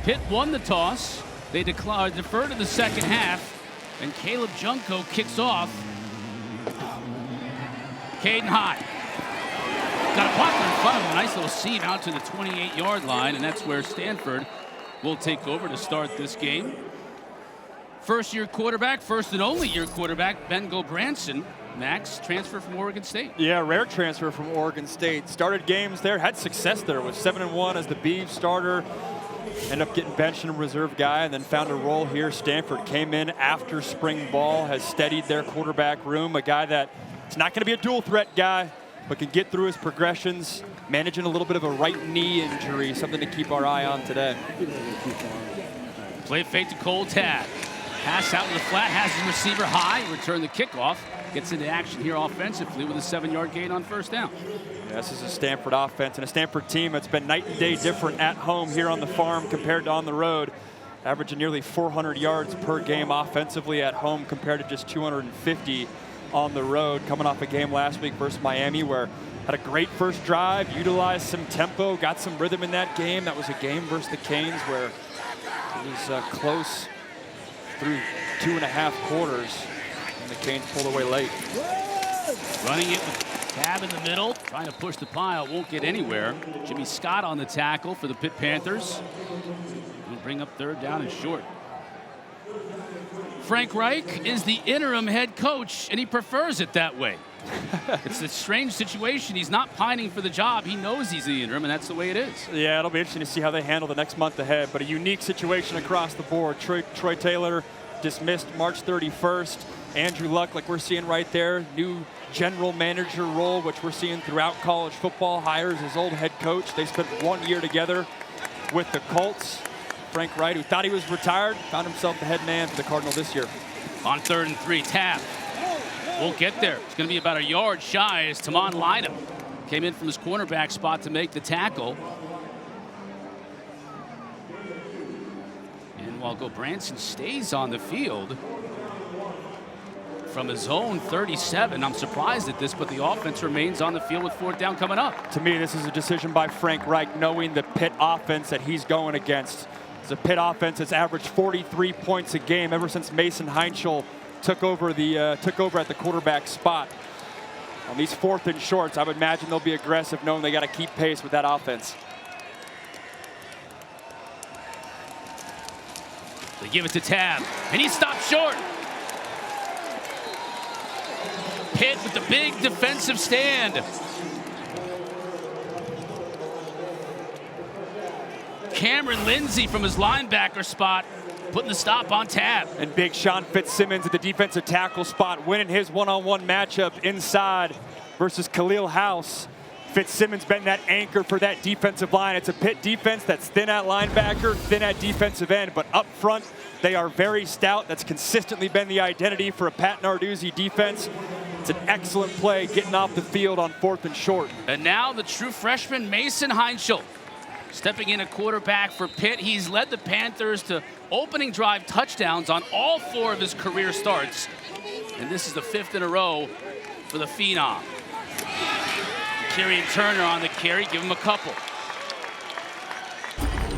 Pitt won the toss. They defer to the second half. And Caleb Junko kicks off. Caden High. Got a blocker in front of him. A nice little seam out to the 28-yard line. And that's where Stanford will take over to start this game. First-year quarterback, first and only year quarterback, Ben Gulbranson. Max, transfer from Oregon State. Yeah, rare transfer from Oregon State. Started games there, had success there. Was 7-1 as the Beavs starter. Ended up getting benched and a reserve guy, and then found a role here. Stanford came in after spring ball, has steadied their quarterback room. A guy that is not going to be a dual threat guy, but can get through his progressions. Managing a little bit of a right knee injury, something to keep our eye on today. Play fake to Cole Tab. Pass out in the flat, has his receiver high, return the kickoff. Gets into action here offensively with a 7-yard gain on first down. Yeah, this is a Stanford offense and a Stanford team that's been night and day different at home here on the farm compared to on the road. Averaging nearly 400 yards per game offensively at home compared to just 250 on the road. Coming off a game last week versus Miami where had a great first drive, utilized some tempo, got some rhythm in that game. That was a game versus the Canes where it was close through 2.5 quarters. The Canes pulled away late. Running it with Tab in the middle, trying to push the pile, won't get anywhere. Jimmy Scott on the tackle for the Pitt Panthers. He'll bring up third down and short. Frank Reich is the interim head coach, and he prefers it that way. It's a strange situation. He's not pining for the job. He knows he's the interim, and that's the way it is. Yeah, it'll be interesting to see how they handle the next month ahead, but a unique situation across the board. Troy Taylor dismissed March 31st. Andrew Luck, like we're seeing right there, new general manager role, which we're seeing throughout college football, hires his old head coach. They spent 1 year together with the Colts. Frank Wright, who thought he was retired, found himself the head man for the Cardinal this year. On 3rd and 3, Tab. Won't get there. It's going to be about a yard shy as Tamon Lynham came in from his cornerback spot to make the tackle. And while Gulbranson stays on the field, from his own 37. I'm surprised at this, but the offense remains on the field with 4th down coming up. To me, this is a decision by Frank Reich, knowing the Pitt offense that he's going against. It's a Pitt offense that's averaged 43 points a game ever since Mason Heintschel took over at the quarterback spot. On these 4th and shorts, I would imagine they'll be aggressive, knowing they got to keep pace with that offense. They give it to Tab, and he stopped short. Pitt with the big defensive stand. Cameron Lindsey from his linebacker spot putting the stop on Tab. And big Shawn Fitzsimmons at the defensive tackle spot, winning his one-on-one matchup inside versus Khalil House. Fitzsimmons been that anchor for that defensive line. It's a Pitt defense that's thin at linebacker, thin at defensive end, but up front, they are very stout. That's consistently been the identity for a Pat Narduzzi defense. It's an excellent play getting off the field on 4th and short. And now the true freshman, Mason Heintschel, stepping in at quarterback for Pitt. He's led the Panthers to opening drive touchdowns on all 4 of his career starts. And this is the 5th in a row for the Phenom. Kyrian Turner on the carry, give him a couple.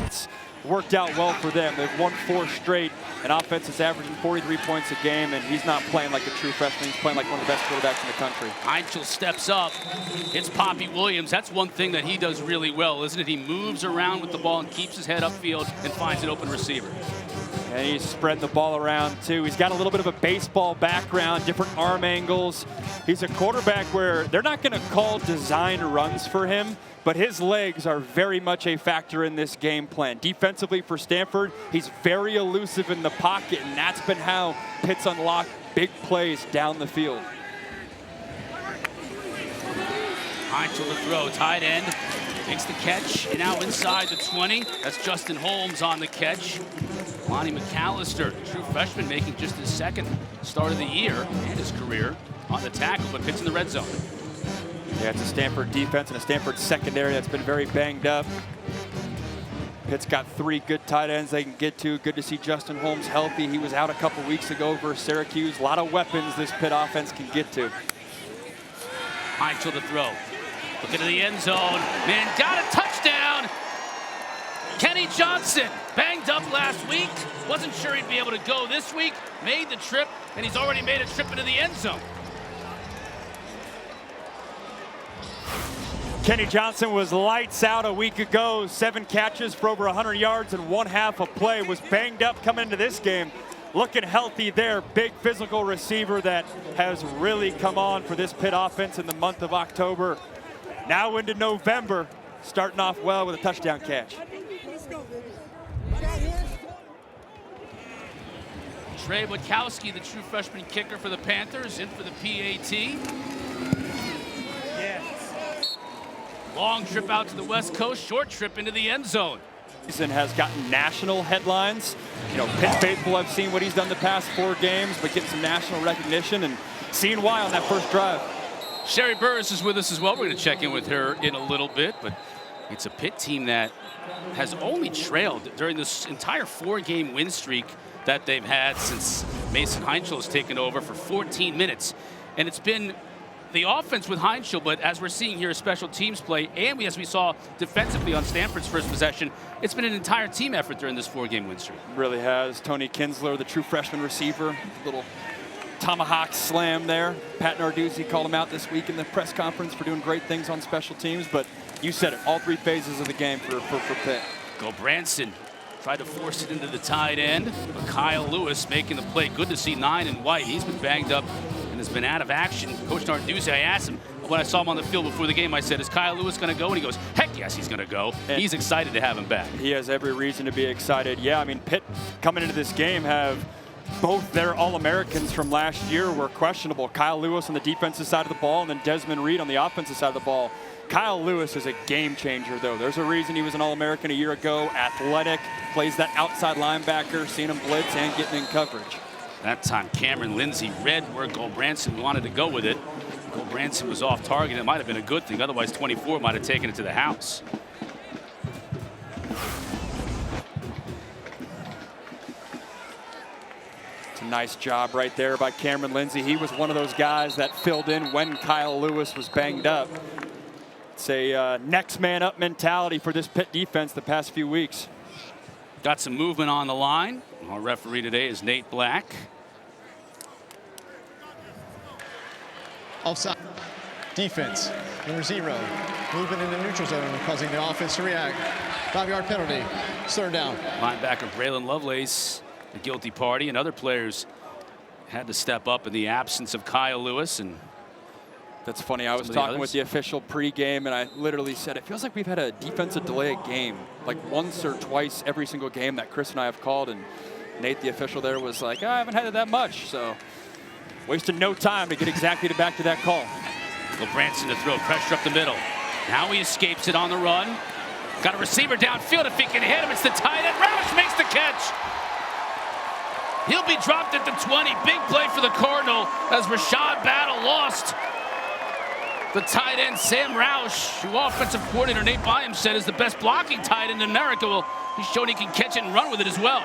It's worked out well for them. They've won 4 straight. An offense that's averaging 43 points a game, and he's not playing like a true freshman. He's playing like one of the best quarterbacks in the country. Heintschel steps up. It's Poppy Williams. That's one thing that he does really well, isn't it? He moves around with the ball and keeps his head upfield and finds an open receiver. And he's spreading the ball around, too. He's got a little bit of a baseball background, different arm angles. He's a quarterback where they're not going to call designed runs for him, but his legs are very much a factor in this game plan. Defensively for Stanford, he's very elusive in the pocket, and that's been how Pitt's unlocked big plays down the field. Heintschel to throw, tight end, makes the catch, and now inside the 20. That's Justin Holmes on the catch. Lonnie McAllister, true freshman, making just his 2nd start of the year and his career on the tackle, but Pitt's in the red zone. Yeah, it's a Stanford defense and a Stanford secondary that's been very banged up. Pitt's got 3 good tight ends they can get to. Good to see Justin Holmes healthy. He was out a couple weeks ago versus Syracuse. A lot of weapons this Pitt offense can get to. Heintschel to throw. Looking to the end zone. Man, got a touchdown. Kenny Johnson. Bang banged up last week. Wasn't sure he'd be able to go this week. Made the trip, and he's already made a trip into the end zone. Kenny Johnson was lights out a week ago. 7 catches for over 100 yards and 1/2 a play. Was banged up coming into this game. Looking healthy there. Big physical receiver that has really come on for this Pitt offense in the month of October. Now into November, starting off well with a touchdown catch. Trey Witkowski, the true freshman kicker for the Panthers, in for the PAT. Long trip out to the West Coast, short trip into the end zone. Season has gotten national headlines. You know, Pitt faithful have seen what he's done the past 4 games, but getting some national recognition and seeing why on that first drive. Sherry Burris is with us as well. We're going to check in with her in a little bit, but it's a Pitt team that has only trailed during this entire 4-game win streak that they've had since Mason Heintschel has taken over for 14 minutes. And it's been the offense with Heintschel, but as we're seeing here, special teams play, and as we saw defensively on Stanford's first possession, it's been an entire team effort during this 4-game win streak. Really has. Tony Kinsler, the true freshman receiver, little tomahawk slam there. Pat Narduzzi called him out this week in the press conference for doing great things on special teams, but you said it, all 3 phases of the game for Pitt. Gulbranson tried to force it into the tight end, but Kyle Lewis making the play. Good to see 9 and White. He's been banged up and has been out of action. Coach Narduzzi, I asked him when I saw him on the field before the game, I said, is Kyle Lewis going to go? And he goes, heck yes, he's going to go. And he's excited to have him back. He has every reason to be excited. Yeah, I mean, Pitt coming into this game have both their All-Americans from last year were questionable. Kyle Lewis on the defensive side of the ball and then Desmond Reed on the offensive side of the ball. Kyle Lewis is a game changer, though. There's a reason he was an All-American a year ago. Athletic, plays that outside linebacker, seeing him blitz and getting in coverage. That time, Cameron Lindsay read where Gulbranson wanted to go with it. Gulbranson was off target. It might have been a good thing. Otherwise, 24 might have taken it to the house. It's a nice job right there by Cameron Lindsay. He was one of those guys that filled in when Kyle Lewis was banged up. It's a next man up mentality for this Pitt defense the past few weeks. Got some movement on the line. Our referee today is Nate Black. Offside. Defense, number 0. Movement in the neutral zone, causing the offense to react. 5-yard penalty. 3rd down. Linebacker Braylon Lovelace, the guilty party, and other players had to step up in the absence of Kyle Lewis. And that's funny. I was talking with the official pregame, and I literally said, it feels like we've had a defensive delay a game, like once or twice every single game that Chris and I have called. And Nate, the official there, was like, I haven't had it that much. So wasted no time to get exactly back to that call. Gulbranson to throw, pressure up the middle. Now he escapes it on the run. Got a receiver downfield. If he can hit him, it's the tight end. Roush makes the catch. He'll be dropped at the 20. Big play for the Cardinal as Rashad Battle lost the tight end, Sam Roush, who offensive coordinator Nate Byam said is the best blocking tight end in America. Well, he's shown he can catch it and run with it as well.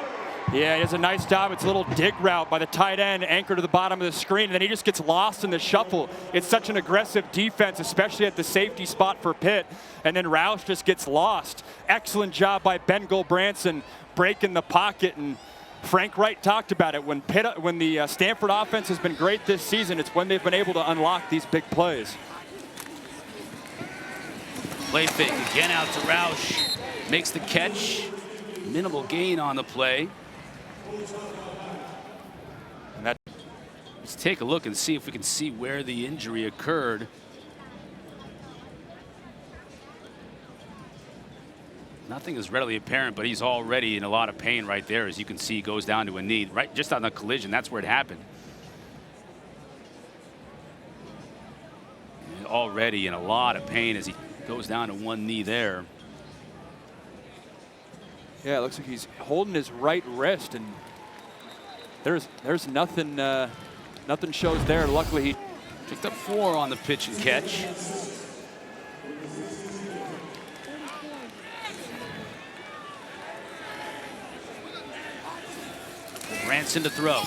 Yeah, he does a nice job. It's a little dig route by the tight end, anchored to the bottom of the screen, and then he just gets lost in the shuffle. It's such an aggressive defense, especially at the safety spot for Pitt, and then Roush just gets lost. Excellent job by Ben Gulbranson breaking the pocket, and Frank Wright talked about it. When the Stanford offense has been great this season, it's when they've been able to unlock these big plays. Play fake again out to Roush. Makes the catch. Minimal gain on the play. Let's take a look and see if we can see where the injury occurred. Nothing is readily apparent, but he's already in a lot of pain right there. As you can see, he goes down to a knee. Right just on the collision, that's where it happened. Already in a lot of pain as he goes down to one knee there. Yeah, it looks like he's holding his right wrist, and there's nothing nothing shows there. Luckily, he picked up 4 on the pitch and catch. Branson to throw.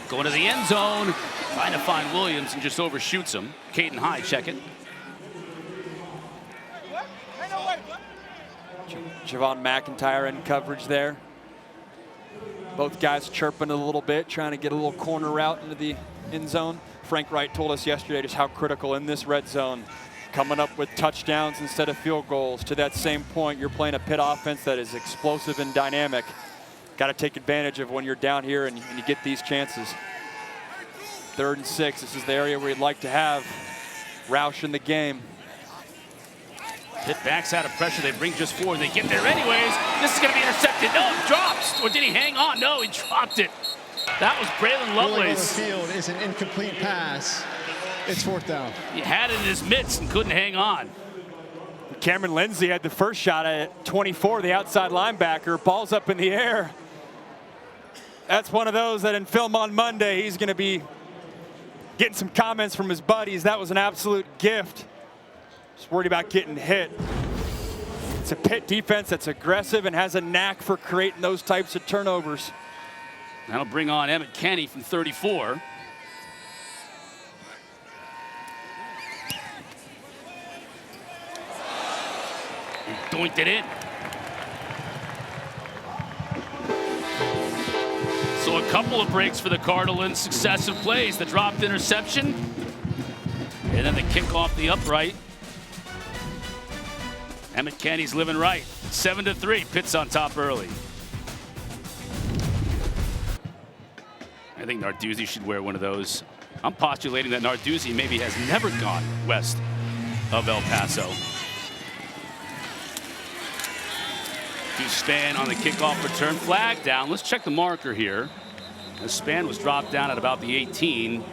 Going to the end zone, trying to find Williams and just overshoots him. Caden High, check it. Javon McIntyre in coverage there. Both guys chirping a little bit, trying to get a little corner route into the end zone. Frank Wright told us yesterday just how critical in this red zone, coming up with touchdowns instead of field goals. To that same point, you're playing a Pitt offense that is explosive and dynamic. Got to take advantage of when you're down here and you get these chances. 3rd and 6. This is the area where you'd like to have Roush in the game. Pitt backs out of pressure. They bring just 4. They get there anyways. This is going to be intercepted. No, he drops. Or did he hang on? No, he dropped it. That was Braylon Lovelace. The field is an incomplete pass. It's 4th down. He had it in his mitts and couldn't hang on. Cameron Lindsay had the first shot at 24, the outside linebacker. Ball's up in the air. That's one of those that in film on Monday, he's going to be getting some comments from his buddies. That was an absolute gift. Just worried about getting hit. It's a Pitt defense that's aggressive and has a knack for creating those types of turnovers. That'll bring on Emmett Kenny from 34. And doinked it in. So a couple of breaks for the Cardinal in successive plays. The dropped interception. And then the kick off the upright. Emmett Kenny's living right. 7-3. Pitt's on top early. I think Narduzzi should wear one of those. I'm postulating that Narduzzi maybe has never gone west of El Paso. Span on the kickoff return. Flag down. Let's check the marker here. The Span was dropped down at about the 18.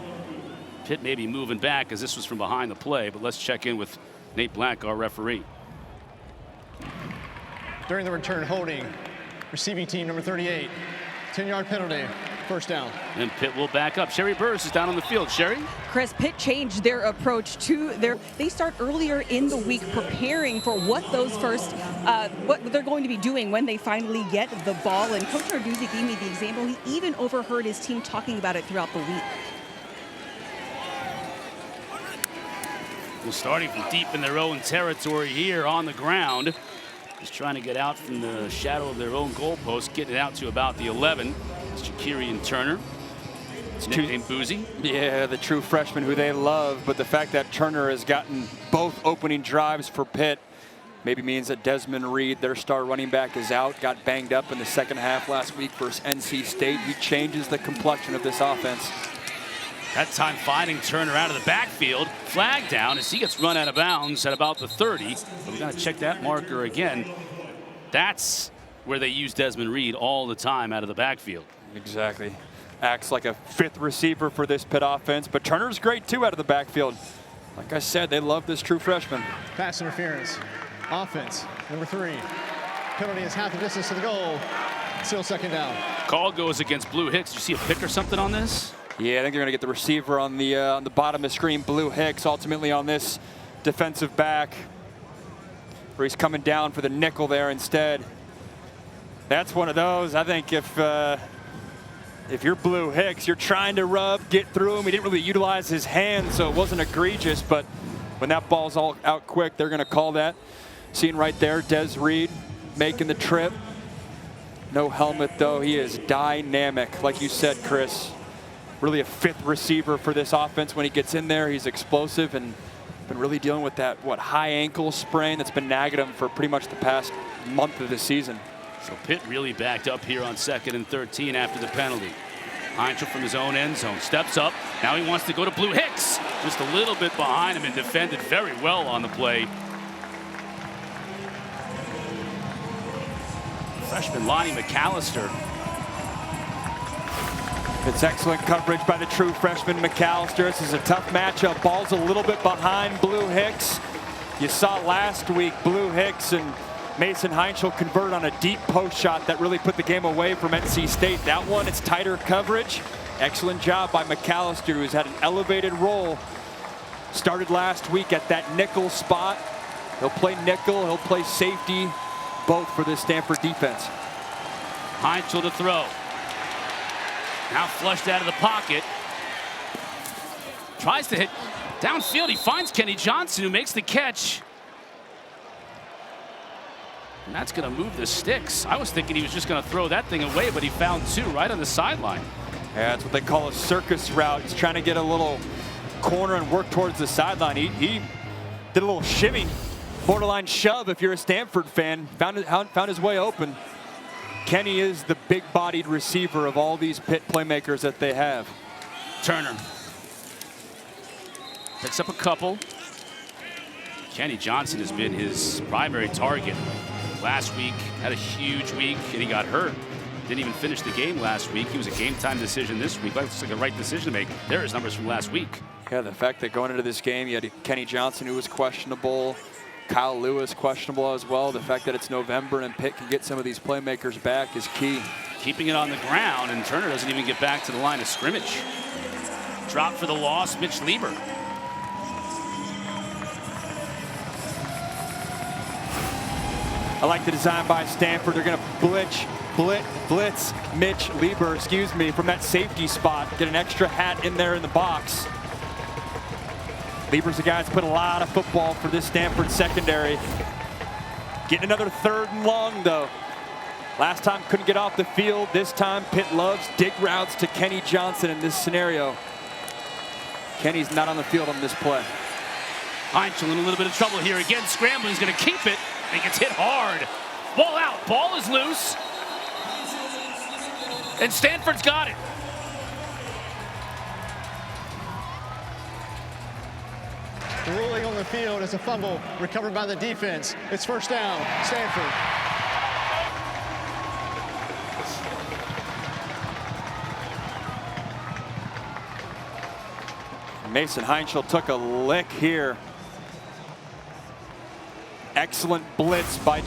Pitt may be moving back as this was from behind the play, but let's check in with Nate Black, our referee. During the return, holding, receiving team number 38. 10-yard penalty, 1st down. And Pitt will back up. Sherry Burris is down on the field. Sherry? Chris, Pitt changed their approach to they start earlier in the week preparing for what those first, what they're going to be doing when they finally get the ball. And Coach Narduzzi gave me the example. He even overheard his team talking about it throughout the week. Well, starting from deep in their own territory here on the ground. Just trying to get out from the shadow of their own goalpost, getting it out to about the 11. It's Jakirian Turner. It's nicknamed Boozy. Yeah, the true freshman who they love, but the fact that Turner has gotten both opening drives for Pitt maybe means that Desmond Reed, their star running back, is out, got banged up in the 2nd half last week versus NC State. He changes the complexion of this offense. That time finding Turner out of the backfield. Flag down as he gets run out of bounds at about the 30. But we got to check that marker again. That's where they use Desmond Reed all the time out of the backfield. Exactly. Acts like a 5th receiver for this Pitt offense, but Turner's great too out of the backfield. Like I said, they love this true freshman. Pass interference. Offense, number 3. Penalty is half the distance to the goal. Still 2nd down. Call goes against Blue Hicks. Do you see a pick or something on this? Yeah, I think they're going to get the receiver on the bottom of the screen. Blue Hicks ultimately on this defensive back, where he's coming down for the nickel there instead. That's one of those. I think if you're Blue Hicks, you're trying to get through him. He didn't really utilize his hand, so it wasn't egregious. But when that ball's all out quick, they're going to call that. Seeing right there, Des Reed making the trip. No helmet though. He is dynamic, like you said, Chris. Really a 5th receiver for this offense. When he gets in there, he's explosive and been really dealing with that, high ankle sprain that's been nagging him for pretty much the past month of the season. So Pitt really backed up here on 2nd and 13 after the penalty. Heintschel from his own end zone steps up. Now he wants to go to Blue Hicks. Just a little bit behind him and defended very well on the play. Freshman Lonnie McAllister. It's excellent coverage by the true freshman McAllister. This is a tough matchup. Ball's a little bit behind Blue Hicks. You saw last week Blue Hicks and Mason Heintschel convert on a deep post shot that really put the game away from NC State. That one, it's tighter coverage. Excellent job by McAllister, who's had an elevated role. Started last week at that nickel spot. He'll play nickel, he'll play safety, both for this Stanford defense. Heintschel to throw. Now flushed out of the pocket. Tries to hit downfield. He finds Kenny Johnson, who makes the catch. And that's going to move the sticks. I was thinking he was just going to throw that thing away, but he found two right on the sideline. Yeah, that's what they call a circus route. He's trying to get a little corner and work towards the sideline. He did a little shimmy, borderline shove if you're a Stanford fan. Found his way open. Kenny is the big-bodied receiver of all these Pitt playmakers that they have. Turner picks up a couple. Kenny Johnson has been his primary target. Last week, had a huge week, and he got hurt. Didn't even finish the game last week. He was a game-time decision this week. Looks like the right decision to make. There are his numbers from last week. Yeah, the fact that going into this game, you had Kenny Johnson, who was questionable. Kyle Lewis, questionable as well. The fact that it's November and Pitt can get some of these playmakers back is key. Keeping it on the ground, and Turner doesn't even get back to the line of scrimmage. Drop for the loss, Mitch Lieber. I like the design by Stanford. They're going to blitz Mitch Lieber, from that safety spot. Get an extra hat in there in the box. Lieber's the guy that's put a lot of football for this Stanford secondary. Getting another 3rd and long, though. Last time couldn't get off the field. This time Pitt loves dig routes to Kenny Johnson in this scenario. Kenny's not on the field on this play. Heintschel in a little bit of trouble here. Again, scrambling. He's going to keep it. And he gets hit hard. Ball out. Ball is loose. And Stanford's got it. The ruling on the field is a fumble recovered by the defense. It's first down, Stanford. Mason Heintschel took a lick here. Excellent blitz by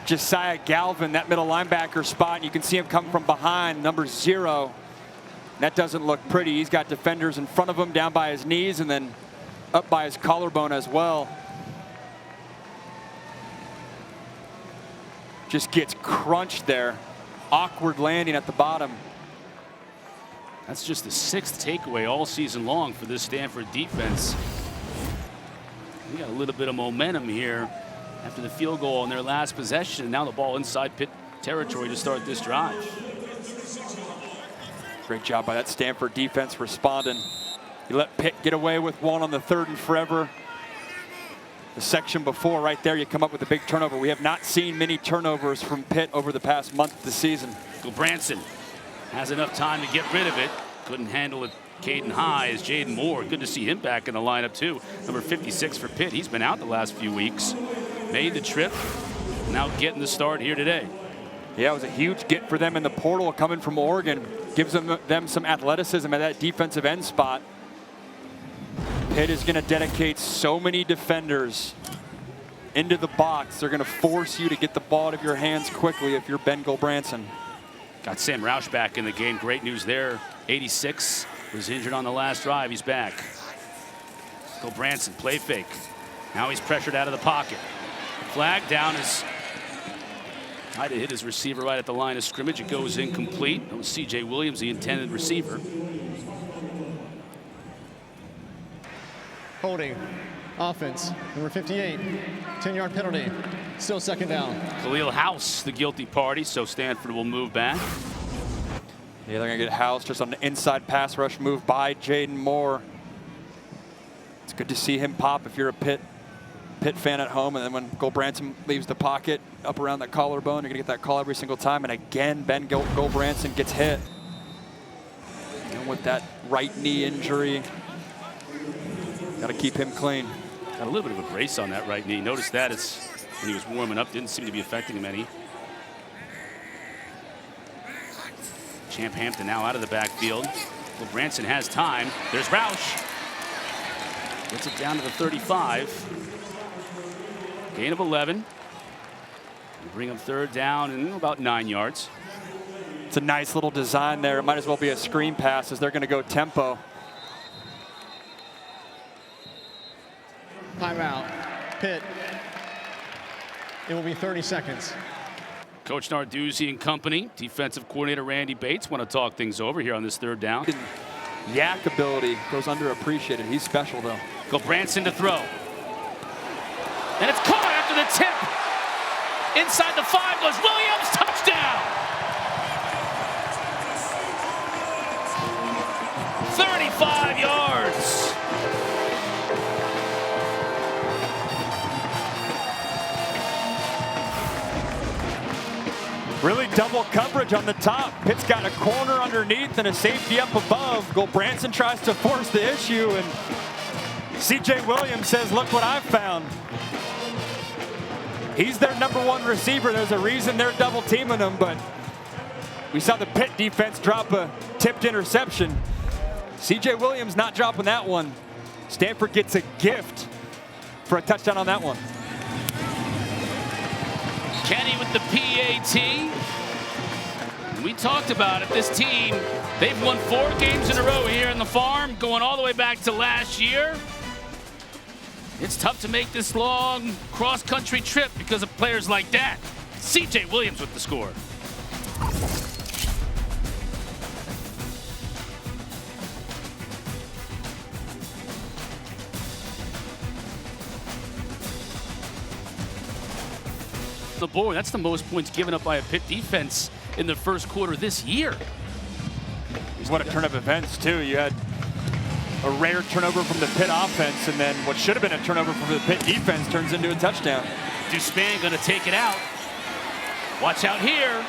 Josiah Galvin, that middle linebacker spot. And you can see him come from behind, number 0. That doesn't look pretty. He's got defenders in front of him, down by his knees, and then up by his collarbone as well. Just gets crunched there. Awkward landing at the bottom. That's just the 6th takeaway all season long for this Stanford defense. We got a little bit of momentum here after the field goal on their last possession. And now the ball inside Pitt territory to start this drive. Great job by that Stanford defense responding. You let Pitt get away with one on the 3rd and forever. The section before right there, you come up with a big turnover. We have not seen many turnovers from Pitt over the past month of the season. Gulbranson has enough time to get rid of it. Couldn't handle it. Caden High is Jaden Moore. Good to see him back in the lineup too. Number 56 for Pitt. He's been out the last few weeks. Made the trip. Now getting the start here today. Yeah, it was a huge get for them in the portal coming from Oregon. Gives them some athleticism at that defensive end spot. Pitt is going to dedicate so many defenders into the box. They're going to force you to get the ball out of your hands quickly if you're Ben Gulbranson. Got Sam Roush back in the game. Great news there. 86 was injured on the last drive. He's back. Gulbranson, play fake. Now he's pressured out of the pocket. Flag down is tried to hit his receiver right at the line of scrimmage. It goes incomplete. That was C.J. Williams, the intended receiver. Holding, offense, number 58, 10-yard penalty, still second down. Khalil House, the guilty party, so Stanford will move back. Yeah, they're going to get House just on the inside pass rush move by Jaden Moore. It's good to see him pop if you're a Pitt fan at home. And then when Gulbranson leaves the pocket up around that collarbone, you're going to get that call every single time. And again, Ben Gulbranson gets hit. And with that right knee injury, got to keep him clean. Got a little bit of a brace on that right knee. Notice that it's when he was warming up, didn't seem to be affecting him any. Champ Hampton now out of the backfield. Gulbranson has time. There's Roush. Gets it down to the 35. Gain of 11. Bring up 3rd down and about 9 yards. It's a nice little design there. It might as well be a screen pass as they're going to go tempo. Timeout. Pitt. It will be 30 seconds. Coach Narduzzi and company, defensive coordinator Randy Bates want to talk things over here on this 3rd down. Yak ability goes underappreciated. He's special, though. Gulbranson to throw. And it's caught after the tip. Inside the 5 goes Williams. Touchdown. 35 yards. Really double coverage on the top. Pitt's got a corner underneath and a safety up above. Gulbranson tries to force the issue, and C.J. Williams says, look what I've found. He's their #1 receiver. There's a reason they're double teaming him, but we saw the Pitt defense drop a tipped interception. C.J. Williams not dropping that one. Stanford gets a gift for a touchdown on that one. Kenny with the PAT. We talked about it. This team, they've won 4 games in a row here in the farm, going all the way back to last year. It's tough to make this long cross-country trip because of players like that. C.J. Williams with the score. The board, that's the most points given up by a Pitt defense in the first quarter this year. What a turn of events, too. You had a rare turnover from the Pitt offense, and then what should have been a turnover from the Pitt defense turns into a touchdown. Duspan going to take it out. Watch out here.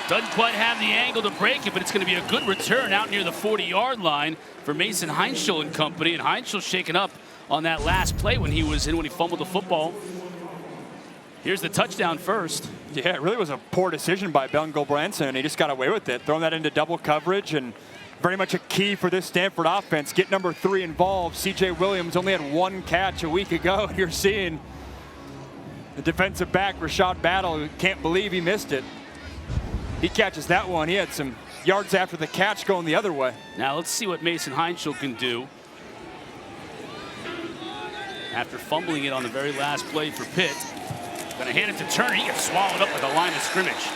Doesn't quite have the angle to break it, but it's going to be a good return out near the 40-yard line for Mason Heintschel and company. And Heintschel shaken up on that last play when he fumbled the football. Here's the touchdown first. Yeah, it really was a poor decision by Ben Gulbranson, and he just got away with it, throwing that into double coverage, and very much a key for this Stanford offense. Get #3 involved. C.J. Williams only had 1 catch a week ago. You're seeing the defensive back, Rashad Battle, who can't believe he missed it. He catches that one. He had some yards after the catch going the other way. Now let's see what Mason Heintschel can do. After fumbling it on the very last play for Pitt. Gonna hand it to Turner. He gets swallowed up at the line of scrimmage.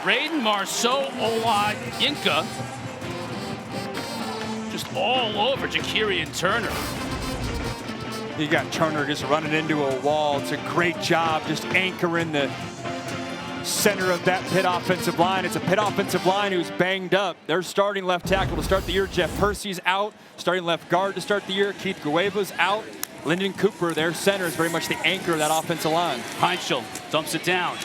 Braden Marceau Ola Yinka just all over Jakirian Turner. You got Turner just running into a wall. It's a great job just anchoring the center of that Pitt offensive line. It's a Pitt offensive line who's banged up. Their starting left tackle to start the year, Jeff Percy's out. Starting left guard to start the year, Keith Gueva's out. Lyndon Cooper, their center, is very much the anchor of that offensive line. Heintschel dumps it down.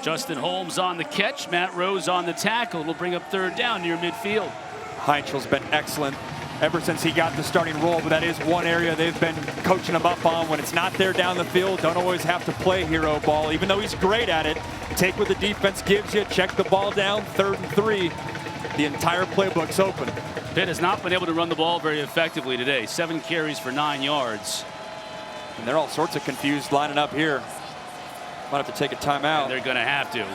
Justin Holmes on the catch. Matt Rose on the tackle. It'll bring up 3rd down near midfield. Heintschel's been excellent ever since he got the starting role, but that is one area they've been coaching him up on. When it's not there down the field, don't always have to play hero ball. Even though he's great at it, take what the defense gives you, check the ball down, 3rd and 3. The entire playbook's open. Pitt has not been able to run the ball very effectively today. 7 carries for 9 yards. And they're all sorts of confused lining up here. Might have to take a timeout. And they're going to have to.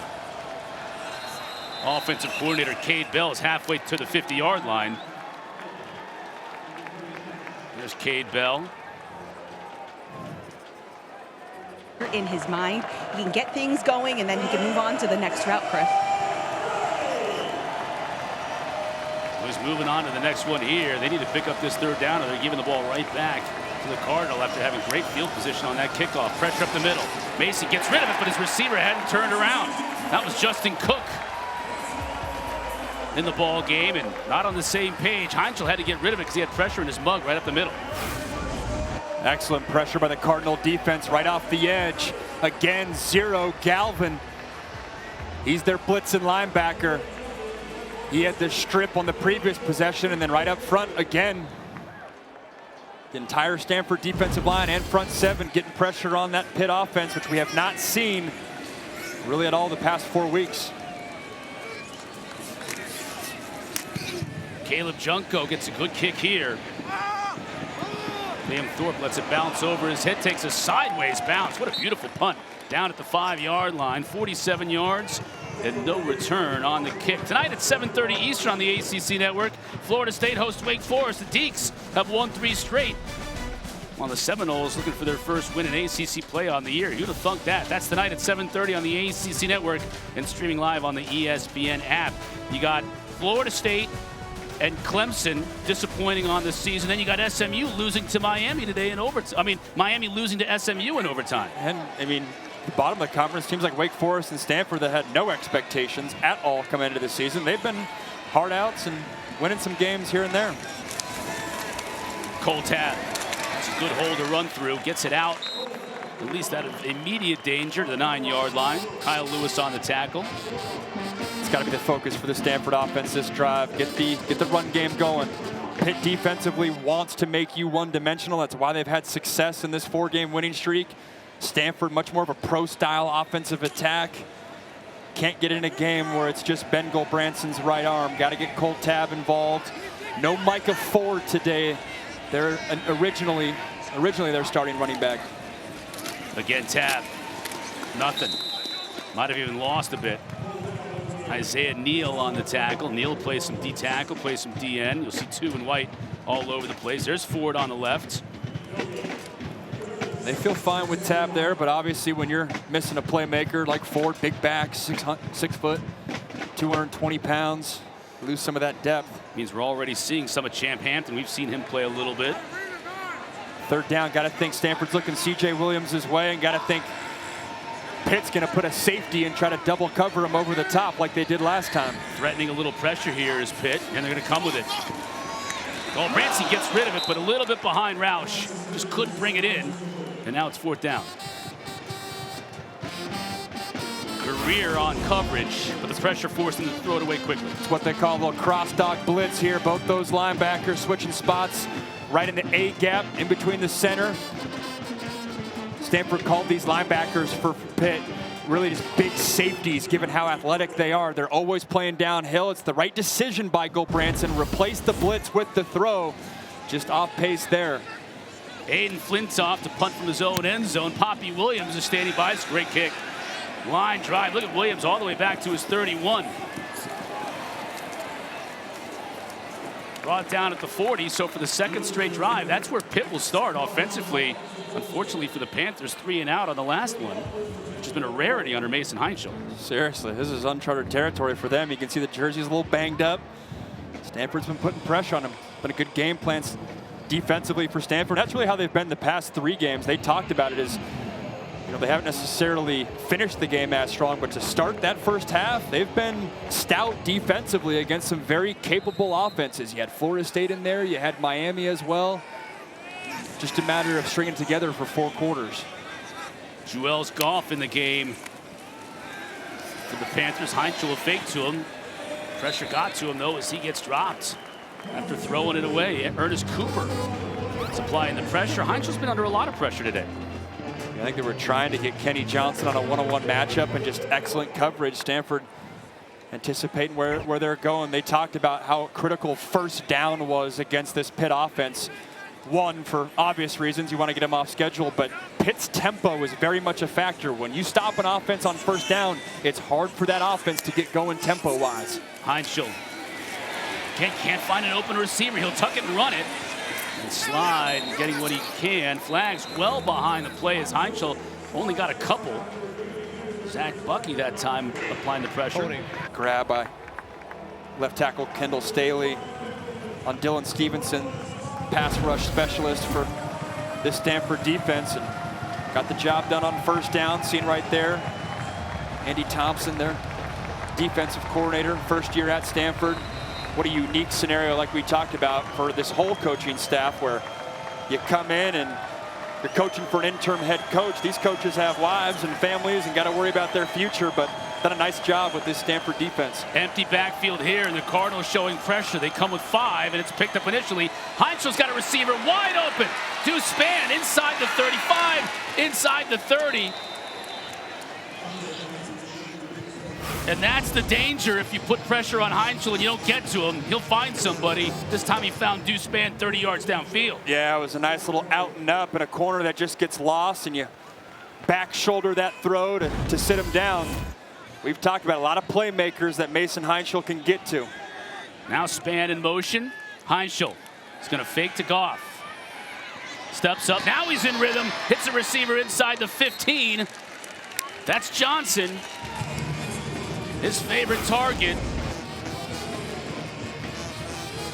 Offensive coordinator Cade Bell is halfway to the 50-yard line. There's Cade Bell. In his mind, he can get things going, and then he can move on to the next route, Chris. He's moving on to the next one here. They need to pick up this 3rd down, or they're giving the ball right back to the Cardinal after having great field position on that kickoff. Pressure up the middle. Mason gets rid of it, but his receiver hadn't turned around. That was Justin Cook in the ball game, and not on the same page. Heintschel had to get rid of it because he had pressure in his mug right up the middle. Excellent pressure by the Cardinal defense right off the edge. Again, 0 Galvin. He's their blitzing linebacker. He had the strip on the previous possession, and then right up front again. The entire Stanford defensive line and front 7 getting pressure on that Pitt offense, which we have not seen really at all the past 4 weeks. Caleb Junko gets a good kick here. Liam Thorpe lets it bounce over his head, takes a sideways bounce. What a beautiful punt. Down at the 5-yard line, 47 yards. And no return on the kick. Tonight at 7:30 Eastern on the ACC network, Florida State hosts Wake Forest. The Deacs have won 3 straight, while the Seminoles looking for their first win in ACC play on the year. You'd have thunk that. That's tonight at 7:30 on the ACC network and streaming live on the ESPN app. You got Florida State and Clemson disappointing on the season. Then you got SMU losing to Miami today in overtime. I mean, Miami losing to SMU in overtime. And, I mean, the bottom of the conference, teams like Wake Forest and Stanford that had no expectations at all coming into the season. They've been hard outs and winning some games here and there. Cole Tab. That's a good hole to run through. Gets it out. At least out of immediate danger to the 9-yard line. Kyle Lewis on the tackle. It's got to be the focus for the Stanford offense this drive. Get the run game going. Pitt defensively wants to make you one-dimensional. That's why they've had success in this 4-game winning streak. Stanford, much more of a pro-style offensive attack. Can't get in a game where it's just Ben Gulbranson's right arm. Got to get Cole Tab involved. No Micah Ford today. They're originally their starting running back. Again, Tab. Nothing. Might have even lost a bit. Isaiah Neal on the tackle. Neal plays some D tackle, plays some DN. You'll see 2 and white all over the place. There's Ford on the left. They feel fine with Tab there, but obviously when you're missing a playmaker like Ford, big back, 6 foot, 220 pounds, lose some of that depth. Means we're already seeing some of Champ Hampton. We've seen him play a little bit. 3rd down, got to think Stanford's looking C.J. Williams' way, and got to think Pitt's going to put a safety and try to double cover him over the top like they did last time. Threatening a little pressure here is Pitt, and they're going to come with it. Gulbranson gets rid of it, but a little bit behind Roush. Just couldn't bring it in, and now it's 4th down. Career on coverage, but the pressure forced him to throw it away quickly. It's what they call a little cross-dog blitz here. Both those linebackers switching spots right in the A gap in between the center. Stanford called these linebackers for Pitt really just big safeties given how athletic they are. They're always playing downhill. It's the right decision by Gulbranson. Replace the blitz with the throw. Just off pace there. Aiden Flintoff to punt from his own end zone. Poppy Williams is standing by. It's a great kick. Line drive. Look at Williams all the way back to his 31. Brought down at the 40, so for the 2nd straight drive, that's where Pitt will start offensively. Unfortunately for the Panthers, 3 and out on the last one, which has been a rarity under Mason Heintschel. Seriously, this is uncharted territory for them. You can see the jersey's a little banged up. Stanford's been putting pressure on them. Been a good game plan defensively for Stanford. That's really how they've been the past 3 games. They talked about it as, you know, they haven't necessarily finished the game as strong, but to start that first half, they've been stout defensively against some very capable offenses. You had Florida State in there, you had Miami as well. Just a matter of stringing together for 4 quarters. Juelz Goff in the game for the Panthers. Heintschel will fake to him. Pressure got to him though as he gets dropped after throwing it away. Ernest Cooper supplying the pressure. Heintschel's been under a lot of pressure today. I think they were trying to get Kenny Johnson on a one-on-one matchup and just excellent coverage. Stanford anticipating where they're going. They talked about how critical 1st down was against this Pitt offense. One, for obvious reasons, you want to get them off schedule, but Pitt's tempo is very much a factor. When you stop an offense on 1st down, it's hard for that offense to get going tempo-wise. Heintschel can't find an open receiver. He'll tuck it and run it. And slide, getting what he can. Flags well behind the play as Heintschel only got a couple. Zach Bucky that time applying the pressure. Holding. Grab by left tackle Kendall Staley on Dylan Stevenson, pass rush specialist for this Stanford defense, and got the job done on 1st down. Seen right there, Andy Thompson, their defensive coordinator, 1st year at Stanford. What a unique scenario, like we talked about, for this whole coaching staff, where you come in and you're coaching for an interim head coach. These coaches have wives and families and got to worry about their future, but done a nice job with this Stanford defense. Empty backfield here, and the Cardinals showing pressure. They come with 5, and it's picked up initially. Heintschel's got a receiver wide open. Deuce Spann inside the 35, inside the 30. And that's the danger if you put pressure on Heintschel and you don't get to him. He'll find somebody. This time he found Deuce Spann 30 yards downfield. Yeah, it was a nice little out and up in a corner that just gets lost, and you back shoulder that throw to sit him down. We've talked about a lot of playmakers that Mason Heintschel can get to. Now Spann in motion. Heintschel is going to fake to Goff. Steps up. Now he's in rhythm. Hits a receiver inside the 15. That's Johnson. His favorite target.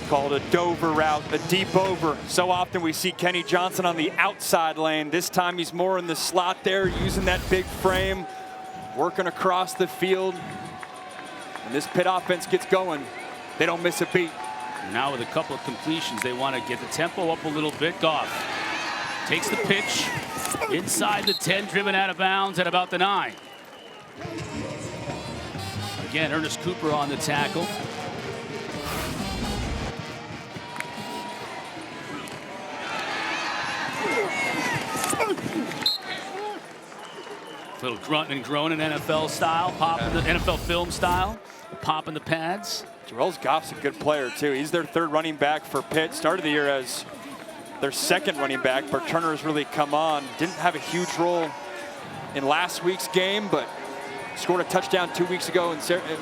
Called a Dover route, a deep over. So often we see Kenny Johnson on the outside lane. This time he's more in the slot there, using that big frame, working across the field. And this Pitt offense gets going. They don't miss a beat. Now with a couple of completions, they want to get the tempo up a little bit. Goff takes the pitch inside the 10, driven out of bounds at about the 9. Again, Ernest Cooper on the tackle. Little grunt and groan in NFL style, pop in the NFL film style, pop in the pads. Jarrell Goff's a good player too. He's their 3rd running back for Pitt. Started the year as their 2nd running back, but Turner has really come on. Didn't have a huge role in last week's game, but scored a touchdown 2 weeks ago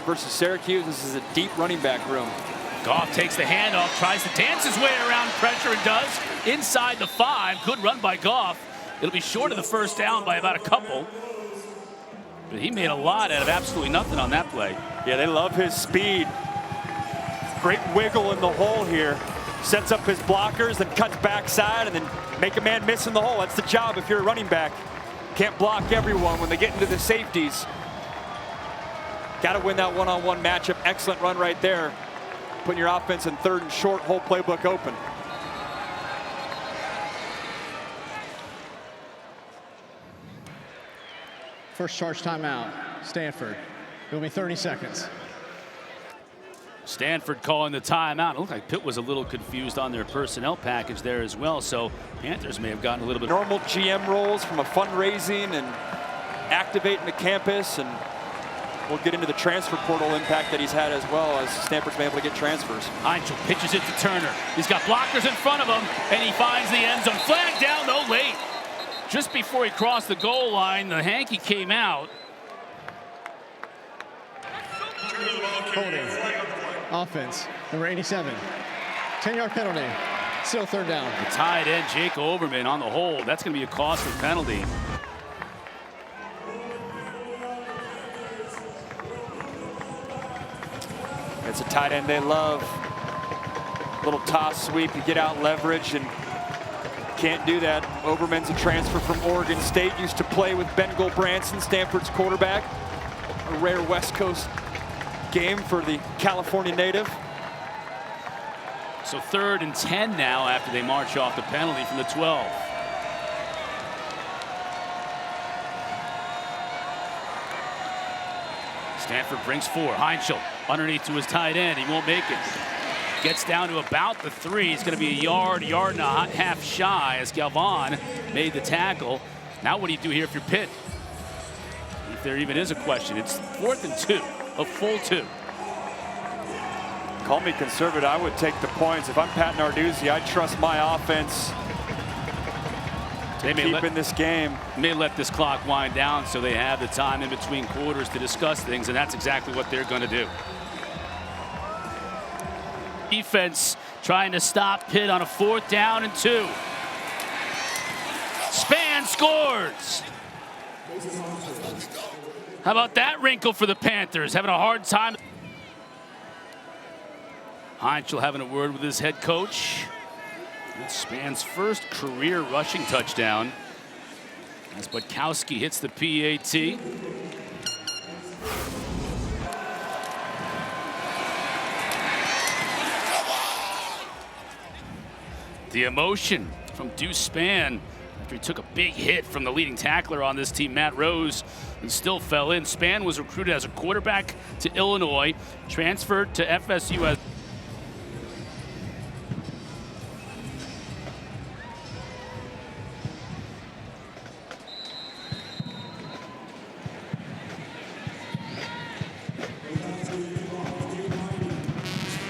versus Syracuse. This is a deep running back room. Goff takes the handoff, tries to dance his way around pressure, and does. Inside the 5, good run by Goff. It'll be short of the first down by about a couple. But he made a lot out of absolutely nothing on that play. Yeah, they love his speed. Great wiggle in the hole here. Sets up his blockers, then cuts backside, and then make a man miss in the hole. That's the job if you're a running back. Can't block everyone when they get into the safeties. Got to win that one-on-one matchup. Excellent run right there. Putting your offense in 3rd and short, whole playbook open. First charge timeout, Stanford. It'll be 30 seconds. Stanford calling the timeout. It looked like Pitt was a little confused on their personnel package there as well, so Panthers may have gotten a little bit. Normal GM roles from a fundraising and activating the campus, and we'll get into the transfer portal impact that he's had as well, as Stanford's been able to get transfers. Heintschel pitches it to Turner. He's got blockers in front of him, and he finds the end zone. Flag down, though, late. Just before he crossed the goal line, the hanky came out. Holding. Offense, number 87. 10-yard penalty. Still 3rd down. The tight end, Jake Overman, on the hold. That's going to be a costly penalty. It's a tight end they love. Little toss sweep, you get out leverage, and can't do that. Overman's a transfer from Oregon State. Used to play with Ben Gulbranson, Stanford's quarterback. A rare West Coast game for the California native. So 3rd and 10 now after they march off the penalty from the 12. Stanford brings 4. Heintschel underneath to his tight end. He won't make it. Gets down to about the 3. He's going to be a yard and a half shy as Galvan made the tackle. Now what do you do here if you're Pitt? If there even is a question. It's 4th and 2, a full 2. Call me conservative, I would take the points. If I'm Pat Narduzzi, I trust my offense to keep in this game. May let this clock wind down so they have the time in between quarters to discuss things, and that's exactly what they're going to do. Defense trying to stop Pitt on a 4th down and 2. Span scores. How about that wrinkle for the Panthers? Having a hard time. Heintschel having a word with his head coach. It's Span's first career rushing touchdown as Budkowski hits the PAT. The emotion from Deuce Span after he took a big hit from the leading tackler on this team, Matt Rose, and still fell in. Span was recruited as a quarterback to Illinois, transferred to FSU as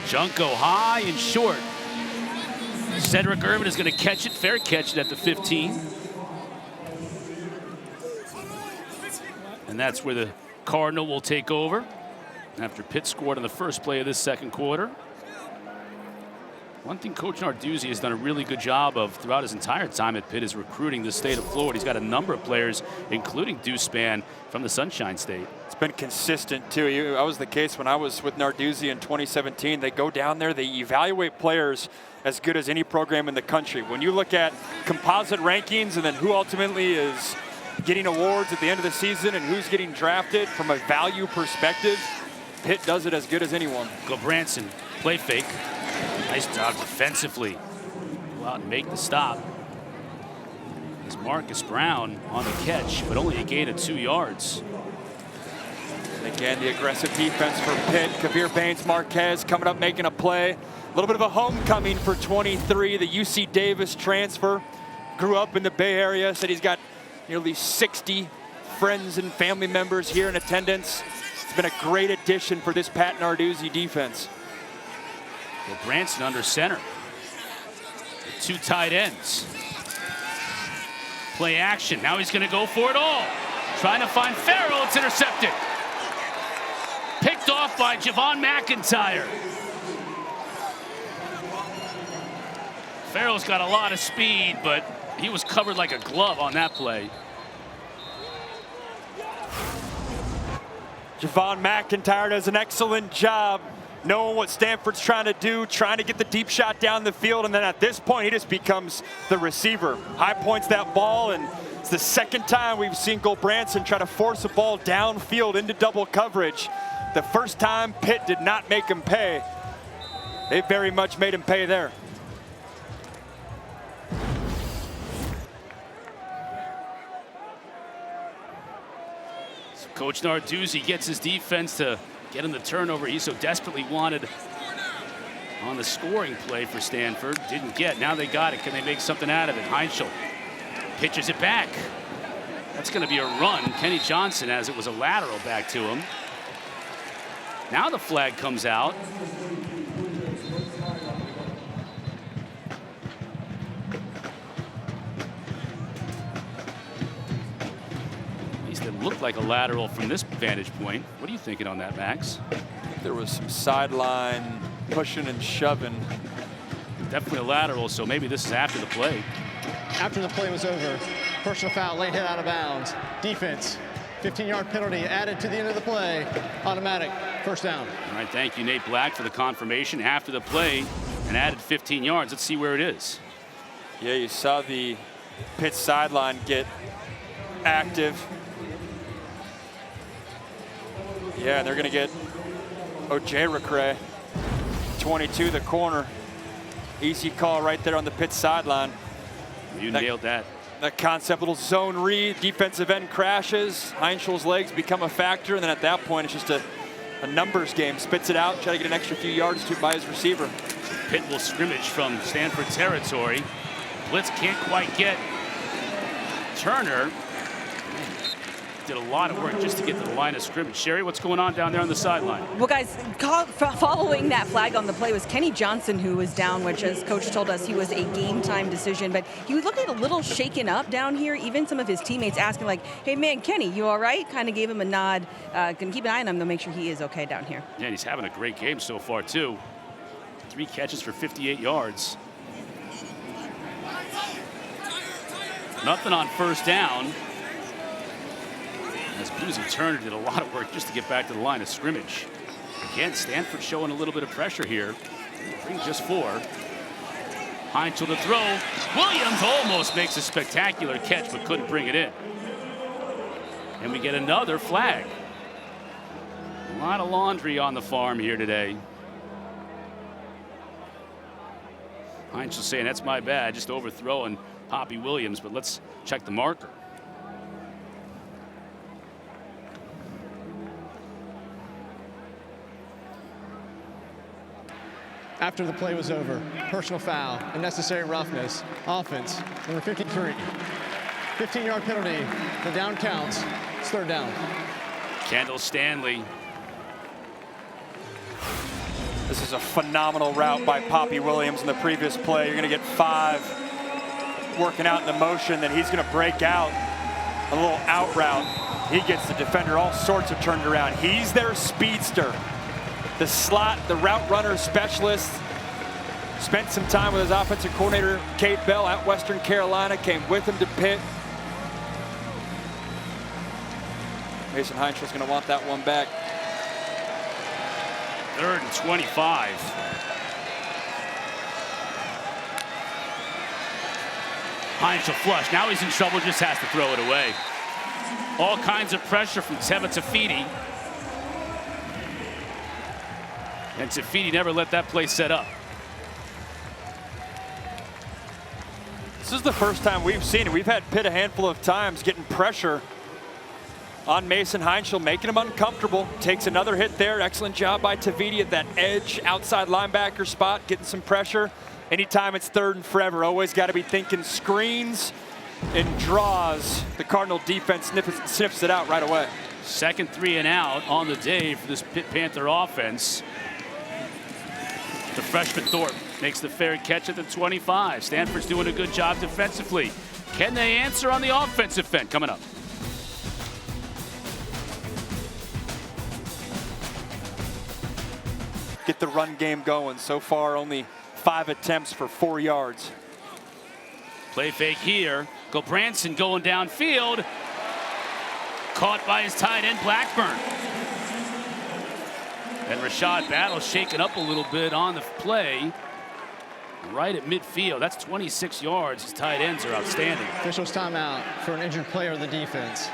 Junko high and short. Cedric Irvin is going to catch it, fair catch it at the 15. And that's where the Cardinal will take over after Pitt scored on the first play of this 2nd quarter. One thing Coach Narduzzi has done a really good job of throughout his entire time at Pitt is recruiting the state of Florida. He's got a number of players, including Deuce Spann from the Sunshine State. It's been consistent, too. That was the case when I was with Narduzzi in 2017. They go down there, they evaluate players as good as any program in the country. When you look at composite rankings and then who ultimately is getting awards at the end of the season and who's getting drafted from a value perspective, Pitt does it as good as anyone. Gulbranson, play fake. Nice job defensively. Go out and make the stop. It's Marcus Brown on the catch, but only a gain of 2 yards. And again, the aggressive defense for Pitt. Kavir Baines-Marquez coming up making a play. A little bit of a homecoming for 23, the UC Davis transfer. Grew up in the Bay Area, said he's got nearly 60 friends and family members here in attendance. It's been a great addition for this Pat Narduzzi defense. Branson under center. The 2 tight ends. Play action. Now he's going to go for it all. Trying to find Farrell. It's intercepted. Picked off by Javon McIntyre. Farrell's got a lot of speed, but he was covered like a glove on that play. Javon McIntyre does an excellent job knowing what Stanford's trying to do, trying to get the deep shot down the field, and then at this point, he just becomes the receiver. High points that ball, and it's the second time we've seen Gulbranson try to force a ball downfield into double coverage. The first time, Pitt did not make him pay. They very much made him pay there. So Coach Narduzzi gets his defense to get him the turnover he so desperately wanted on the scoring play for Stanford. Didn't get. Now they got it. Can they make something out of it? Heintschel pitches it back. That's going to be a run. Kenny Johnson, as it was a lateral back to him. Now the flag comes out. At least it looked like a lateral from this vantage point. What are you thinking on that, Max? There was some sideline pushing and shoving. Definitely a lateral, so maybe this is after the play. After the play was over, personal foul, late hit out of bounds. Defense, 15-yard penalty added to the end of the play. Automatic, first down. All right, thank you, Nate Black, for the confirmation after the play and added 15 yards. Let's see where it is. Yeah, you saw the Pitt sideline get active. Yeah, and they're going to get Ojayrecre, 22, the corner. Easy call right there on the Pitt sideline. You nailed that. That concept, little zone read, defensive end crashes. Heintschel's legs become a factor, and then at that point, it's just a numbers game. Spits it out, try to get an extra few yards to by his receiver. Pitt will scrimmage from Stanford territory. Blitz can't quite get Turner. Did a lot of work just to get to the line of scrimmage. Sherry, what's going on down there on the sideline? Well, guys, following that flag on the play was Kenny Johnson, who was down, which, as Coach told us, he was a game-time decision. But he was looking a little shaken up down here. Even some of his teammates asking, like, hey, man, Kenny, you all right? Kind of gave him a nod. Can keep an eye on him to make sure he is okay down here. Yeah, he's having a great game so far, too. 3 catches for 58 yards. Nothing on first down. As Boozy Turner did a lot of work just to get back to the line of scrimmage. Again, Stanford showing a little bit of pressure here. Brings just 4. Heintschel to throw. Williams almost makes a spectacular catch, but couldn't bring it in. And we get another flag. A lot of laundry on the farm here today. Heintschel saying, that's my bad, just overthrowing Poppy Williams, but let's check the marker. After the play was over, personal foul, unnecessary roughness, offense, number 53. 15-yard penalty, the down counts, it's third down. Kendall Stanley. This is a phenomenal route by Poppy Williams in the previous play. You're going to get 5 working out in the motion, then he's going to break out a little out route. He gets the defender all sorts of turned around. He's their speedster. The slot, the route runner specialist, Spent some time with his offensive coordinator, Cade Bell, at Western Carolina, came with him to Pitt. Mason Heintschel's going to want that one back. 3rd and 25. Heintschel flush. Now he's in trouble, just has to throw it away. All kinds of pressure from Tafiti. And Tafiti never let that play set up. This is the first time we've seen it. We've had Pitt a handful of times getting pressure on Mason Heintschel, making him uncomfortable. Takes another hit there. Excellent job by Tafiti at that edge outside linebacker spot, getting some pressure. Anytime it's 3rd and forever, always got to be thinking screens and draws. The Cardinal defense sniffs it out right away. 2nd 3 and out on the day for this Pitt Panther offense. The freshman Thorpe makes the fair catch at the 25. Stanford's doing a good job defensively. Can they answer on the offensive end? Coming up. Get the run game going. So far, only 5 attempts for 4 yards. Play fake here. Gulbranson going downfield. Caught by his tight end, Blackburn. And Rashad Battle shaken up a little bit on the play. Right at midfield. That's 26 yards. His tight ends are outstanding. Officials timeout for an injured player of the defense.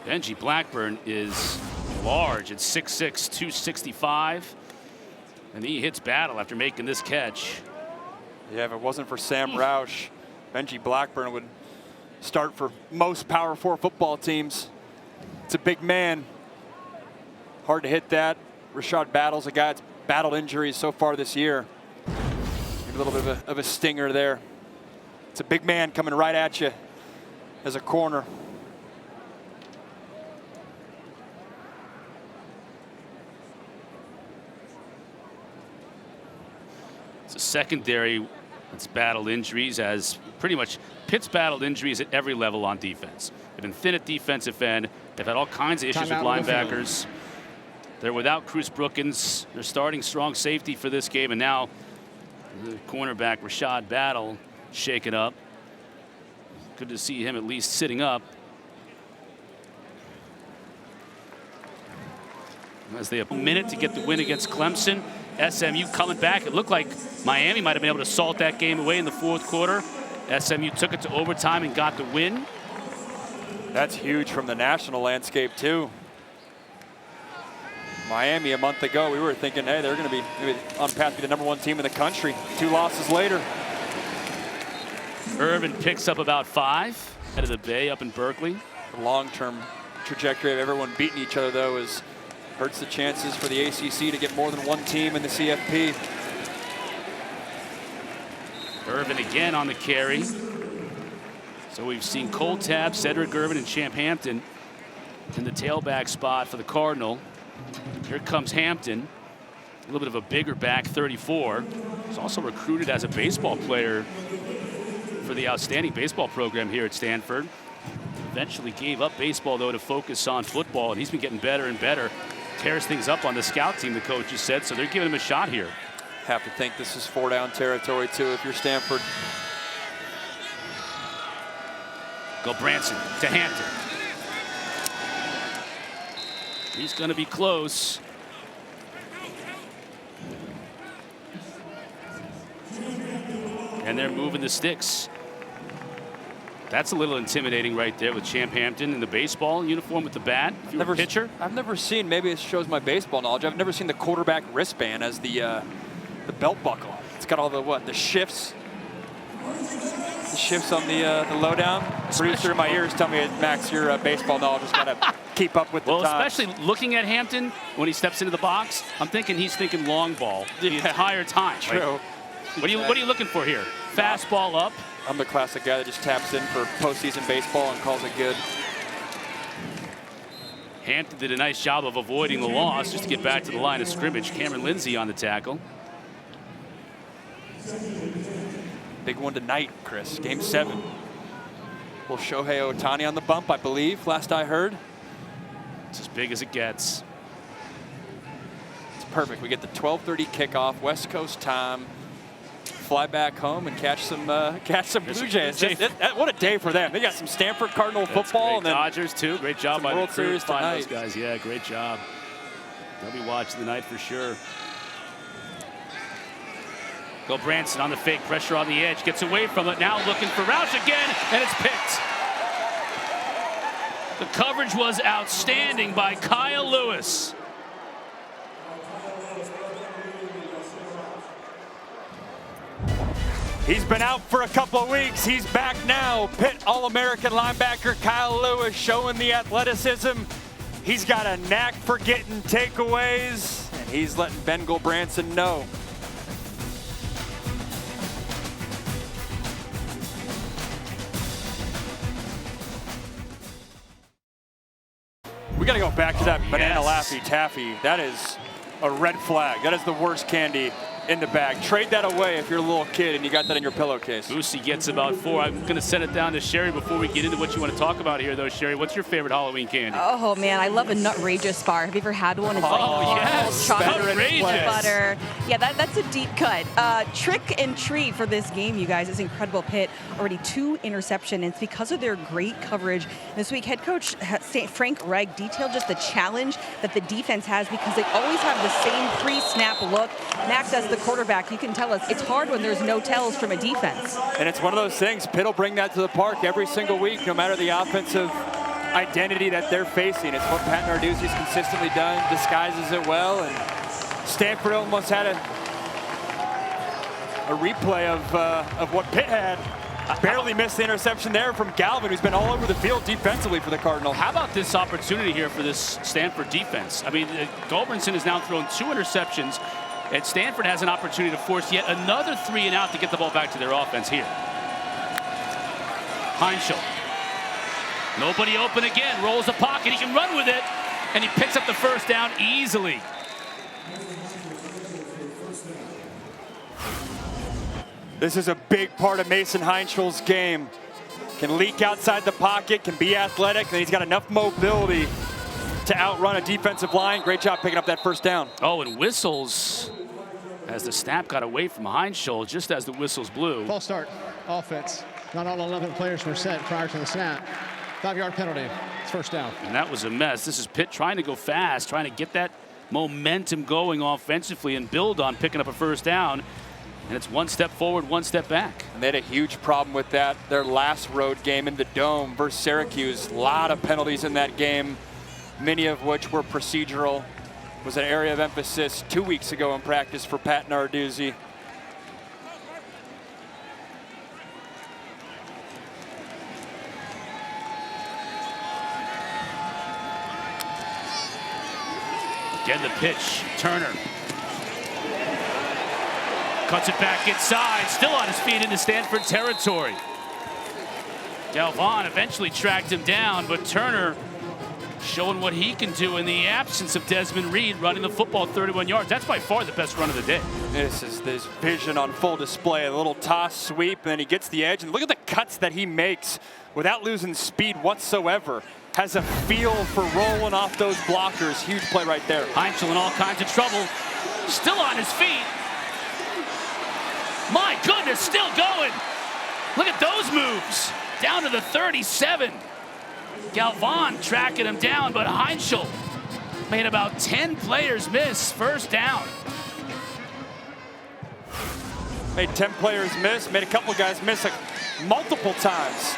Benji Blackburn is large at 6'6", 265. And he hits Battle after making this catch. Yeah, if it wasn't for Sam Roush, Benji Blackburn would start for most Power 4 football teams. It's a big man. Hard to hit that. Rashad Battle's a guy that's battled injuries so far this year. Maybe a little bit of a stinger there. It's a big man coming right at you as a corner. It's a secondary that's battled injuries, as pretty much Pitt's battled injuries at every level on defense. They've been thin at defensive end. They've had all kinds of issues with linebackers. They're without Cruz Brookins. They're starting strong safety for this game, and now the cornerback Rashad Battle shaken up. Good to see him at least sitting up. As they have a minute to get the win against Clemson. SMU coming back. It looked like Miami might have been able to salt that game away in the 4th quarter. SMU took it to overtime and got the win. That's huge from the national landscape, too. Miami a month ago, we were thinking, hey, they're going to be maybe on path to be the #1 team in the country. 2 losses later. Irvin picks up about 5 out of the Bay up in Berkeley. The long-term trajectory of everyone beating each other, though, is hurts the chances for the ACC to get more than 1 team in the CFP. Irvin again on the carry. So we've seen Cole Tabb, Cedric Irvin, and Champ Hampton in the tailback spot for the Cardinal. Here comes Hampton, a little bit of a bigger back, 34. He's also recruited as a baseball player for the outstanding baseball program here at Stanford. Eventually gave up baseball, though, to focus on football, and he's been getting better and better. Tears things up on the scout team, the coach has said, so they're giving him a shot here. Have to think this is 4-down territory, too, if you're Stanford. Gulbranson to Hampton. He's going to be close. And they're moving the sticks. That's a little intimidating right there with Champ Hampton in the baseball uniform with the bat. If you're a pitcher. I've never seen, maybe it shows my baseball knowledge, I've never seen the quarterback wristband as the belt buckle. It's got all the shifts. The shifts on the lowdown. Producer in my ears tell me, Max, your baseball knowledge has got to keep up with the times. Well, especially looking at Hampton when he steps into the box, I'm thinking he's thinking long ball the entire time. True. Like, what are you looking for here? Fastball up. I'm the classic guy that just taps in for postseason baseball and calls it good. Hampton did a nice job of avoiding the loss just to get back to the line of scrimmage. Cameron Lindsay on the tackle. Big one tonight, Chris. Game 7. Will Shohei Ohtani on the bump, I believe, last I heard. It's as big as it gets. It's perfect. We get the 12:30 kickoff, West Coast time. Fly back home and catch some Blue Jays. What a day for them. They got some Stanford Cardinal football. And then Dodgers, too. Great job by World Series tonight. Those guys. Yeah, great job. They'll be watching tonight for sure. Gulbranson on the fake, pressure on the edge, gets away from it, now looking for Roush again, and it's picked. The coverage was outstanding by Kyle Lewis. He's been out for a couple of weeks. He's back now. Pitt All-American linebacker Kyle Lewis showing the athleticism. He's got a knack for getting takeaways, and he's letting Ben Gulbranson know. We got to go back to that banana Laffy Taffy. That is a red flag. That is the worst candy in the bag. Trade that away if you're a little kid and you got that in your pillowcase. Boosie gets about 4. I'm going to send it down to Sherry before we get into what you want to talk about here, though. Sherry, what's your favorite Halloween candy? Oh, man, I love a Nutrageous bar. Have you ever had one? It's yes. chocolate Nutrageous. butter. Yeah, that's a deep cut. Trick and treat for this game, you guys, is incredible. Pitt already 2 interceptions. And it's because of their great coverage. This week, head coach Frank Reich detailed just the challenge that the defense has because they always have the same pre-snap look. Max as the quarterback, you can tell us it's hard when there's no tells from a defense. And it's one of those things, Pitt will bring that to the park every single week, no matter the offensive identity that they're facing. It's what Pat Narduzzi's consistently done, disguises it well, and Stanford almost had a replay of what Pitt had. Barely missed the interception there from Galvin, who's been all over the field defensively for the Cardinal. How about this opportunity here for this Stanford defense? I mean, Gulbranson has now thrown 2 interceptions, and Stanford has an opportunity to force yet another 3 and out to get the ball back to their offense here. Heintschel. Nobody open again. Rolls the pocket. He can run with it. And he picks up the first down easily. This is a big part of Mason Heintschel's game. Can leak outside the pocket, can be athletic, and he's got enough mobility to outrun a defensive line. Great job picking up that first down. Oh, and whistles as the snap got away from Heintschel just as the whistles blew. False start, offense. Not all 11 players were set prior to the snap. 5-yard penalty. It's first down. And that was a mess. This is Pitt trying to go fast, trying to get that momentum going offensively and build on picking up a first down. And it's 1 step forward, 1 step back. And they had a huge problem with that. Their last road game in the Dome versus Syracuse. A lot of penalties in that game, many of which were procedural. Was an area of emphasis 2 weeks ago in practice for Pat Narduzzi. Again, the pitch. Turner cuts it back inside, still on his feet into Stanford territory. Galvan eventually tracked him down, but Turner showing what he can do in the absence of Desmond Reed running the football 31 yards. That's by far the best run of the day. This is this vision on full display. A little toss sweep, and then he gets the edge. And look at the cuts that he makes without losing speed whatsoever. Has a feel for rolling off those blockers. Huge play right there. Heintschel in all kinds of trouble. Still on his feet. My goodness, still going. Look at those moves. Down to the 37. Galvan tracking him down, but Heintschel made about 10 players miss. First down. Made 10 players miss, made a couple guys miss multiple times.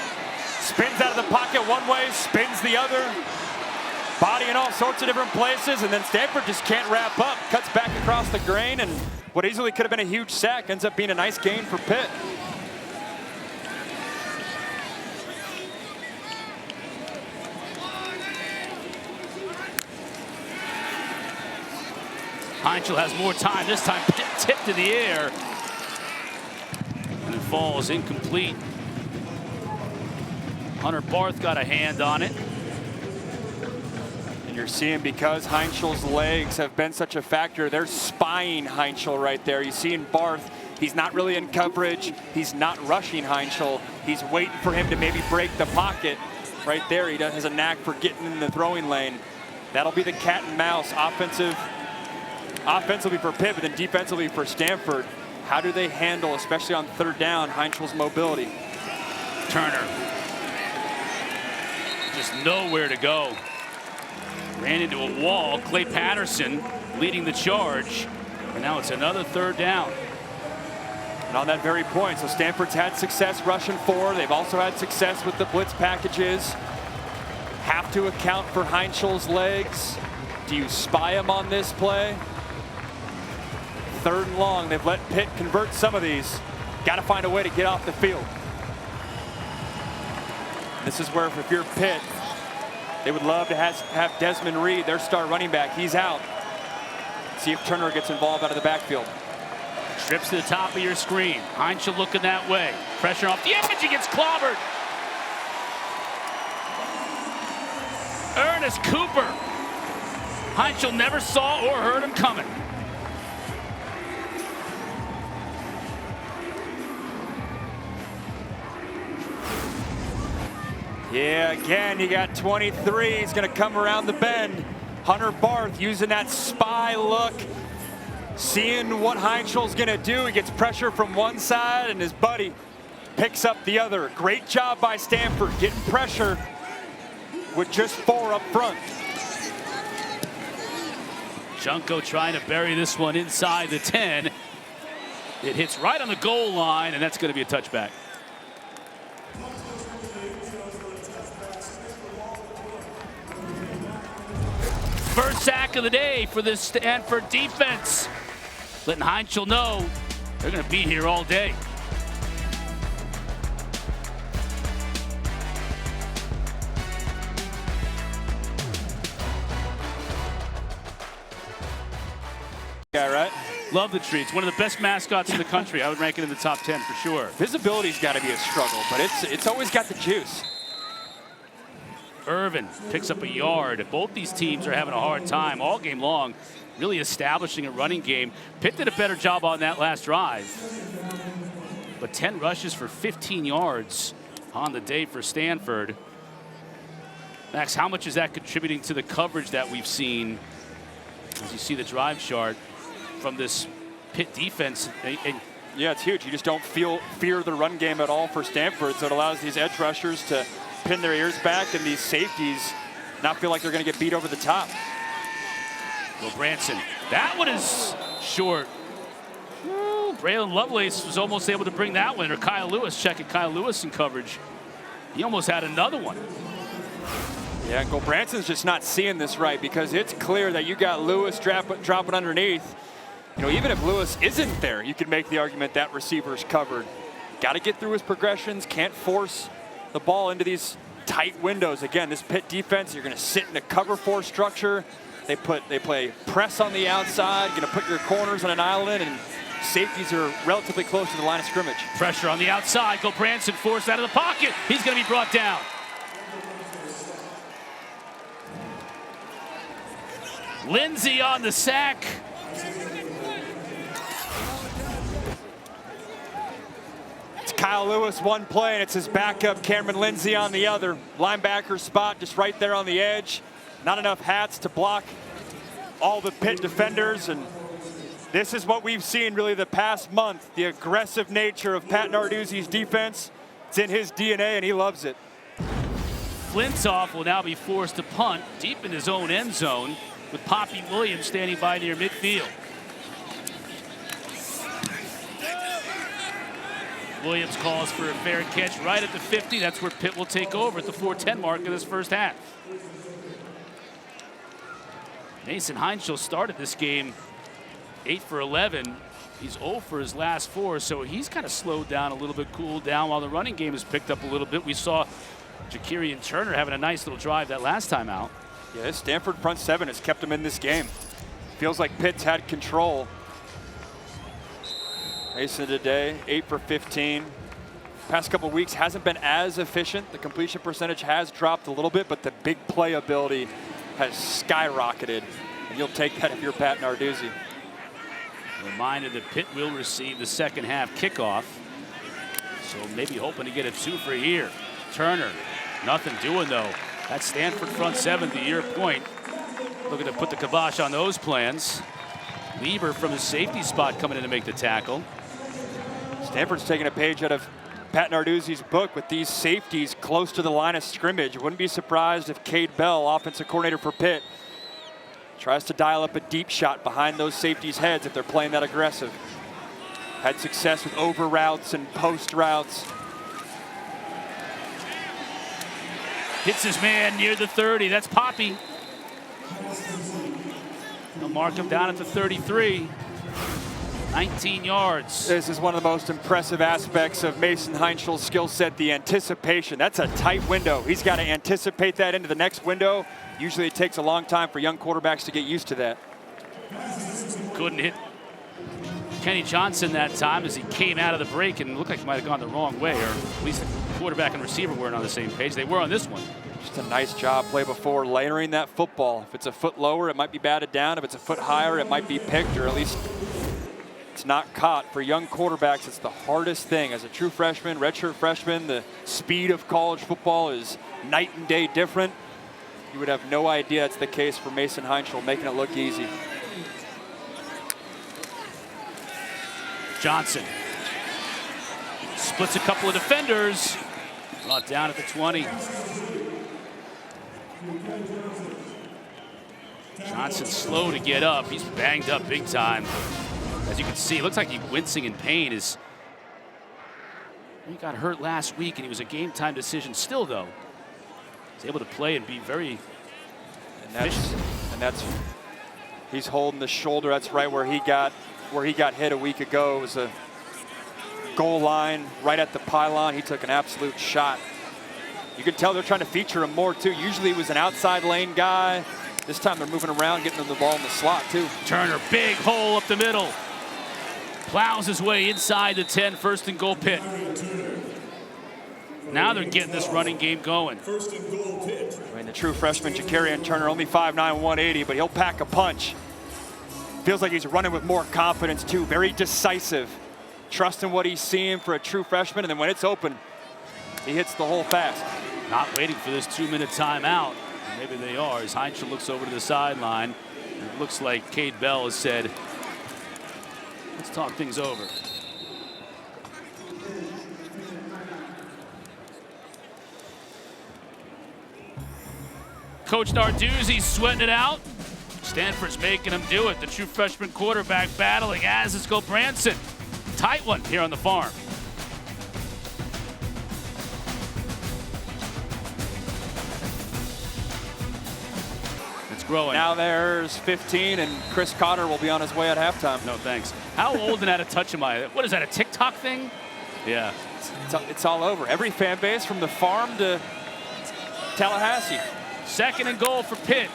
Spins out of the pocket one way, spins the other. Body in all sorts of different places, and then Stanford just can't wrap up. Cuts back across the grain, and what easily could have been a huge sack ends up being a nice gain for Pitt. Heintschel has more time, this time tipped to the air. And it falls incomplete. Hunter Barth got a hand on it. And you're seeing, because Heintschel's legs have been such a factor, they're spying Heintschel right there. You see in Barth, he's not really in coverage. He's not rushing Heintschel. He's waiting for him to maybe break the pocket. Right there, he has a knack for getting in the throwing lane. That'll be the cat and mouse offensive offensively for Pitt, but then defensively for Stanford. How do they handle, especially on third down, Heintschel's mobility? Turner. Just nowhere to go. Ran into a wall. Clay Patterson leading the charge. And now it's another third down. And on that very point, so Stanford's had success rushing forward. They've also had success with the blitz packages. Have to account for Heintschel's legs. Do you spy him on this play? Third and long. They've let Pitt convert some of these. Got to find a way to get off the field. This is where, if you're Pitt, they would love to have Desmond Reed, their star running back. He's out. See if Turner gets involved out of the backfield. Trips to the top of your screen. Heintschel looking that way. Pressure off the edge. He gets clobbered. Ernest Cooper. Heintschel never saw or heard him coming. Yeah, again, you got 23. He's going to come around the bend. Hunter Barth using that spy look, seeing what Heintschel's going to do. He gets pressure from one side, and his buddy picks up the other. Great job by Stanford getting pressure with just 4 up front. Junko trying to bury this one inside the 10. It hits right on the goal line, and that's going to be a touchback. First sack of the day for this Stanford defense. Letting Heintschel know they're going to be here all day. Yeah, right? Love the tree. It's one of the best mascots in the country. I would rank it in the top 10 for sure. Visibility's got to be a struggle, but it's always got the juice. Irvin picks up a yard. Both these teams are having a hard time all game long, really establishing a running game. Pitt did a better job on that last drive. But 10 rushes for 15 yards on the day for Stanford. Max, how much is that contributing to the coverage that we've seen as you see the drive chart from this Pitt defense? Yeah, it's huge. You just don't fear the run game at all for Stanford, so it allows these edge rushers to pin their ears back and these safeties not feel like they're going to get beat over the top. Gulbranson. That one is short. Ooh, Braylon Lovelace was almost able to bring that one. Or Kyle Lewis, checking Kyle Lewis in coverage. He almost had another one. Yeah, and Gulbranson's just not seeing this right, because it's clear that you got Lewis dropping underneath. You know, even if Lewis isn't there, you could make the argument that receiver's covered. Got to get through his progressions, can't force the ball into these tight windows. Again, this Pitt defense, you're going to sit in a cover 4 structure. They play press on the outside, going to put your corners on an island, and safeties are relatively close to the line of scrimmage. Pressure on the outside. Gulbranson forced out of the pocket. He's going to be brought down. Lindsey on the sack. Kyle Lewis one play, and it's his backup Cameron Lindsey on the other. Linebacker spot just right there on the edge. Not enough hats to block all the Pitt defenders, and this is what we've seen really the past month. The aggressive nature of Pat Narduzzi's defense. It's in his DNA, and he loves it. Flintoff will now be forced to punt deep in his own end zone with Poppy Williams standing by near midfield. Williams calls for a fair catch right at the 50. That's where Pitt will take over at the 4:10 mark of this first half. Mason Heintschel started this game 8 for 11. He's 0 for his last 4, so he's kind of slowed down a little bit, cooled down, while the running game has picked up a little bit. We saw Jakirian Turner having a nice little drive that last time out. Yeah, this Stanford front 7 has kept him in this game. Feels like Pitt's had control. Mason today, 8 for 15. Past couple weeks hasn't been as efficient. The completion percentage has dropped a little bit, but the big playability has skyrocketed. And you'll take that if you're Pat Narduzzi. Reminder that Pitt will receive the second half kickoff. So maybe hoping to get a 2 for here. Turner, nothing doing though. That Stanford front 7, to your point, looking to put the kibosh on those plans. Lieber from his safety spot coming in to make the tackle. Stanford's taking a page out of Pat Narduzzi's book with these safeties close to the line of scrimmage. Wouldn't be surprised if Cade Bell, offensive coordinator for Pitt, tries to dial up a deep shot behind those safeties' heads if they're playing that aggressive. Had success with over routes and post routes. Hits his man near the 30. That's Poppy. They'll mark him down at the 33. 19 yards. This is one of the most impressive aspects of Mason Heintschel's skill set, the anticipation. That's a tight window. He's got to anticipate that into the next window. Usually it takes a long time for young quarterbacks to get used to that. Couldn't hit Kenny Johnson that time as he came out of the break and looked like he might have gone the wrong way, or at least the quarterback and receiver weren't on the same page. They were on this one. Just a nice job play before, layering that football. If it's a foot lower, it might be batted down. If it's a foot higher, it might be picked, or at least it's not caught. For young quarterbacks, it's the hardest thing. As a true freshman, redshirt freshman, the speed of college football is night and day different. You would have no idea that's the case for Mason Heintschel, making it look easy. Johnson splits a couple of defenders. Brought down at the 20. Johnson slow to get up. He's banged up big time. As you can see, it looks like he's wincing in pain. He got hurt last week, and he was a game-time decision still, though. He's able to play and be very efficient. He's holding the shoulder. That's right where he got hit a week ago. It was a goal line right at the pylon. He took an absolute shot. You can tell they're trying to feature him more, too. Usually he was an outside lane guy. This time they're moving around, getting him the ball in the slot, too. Turner, big hole up the middle. Plows his way inside the 10, first and goal Pitt. Now they're getting this running game going. First and goal Pitt. I mean, the true freshman, Jakarian Turner, only 5'9", 180, but he'll pack a punch. Feels like he's running with more confidence, too. Very decisive. Trusting what he's seeing for a true freshman, and then when it's open, he hits the hole fast. Not waiting for this 2-minute timeout. Maybe they are, as Heintschel looks over to the sideline. It looks like Cade Bell has said, let's talk things over. Coach Narduzzi's sweating it out. Stanford's making him do it. The true freshman quarterback battling, as is Gulbranson. Tight one here on the farm. It's growing. Now there's 15, and Chris Cotter will be on his way at halftime. No thanks. How old and out of touch am I? What is that, a TikTok thing? Yeah. It's all over. Every fan base from the farm to Tallahassee. Second and goal for Pitt.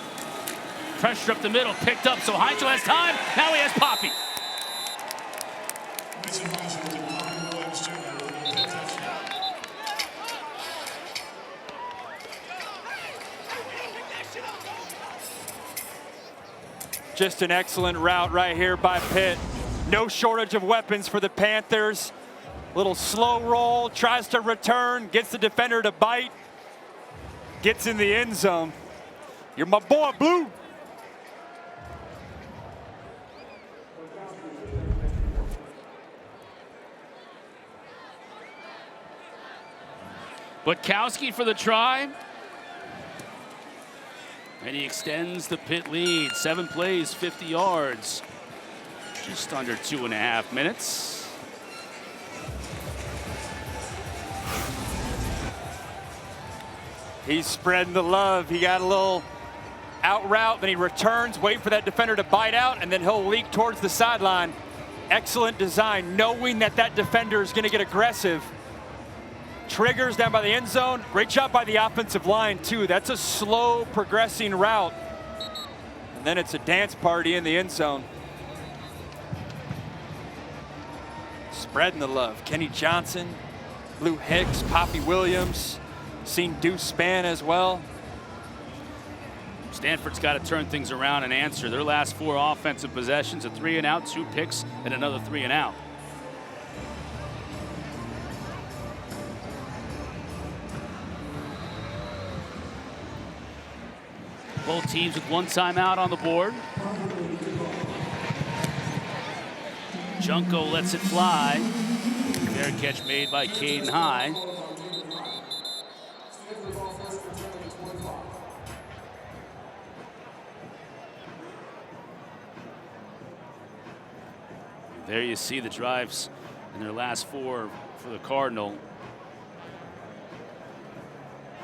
Pressure up the middle, picked up, so Heintschel has time. Now he has Poppy. Just an excellent route right here by Pitt. No shortage of weapons for the Panthers. Little slow roll, tries to return, gets the defender to bite, gets in the end zone. You're my boy, Blue. Butkowski for the try. And he extends the Pitt lead. 7 plays, 50 yards. Just under 2.5 minutes. He's spreading the love. He got a little out route, then he returns, wait for that defender to bite out, and then he'll leak towards the sideline. Excellent design, knowing that that defender is going to get aggressive. Triggers down by the end zone. Great job by the offensive line, too. That's a slow progressing route. And then it's a dance party in the end zone. Spreading the love. Kenny Johnson, Lou Hicks, Poppy Williams. Seen Deuce Spann as well. Stanford's got to turn things around and answer. Their last 4 offensive possessions, a 3 and out, 2 picks, and another 3 and out. Both teams with 1 timeout on the board. Junko lets it fly. Fair catch made by Caden High. There you see the drives in their last 4 for the Cardinal.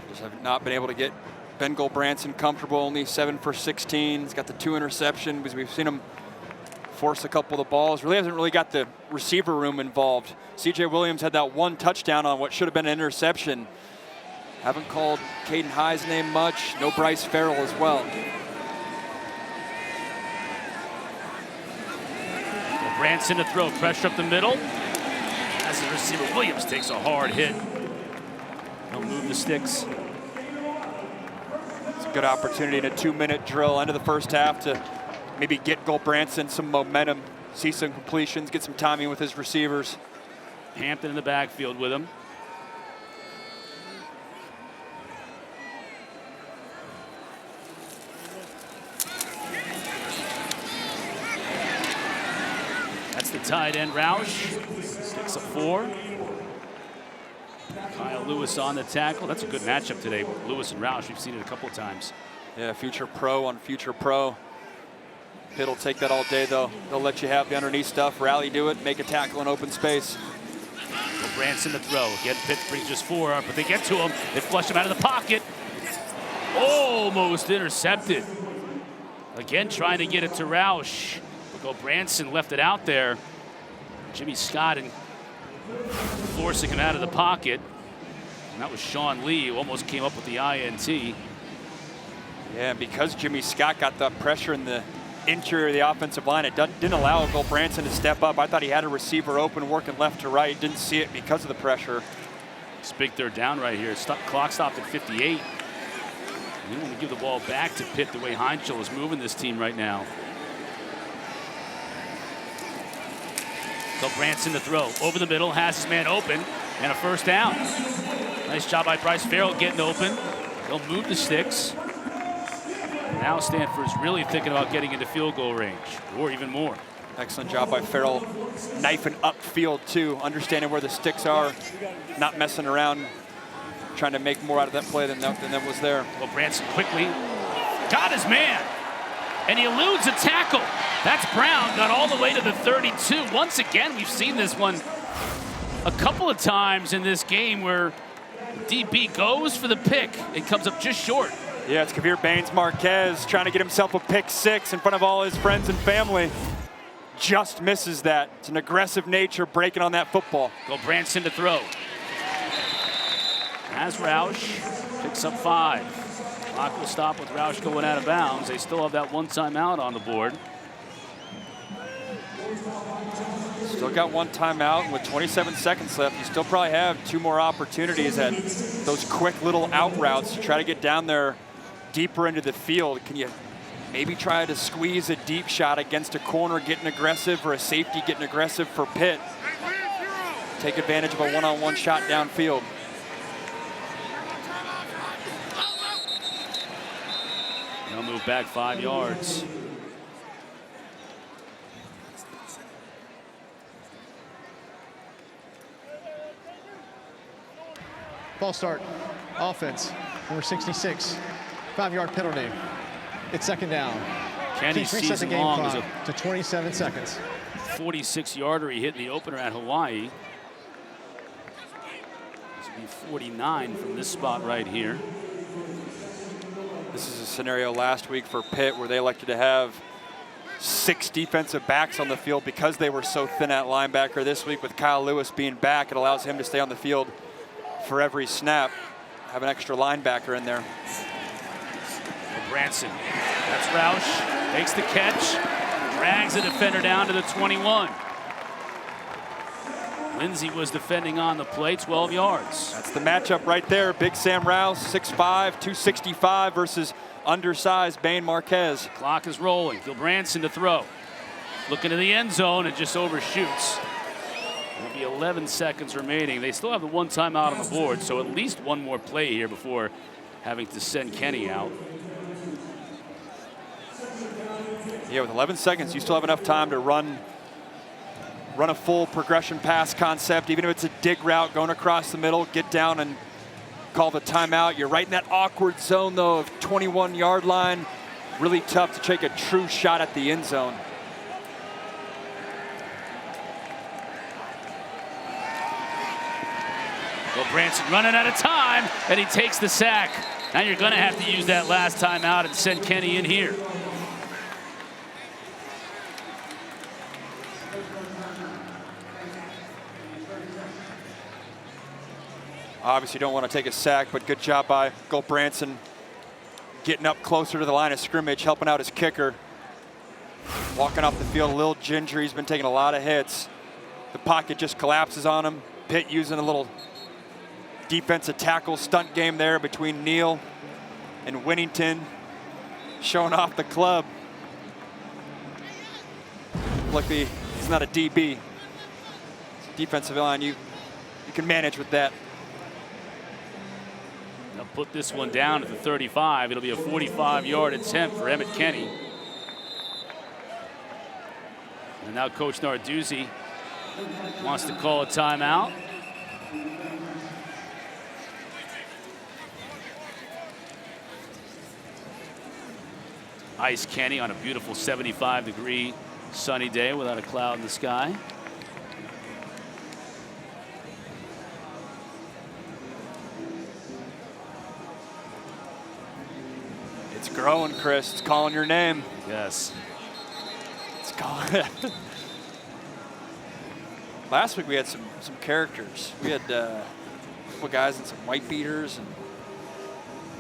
Just have not been able to get Ben Gulbranson comfortable, only 7 for 16. He's got the 2 interceptions because we've seen him force a couple of the balls. Really hasn't got the receiver room involved. CJ Williams had that 1 touchdown on what should have been an interception. Haven't called Caden High's name much. No Bryce Farrell as well. Branson to throw, pressure up the middle. As the receiver, Williams takes a hard hit. He'll move the sticks. It's a good opportunity in a 2-minute drill, end of the first half, to maybe get Gulbranson some momentum, see some completions, get some timing with his receivers. Hampton in the backfield with him. That's the tight end, Roush. Picks up 4. Kyle Lewis on the tackle. That's a good matchup today. Lewis and Roush, we've seen it a couple of times. Yeah, future pro on future pro. Pitt will take that all day, though. They'll let you have the underneath stuff, rally to it, make a tackle in open space. Branson to throw. Again, Pitt brings just 4 up, but they get to him. They flush him out of the pocket. Almost intercepted. Again, trying to get it to Roush. Branson left it out there. Jimmy Scott and forcing him out of the pocket. And that was Shawn Lee, who almost came up with the INT. Yeah, because Jimmy Scott got the pressure in the interior of the offensive line, it didn't allow Gulbranson to step up. I thought he had a receiver open, working left to right. Didn't see it because of the pressure. It's a big 3rd down right here. Clock stopped at 58. You want to give the ball back to Pitt the way Heintschel is moving this team right now. Branson to throw, over the middle, has his man open, and a 1st down. Nice job by Bryce Farrell getting open. They'll move the sticks. And now Stanford's really thinking about getting into field goal range, or even more. Excellent job by Farrell, knifing upfield too, understanding where the sticks are, not messing around, trying to make more out of that play than that was there. Branson quickly got his man, and he eludes a tackle. That's Brown, got all the way to the 32. Once again, we've seen this one a couple of times in this game where DB goes for the pick. It comes up just short. Yeah, it's Kavir Baines-Marquez trying to get himself a pick 6 in front of all his friends and family. Just misses that. It's an aggressive nature breaking on that football. Branson to throw. As Roush picks up 5. Clock will stop with Roush going out of bounds. They still have that 1 timeout on the board. Still got 1 timeout, and with 27 seconds left, you still probably have 2 more opportunities at those quick little out routes to try to get down there deeper into the field. Can you maybe try to squeeze a deep shot against a corner getting aggressive, or a safety getting aggressive for Pitt? Take advantage of a one-on-one shot downfield. They'll move back 5 yards. Ball start, offense, number 66, 5-yard penalty. It's 2nd down. Kenny's season long is to 27 seconds. 46-yarder he hit in the opener at Hawaii. This would be 49 from this spot right here. This is a scenario last week for Pitt where they elected to have 6 defensive backs on the field because they were so thin at linebacker. This week with Kyle Lewis being back, it allows him to stay on the field for every snap. Have an extra linebacker in there. Branson, that's Roush, makes the catch, drags the defender down to the 21. Lindsey was defending on the play, 12 yards. That's the matchup right there. Big Sam Rouse, 6'5", 265 versus undersized Bain-Marquez. Clock is rolling. Gulbranson to throw. Looking to the end zone and just overshoots. There'll be 11 seconds remaining. They still have the 1 timeout on the board, so at least 1 more play here before having to send Kenny out. Yeah, with 11 seconds, you still have enough time to run run a full progression pass concept, even if it's a dig route going across the middle, get down and call the timeout. You're right in that awkward zone, though, of 21-yard line. Really tough to take a true shot at the end zone. Gulbranson running out of time, and he takes the sack. Now you're going to have to use that last timeout and send Kenny in here. Obviously don't want to take a sack, but good job by Gulbranson getting up closer to the line of scrimmage, helping out his kicker. Walking off the field a little gingery. He's been taking a lot of hits. The pocket just collapses on him. Pitt using a little defensive tackle stunt game there between Neal and Winnington, showing off the club. Luckily, he's not a DB. Defensive line, you can manage with that. They'll put this one down at the 35. It'll be a 45-yard attempt for Emmett Kenny. And now Coach Narduzzi wants to call a timeout. Ice Kenny on a beautiful 75-degree sunny day without a cloud in the sky. It's growing, Chris. It's calling your name. Yes. It's calling. Last week we had some characters. We had a couple guys in some white beaters, and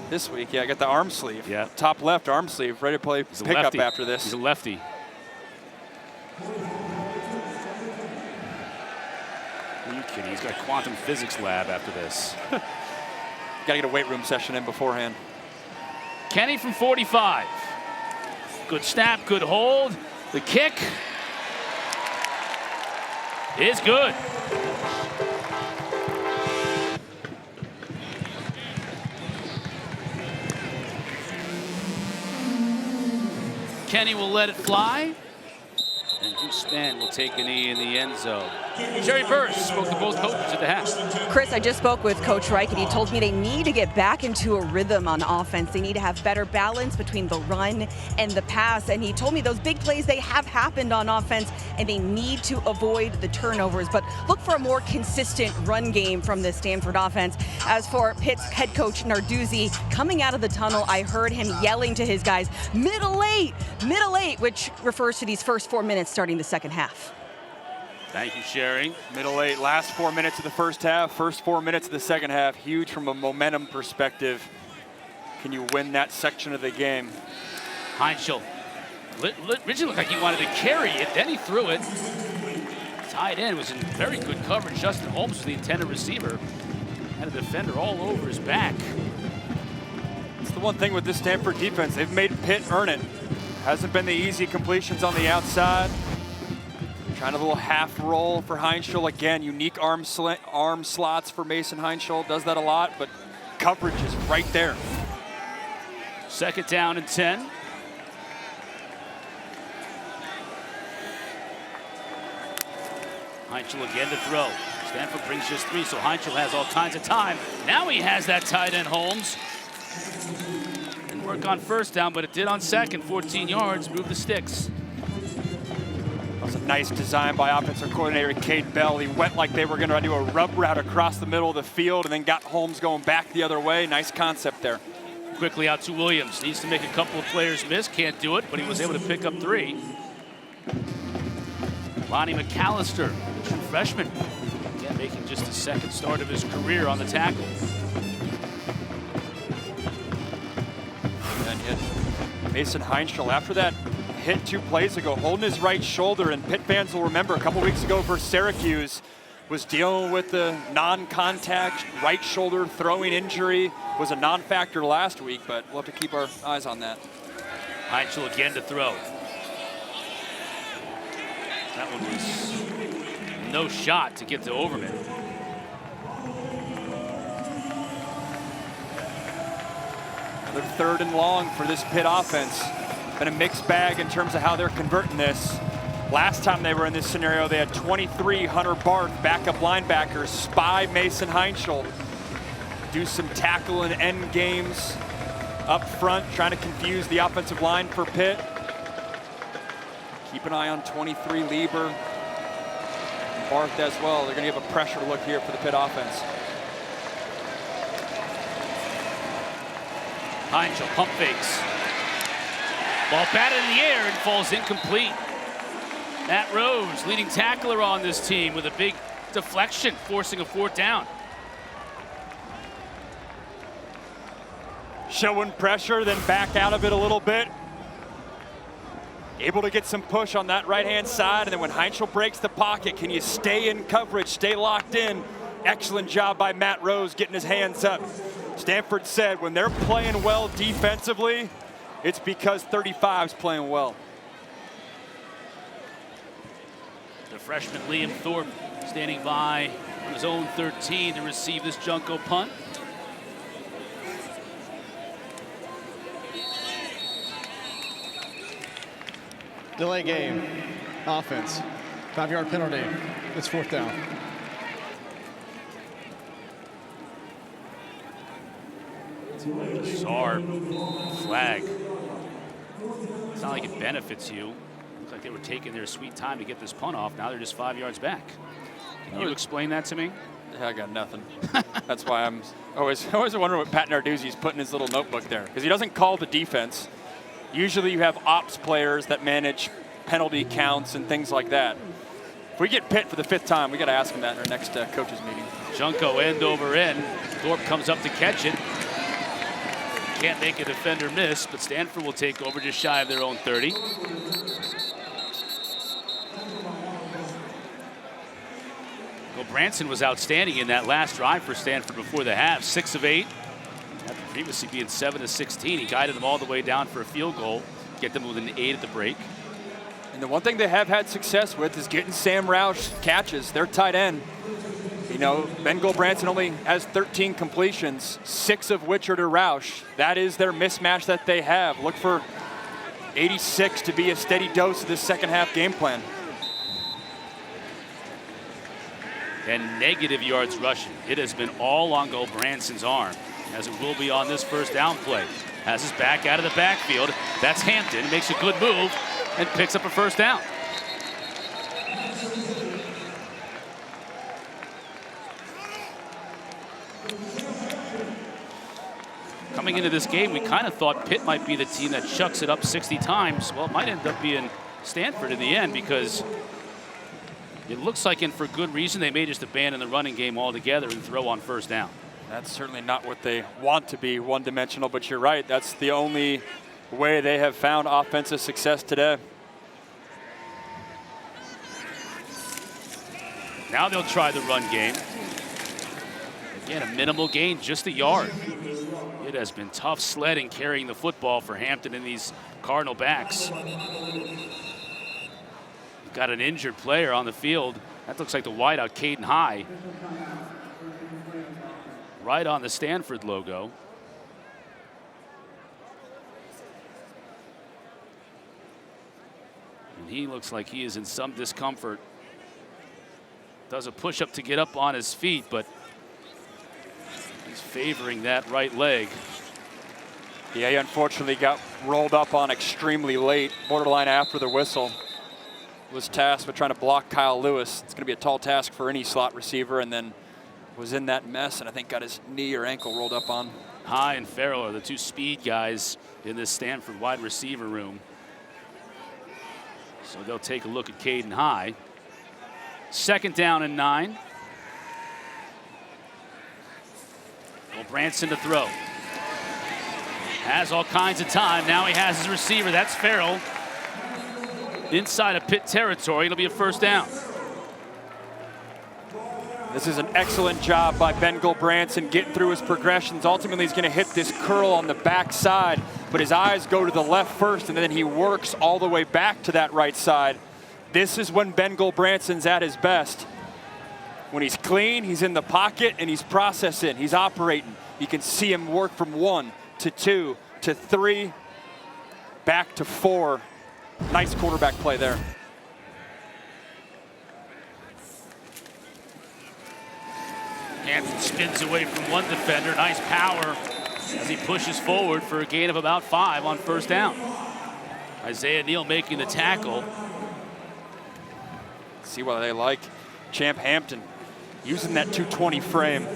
this week, yeah, I got the arm sleeve. Yeah. Top left arm sleeve, ready to play pickup after this. He's a lefty. Are you kidding? He's got a quantum physics lab after this. Got to get a weight room session in beforehand. Kenny from 45. Good snap, good hold. The kick is good. Kenny will let it fly. And Span will take a knee in the end zone. Jerry Burris spoke to both coaches at the half. Chris, I just spoke with Coach Reich, and he told me they need to get back into a rhythm on offense. They need to have better balance between the run and the pass. And he told me those big plays, they have happened on offense, and they need to avoid the turnovers. But look for a more consistent run game from the Stanford offense. As for Pitt's head coach Narduzzi, coming out of the tunnel, I heard him yelling to his guys, middle eight, which refers to these first 4 minutes starting the second half. Thank you, Sherry. Middle eight, last 4 minutes of the first half, first 4 minutes of the second half. Huge from a momentum perspective. Can you win that section of the game? Heintschel originally looked like he wanted to carry it, then he threw it. Tight end was in very good coverage. Justin Holmes was the intended receiver. Had a defender all over his back. It's the one thing with this Stanford defense. They've made Pitt earn it. Hasn't been the easy completions on the outside. Trying a little half roll for Heintschel. Again, unique arm slots for Mason Heintschel. Does that a lot, but coverage is right there. Second down and 10. Heintschel again to throw. Stanford brings just 3, so Heintschel has all kinds of time. Now he has that tight end, Holmes. Didn't work on first down, but it did on second. 14 yards, move the sticks. That was a nice design by offensive coordinator Cade Bell. He went like they were going to do a rub route across the middle of the field and then got Holmes going back the other way. Nice concept there. Quickly out to Williams. Needs to make a couple of players miss. Can't do it, but he was able to pick up 3. Lonnie McAllister, true freshman. Again, making just the second start of his career on the tackle. And hit Mason Heintschel after that hit 2 plays ago, holding his right shoulder, and Pitt fans will remember a couple weeks ago versus Syracuse was dealing with the non-contact right shoulder throwing injury. Was a non-factor last week, but we'll have to keep our eyes on that. Heintschel again to throw. That one was no shot to get to Overman. Another 3rd and long for this Pitt offense. Been a mixed bag in terms of how they're converting this. Last time they were in this scenario, they had 23 Hunter Barth, backup linebackers, spy Mason Heintschel, do some tackle and end games up front, trying to confuse the offensive line for Pitt. Keep an eye on 23 Lieber, and Barth as well. They're going to give a pressure look here for the Pitt offense. Heintschel pump fakes. Ball batted in the air and falls incomplete. Matt Rose, leading tackler on this team, with a big deflection, forcing a 4th down. Showing pressure, then back out of it a little bit. Able to get some push on that right-hand side, and then when Heintschel breaks the pocket, can you stay in coverage, stay locked in? Excellent job by Matt Rose getting his hands up. Stanford said when they're playing well defensively, it's because 35's playing well. The freshman Liam Thorpe standing by on his own 13 to receive this Junko punt. Delay game, offense, 5-yard penalty. It's 4th down. Bizarre flag. It's not like it benefits you. Looks like they were taking their sweet time to get this punt off. Now they're just 5 yards back. Can you explain that to me? Yeah, I got nothing. That's why I'm always wondering what Pat Narduzzi's put in his little notebook there, because he doesn't call the defense. Usually you have ops players that manage penalty counts and things like that. If we get Pitt for the 5th time, we got to ask him that in our next coaches meeting. Junko end over end. Thorpe comes up to catch it. Can't make a defender miss, but Stanford will take over just shy of their own 30. Gulbranson was outstanding in that last drive for Stanford before the half, 6 of 8. After previously being 7 of 16, he guided them all the way down for a field goal, get them with an 8 at the break. And the one thing they have had success with is getting Sam Roush catches, their tight end. You know, Ben Gulbranson only has 13 completions, 6 of which are to Roush. That is their mismatch that they have. Look for 86 to be a steady dose of this second half game plan. And negative yards rushing. It has been all on Gulbranson's arm, as it will be on this first down play. Has his back out of the backfield. That's Hampton, makes a good move and picks up a first down. Coming into this game, we kind of thought Pitt might be the team that chucks it up 60 times. Well, it might end up being Stanford in the end, because it looks like, and for good reason, they may just abandon the running game altogether and throw on first down. That's certainly not what they want to be, one-dimensional, but you're right. That's the only way they have found offensive success today. Now they'll try the run game. Again, a minimal gain, just a yard. It has been tough sledding carrying the football for Hampton and these Cardinal backs. You've got an injured player on the field. That looks like the wideout, Caden High. Right on the Stanford logo. And he looks like he is in some discomfort. Does a push-up to get up on his feet, but he's favoring that right leg. Yeah, he unfortunately got rolled up on extremely late, borderline after the whistle. Was tasked with trying to block Kyle Lewis. It's going to be a tall task for any slot receiver, and then was in that mess and I think got his knee or ankle rolled up on. High and Farrell are the two speed guys in this Stanford wide receiver room. So they'll take a look at Caden High. 2nd down and 9. Gulbranson to throw. Has all kinds of time. Now he has his receiver. That's Farrell. Inside of Pitt territory. It'll be a first down. This is an excellent job by Ben Gulbranson getting through his progressions. Ultimately, he's going to hit this curl on the backside, but his eyes go to the left first, and then he works all the way back to that right side. This is when Ben Gulbranson's at his best. When he's clean, he's in the pocket, and he's processing, he's operating. You can see him work from 1 to 2 to 3, back to 4. Nice quarterback play there. Hampton spins away from one defender. Nice power as he pushes forward for a gain of about 5 on first down. Isaiah Neal making the tackle. See what they like Champ Hampton using that 220 frame.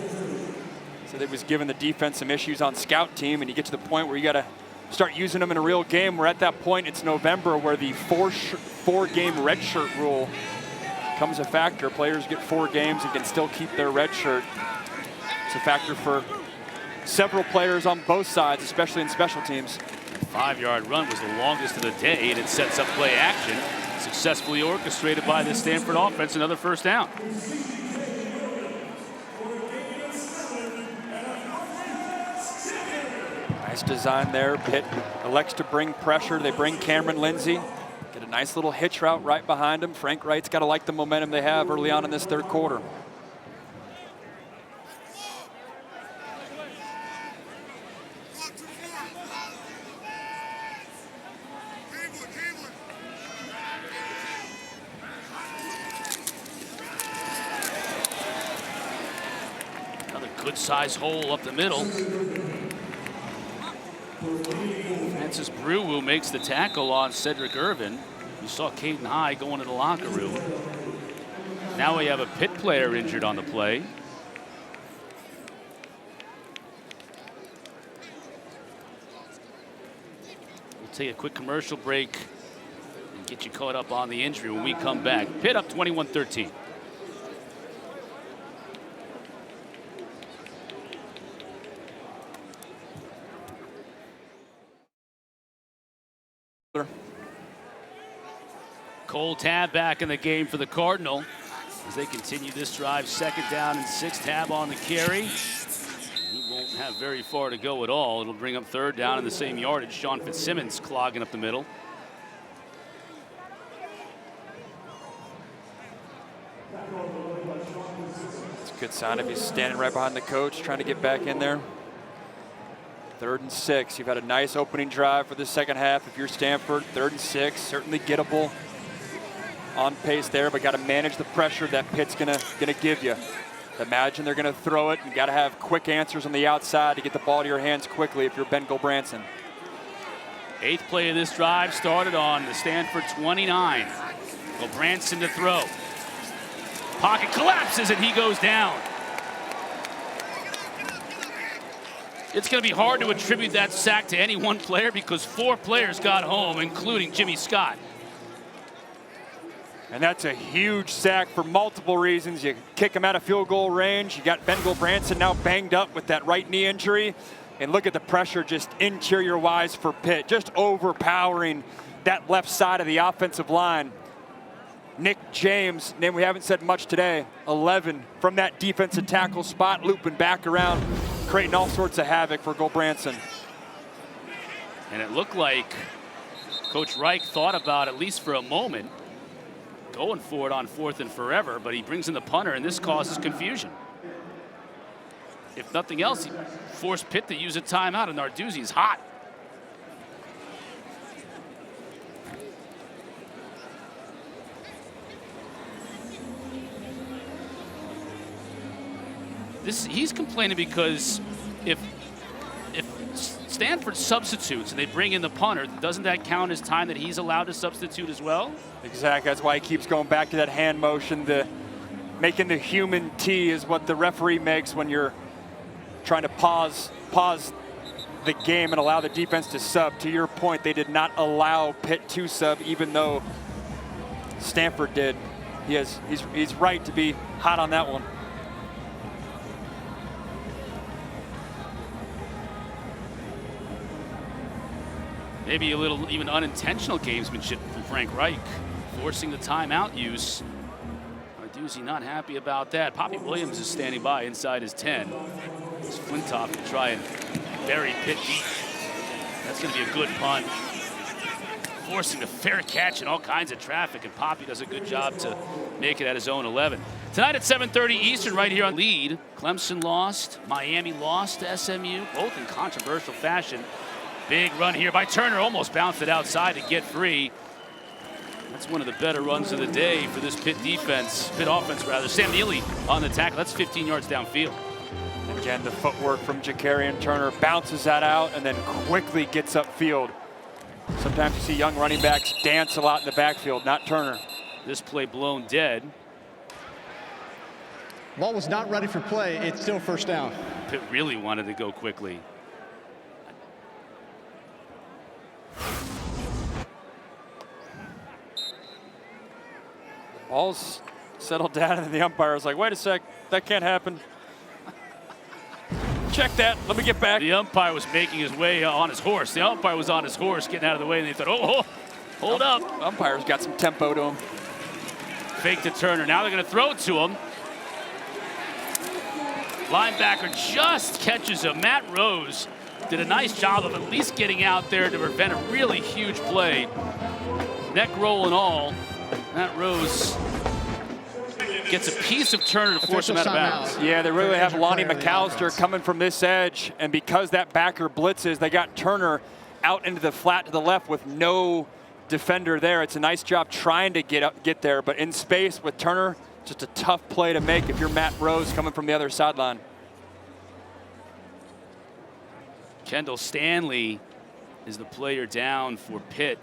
So they was giving the defense some issues on scout team, and you get to the point where you got to start using them in a real game. We're at that point, it's November, where the four-game redshirt rule comes a factor. Players get 4 games and can still keep their red shirt. It's a factor for several players on both sides, especially in special teams. 5-yard run was the longest of the day, and it sets up play action. Successfully orchestrated by the Stanford offense. Another first down. Nice design there. Pitt elects to bring pressure. They bring Cameron Lindsay. Get a nice little hitch route right behind him. Frank Wright's got to like the momentum they have early on in this third quarter. Another good-sized hole up the middle. Francis Brewu makes the tackle on Cedric Irvin. You saw Caden High going to the locker room. Now we have a Pitt player injured on the play. We'll take a quick commercial break and get you caught up on the injury when we come back. Pitt up 21-13. Cole Tab back in the game for the Cardinal as they continue this drive. Second down and 6. Tab on the carry. He won't have very far to go at all. It'll bring up third down in the same yardage. Shawn Fitzsimmons clogging up the middle. It's a good sign if he's standing right behind the coach, trying to get back in there. 3rd and 6. You've had a nice opening drive for the second half. If you're Stanford, 3rd and 6, certainly gettable. On pace there, but got to manage the pressure that Pitt's gonna give you. Imagine they're gonna throw it. You got to have quick answers on the outside to get the ball to your hands quickly if you're Ben Gulbranson. 8th play of this drive started on the Stanford 29. Gulbranson to throw. Pocket collapses and he goes down. It's going to be hard to attribute that sack to any one player because 4 players got home, including Jimmy Scott. And that's a huge sack for multiple reasons. You kick him out of field goal range. You got Ben Gulbranson now banged up with that right knee injury. And look at the pressure just interior-wise for Pitt, just overpowering that left side of the offensive line. Nick James, name we haven't said much today, 11 from that defensive tackle spot, looping back around, creating all sorts of havoc for Gulbranson. And it looked like Coach Reich thought about, at least for a moment, going for it on 4th and forever, but he brings in the punter, and this causes confusion. If nothing else, he forced Pitt to use a timeout, and Narduzzi's hot. He's complaining because if Stanford substitutes and they bring in the punter, doesn't that count as time that he's allowed to substitute as well? Exactly. That's why he keeps going back to that hand motion. Making the human T is what the referee makes when you're trying to pause the game and allow the defense to sub. To your point, they did not allow Pitt to sub, even though Stanford did. He's right to be hot on that one. Maybe a little even unintentional gamesmanship from Frank Reich, forcing the timeout use. Narduzzi not happy about that. Poppy Williams is standing by inside his 10. It's Flintoff to try and bury Pitt deep. That's going to be a good punt. Forcing a fair catch in all kinds of traffic, and Poppy does a good job to make it at his own 11. Tonight at 7:30 Eastern, right here on Lead. Clemson lost, Miami lost to SMU, both in controversial fashion. Big run here by Turner, almost bounced it outside to get free. That's one of the better runs of the day for this Pitt defense, Pitt offense rather. Sam Neely on the tackle. That's 15 yards downfield. Again, the footwork from Jakarian Turner bounces that out and then quickly gets upfield. Sometimes you see young running backs dance a lot in the backfield, not Turner. This play blown dead. Ball was not ready for play. It's still first down. Pitt really wanted to go quickly. Ball's settled down and the umpire's like, wait a sec, that can't happen. Check that, let me get back. The umpire was making his way on his horse. The umpire was on his horse getting out of the way, and they thought, oh, hold up. Umpire's got some tempo to him. Fake to Turner. Now they're going to throw it to him. Linebacker just catches him. Matt Rose did a nice job of at least getting out there to prevent a really huge play. Neck roll and all. Matt Rose gets a piece of Turner to force him out of bounds. Yeah, they really have Lonnie McAllister coming from this edge, and because that backer blitzes, they got Turner out into the flat to the left with no defender there. It's a nice job trying to get there, but in space with Turner, just a tough play to make if you're Matt Rose coming from the other sideline. Kendall Stanley is the player down for Pitt.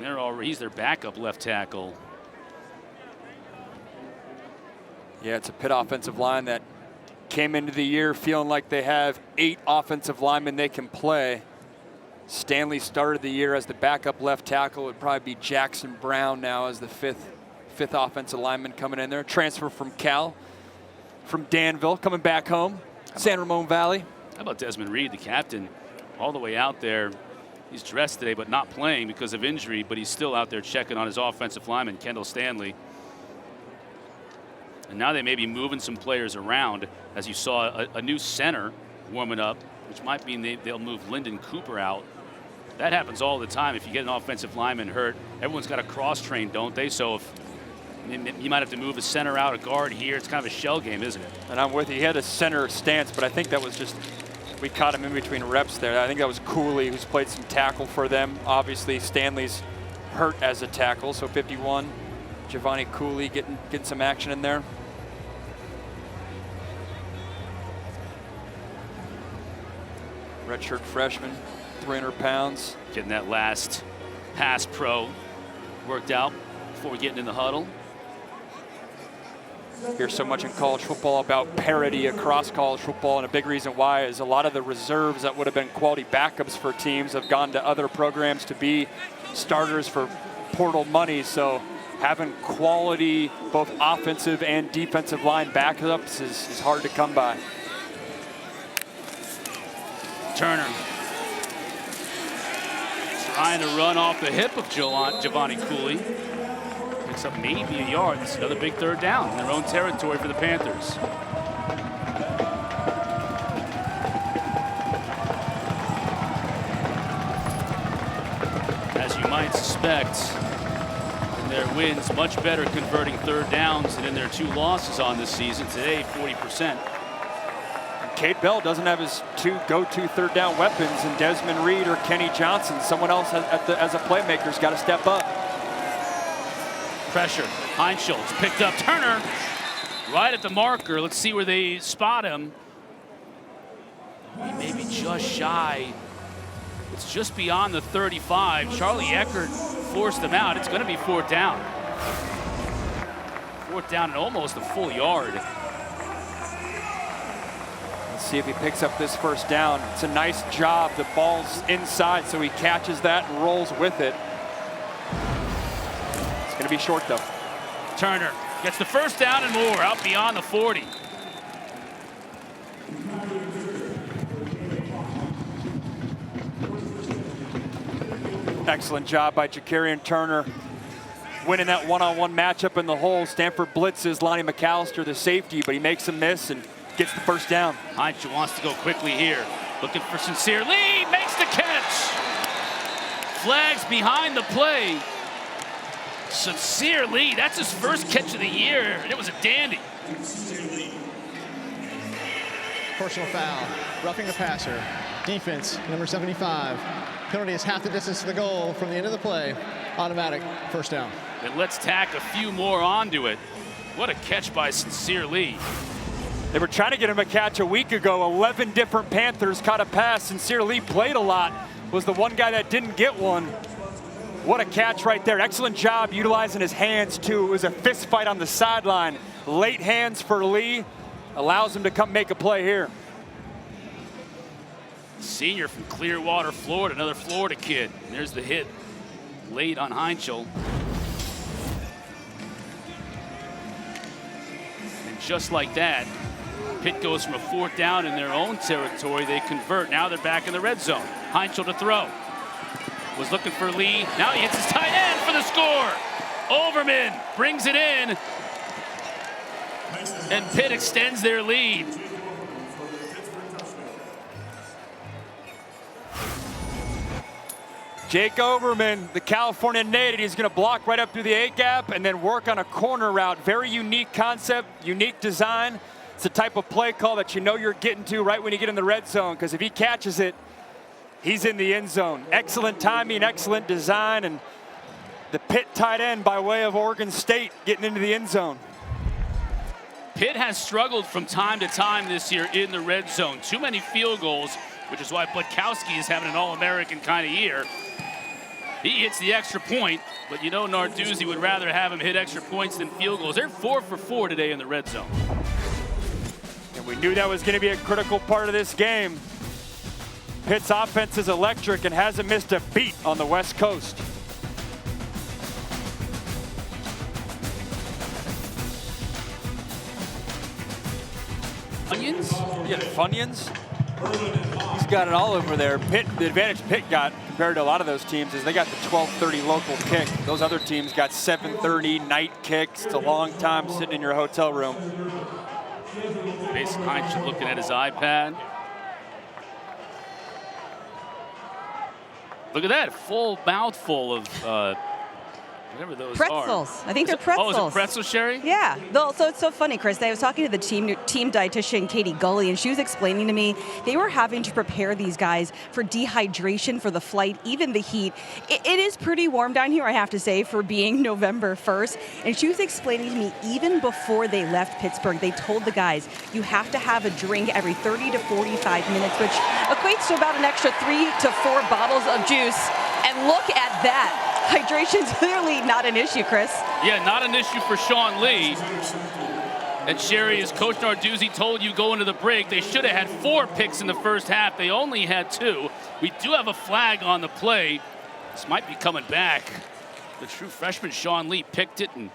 And he's their backup left tackle. Yeah, it's a Pitt offensive line that came into the year feeling like they have 8 offensive linemen they can play. Stanley started the year as the backup left tackle. It would probably be Jackson Brown now as the fifth offensive lineman coming in there. Transfer from Cal, from Danville, coming back home, San Ramon Valley. How about Desmond Reed, the captain, all the way out there? He's dressed today, but not playing because of injury, but he's still out there checking on his offensive lineman, Kendall Stanley. And now they may be moving some players around, as you saw a new center warming up, which might mean they'll move Lyndon Cooper out. That happens all the time. If you get an offensive lineman hurt, everyone's got a cross-train, don't they? So if you might have to move a center out, a guard here. It's kind of a shell game, isn't it? And I'm with you. He had a center stance, but I think that was just, we caught him in between reps there. I think that was Cooley, who's played some tackle for them. Obviously, Stanley's hurt as a tackle, so 51. Giovanni Cooley getting some action in there. Redshirt freshman, 300 pounds. Getting that last pass pro worked out before getting in the huddle. Hear so much in college football about parity across college football, and a big reason why is a lot of the reserves that would have been quality backups for teams have gone to other programs to be starters for portal money. So having quality, both offensive and defensive line backups is hard to come by. Turner trying to run off the hip of Giovanni Cooley. Picks up maybe a yard. It's another big third down in their own territory for the Panthers. As you might suspect, in their wins, much better converting third downs than in their 2 losses on this season. Today, 40%. Cade Bell doesn't have his 2 go-to third down weapons, and Desmond Reed or Kenny Johnson, someone else as a playmaker's got to step up. Pressure. Heintschel picked up. Turner right at the marker. Let's see where they spot him. He may be just shy. It's just beyond the 35. Charlie Eckert forced him out. It's going to be 4th down. 4th down and almost a full yard. Let's see if he picks up this first down. It's a nice job. The ball's inside, so he catches that and rolls with it. It's going to be short, though. Turner gets the first down and more out beyond the 40. Excellent job by Jakarian Turner, winning that one-on-one matchup in the hole. Stanford blitzes Lonnie McAllister, the safety, but he makes a miss and gets the first down. Heintschel wants to go quickly here. Looking for Sincere Lee, makes the catch. Flags behind the play. Sincere Lee, that's his first catch of the year, and it was a dandy. Personal foul, roughing the passer. Defense, number 75. Penalty is half the distance to the goal from the end of the play. Automatic first down. And let's tack a few more onto it. What a catch by Sincere Lee. They were trying to get him a catch a week ago. 11 different Panthers caught a pass. Sincere Lee played a lot. Was the one guy that didn't get one. What a catch right there. Excellent job utilizing his hands, too. It was a fist fight on the sideline. Late hands for Lee. Allows him to come make a play here. Senior from Clearwater, Florida, another Florida kid. And there's the hit late on Heintschel. And just like that, Pitt goes from a 4th down in their own territory. They convert. Now they're back in the red zone. Heintschel to throw. Was looking for Lee. Now he hits his tight end for the score. Overman brings it in. And Pitt extends their lead. Jake Overman, the California native, he's going to block right up through the A-gap and then work on a corner route. Very unique concept, unique design. It's the type of play call that you know you're getting to right when you get in the red zone, because if he catches it, he's in the end zone. Excellent timing, excellent design, and the Pitt tight end by way of Oregon State getting into the end zone. Pitt has struggled from time to time this year in the red zone. Too many field goals, which is why Butkowski is having an All-American kind of year. He hits the extra point, but you know Narduzzi would rather have him hit extra points than field goals. They're 4 for 4 today in the red zone. And we knew that was going to be a critical part of this game. Pitt's offense is electric and hasn't missed a beat on the West Coast. Onions? Yeah, Funyuns. He's got it all over there. Pitt, the advantage Pitt got compared to a lot of those teams is they got the 12:30 local kick. Those other teams got 7:30 night kicks. It's a long time sitting in your hotel room. Mason Heintschel looking at his iPad. Look at that, full mouthful of whatever those pretzels. are. I think they're pretzels. Oh, is it pretzel, Sherry? Yeah. So it's so funny, Chris. I was talking to the team dietitian, Katie Gully, and she was explaining to me they were having to prepare these guys for dehydration for the flight, even the heat. It is pretty warm down here, I have to say, for being November 1st. And she was explaining to me, even before they left Pittsburgh, they told the guys, you have to have a drink every 30 to 45 minutes, which equates to about an extra 3 to 4 bottles of juice. And look at that. Hydration's clearly not an issue, Chris. Yeah, not an issue for Shawn Lee. And Sherry, as Coach Narduzzi told you going into the break, they should have had 4 picks in the first half. They only had 2. We do have a flag on the play. This might be coming back. The true freshman Shawn Lee picked it and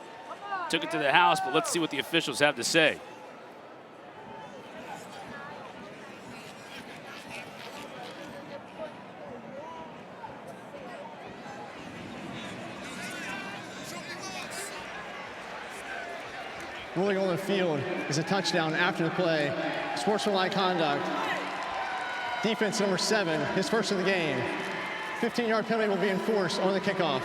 took it to the house, but let's see what the officials have to say. Ruling on the field is a touchdown after the play. Sportsmanlike conduct. Defense number 7, his first of the game. 15-yard penalty will be enforced on the kickoff.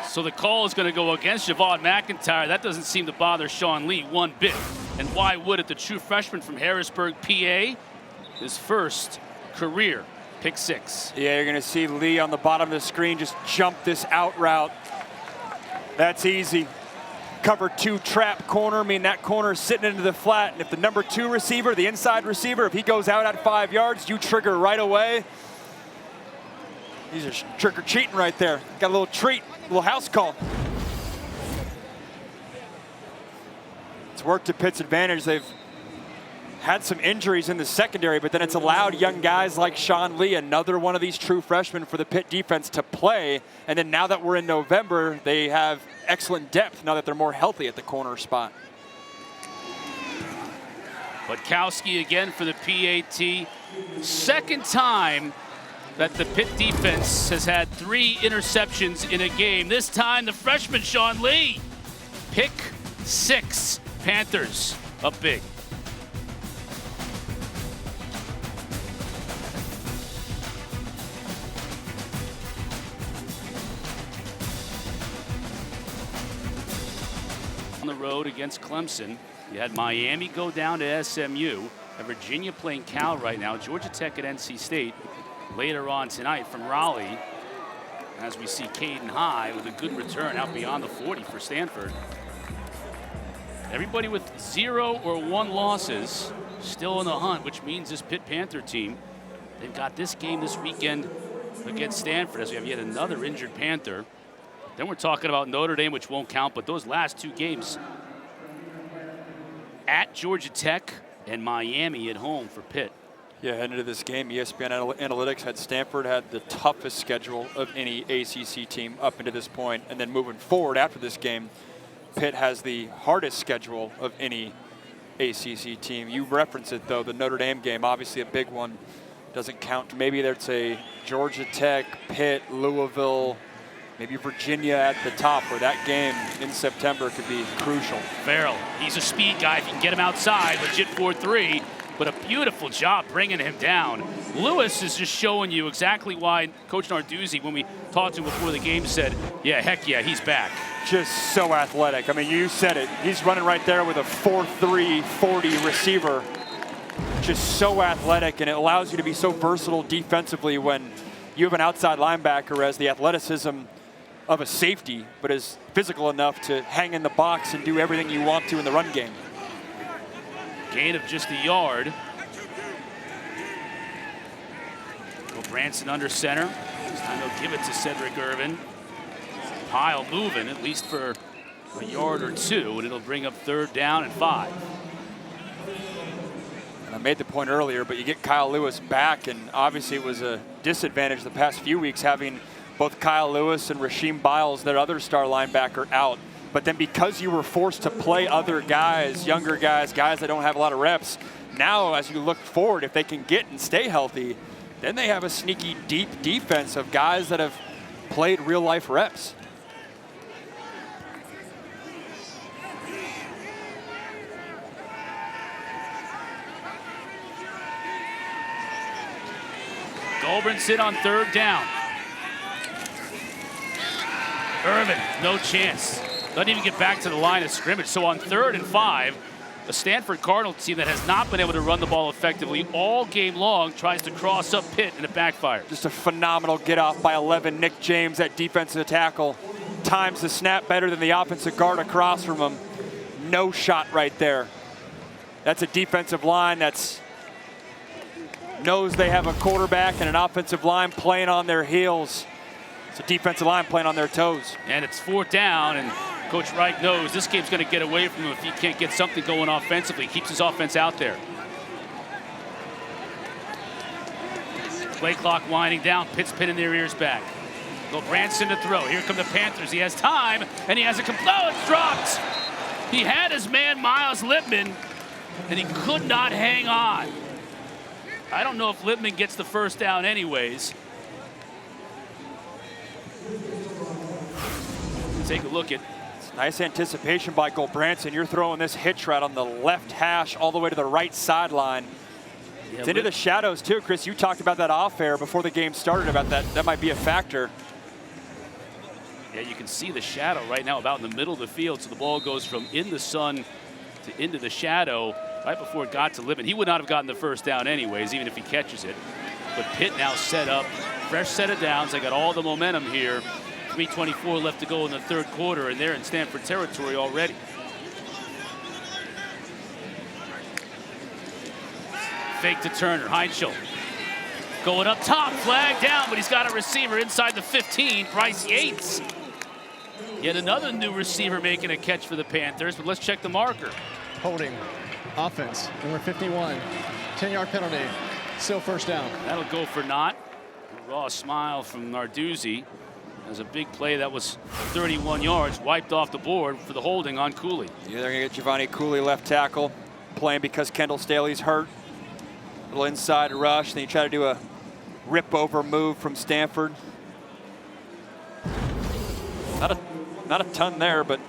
So the call is going to go against Javon McIntyre. That doesn't seem to bother Shawn Lee one bit. And why would it? The true freshman from Harrisburg, PA, his first career pick 6. Yeah, you're going to see Lee on the bottom of the screen just jump this out route. That's easy. Cover 2 trap corner, I mean that corner is sitting into the flat, and if the number 2 receiver, the inside receiver, if he goes out at 5 yards, you trigger right away. These are trick-or-treating right there. Got a little treat, a little house call. It's worked to Pitt's advantage. They've had some injuries in the secondary, but then it's allowed young guys like Shawn Lee, another one of these true freshmen for the Pitt defense, to play. And then now that we're in November, they have excellent depth now that they're more healthy at the corner spot. Butkowski again for the PAT. Second time that the Pitt defense has had 3 interceptions in a game. This time the freshman Shawn Lee. Pick 6. Panthers up big. On the road against Clemson. You had Miami go down to SMU. And Virginia playing Cal right now. Georgia Tech at NC State. later on tonight from Raleigh, as we see Caden High with a good return out beyond the 40 for Stanford. Everybody with 0 or 1 losses still in the hunt, which means this Pitt Panther team, they've got this game this weekend against Stanford, as we have yet another injured Panther. Then we're talking about Notre Dame, which won't count, but those last 2 games at Georgia Tech and Miami at home for Pitt. Yeah, heading into this game, ESPN Analytics had Stanford had the toughest schedule of any ACC team up into this point, and then moving forward after this game, Pitt has the hardest schedule of any ACC team. You reference it, though, the Notre Dame game, obviously a big one, doesn't count. Maybe there's a Georgia Tech, Pitt, Louisville, maybe Virginia at the top, where that game in September could be crucial. Farrell, he's a speed guy. If you can get him outside, legit 4-3, but a beautiful job bringing him down. Lewis is just showing you exactly why Coach Narduzzi, when we talked to him before the game, said, yeah, heck yeah, he's back. Just so athletic. I mean, you said it. He's running right there with a 4.3 40 receiver. Just so athletic, and it allows you to be so versatile defensively when you have an outside linebacker who has the athleticism of a safety, but is physical enough to hang in the box and do everything you want to in the run game. Gain of just a yard. Gulbranson under center. This time they'll give it to Cedric Irvin. Pile moving, at least for a yard or 2, and it'll bring up 3rd down and 5. And I made the point earlier, but you get Kyle Lewis back, and obviously it was a disadvantage the past few weeks having both Kyle Lewis and Rasheem Biles, their other star linebacker, out. But then because you were forced to play other guys, younger guys, guys that don't have a lot of reps, now as you look forward, if they can get and stay healthy, then they have a sneaky deep defense of guys that have played real life reps. Gulbranson on 3rd down. Irvin, no chance. Doesn't even get back to the line of scrimmage. So on 3rd and 5, the Stanford Cardinal team that has not been able to run the ball effectively all game long tries to cross up Pitt, and it backfires. Just a phenomenal get off by 11. Nick James, that defensive tackle, times the snap better than the offensive guard across from him. No shot right there. That's a defensive line that's knows they have a quarterback and an offensive line playing on their heels. It's a defensive line playing on their toes. And it's 4th down, and Coach Reich knows this game's going to get away from him if he can't get something going offensively. Keeps his offense out there. Play clock winding down. Pitt's pinning their ears back. Gulbranson to throw. Here come the Panthers. He has time, and he has a oh, it's dropped. He had his man Miles Lippman, and he could not hang on. I don't know if Lippman gets the 1st down anyways. Take a look at. Nice anticipation by Gulbranson. You're throwing this hitch right on the left hash all the way to the right sideline. Yeah, it's into the shadows too, Chris. You talked about that off air before the game started about that. That might be a factor. Yeah, you can see the shadow right now about in the middle of the field. So the ball goes from in the sun to into the shadow right before it got to Lippman. He would not have gotten the 1st down anyways, even if he catches it. But Pitt now set up, fresh set of downs. They got all the momentum here. 3:24 left to go in the 3rd quarter, and they're in Stanford territory already. Fake to Turner. Heintschel going up top, flag down, but he's got a receiver inside the 15, Bryce Yates. Yet another new receiver making a catch for the Panthers, but let's check the marker. Holding, offense, number 51, 10-yard penalty, still 1st down. That'll go for naught. A raw smile from Narduzzi. As a big play that was 31 yards, wiped off the board for the holding on Cooley. Yeah, they're going to get Giovanni Cooley left tackle, playing because Kendall Staley's hurt. A little inside rush, then you try to do a rip-over move from Stanford. Not a ton there, but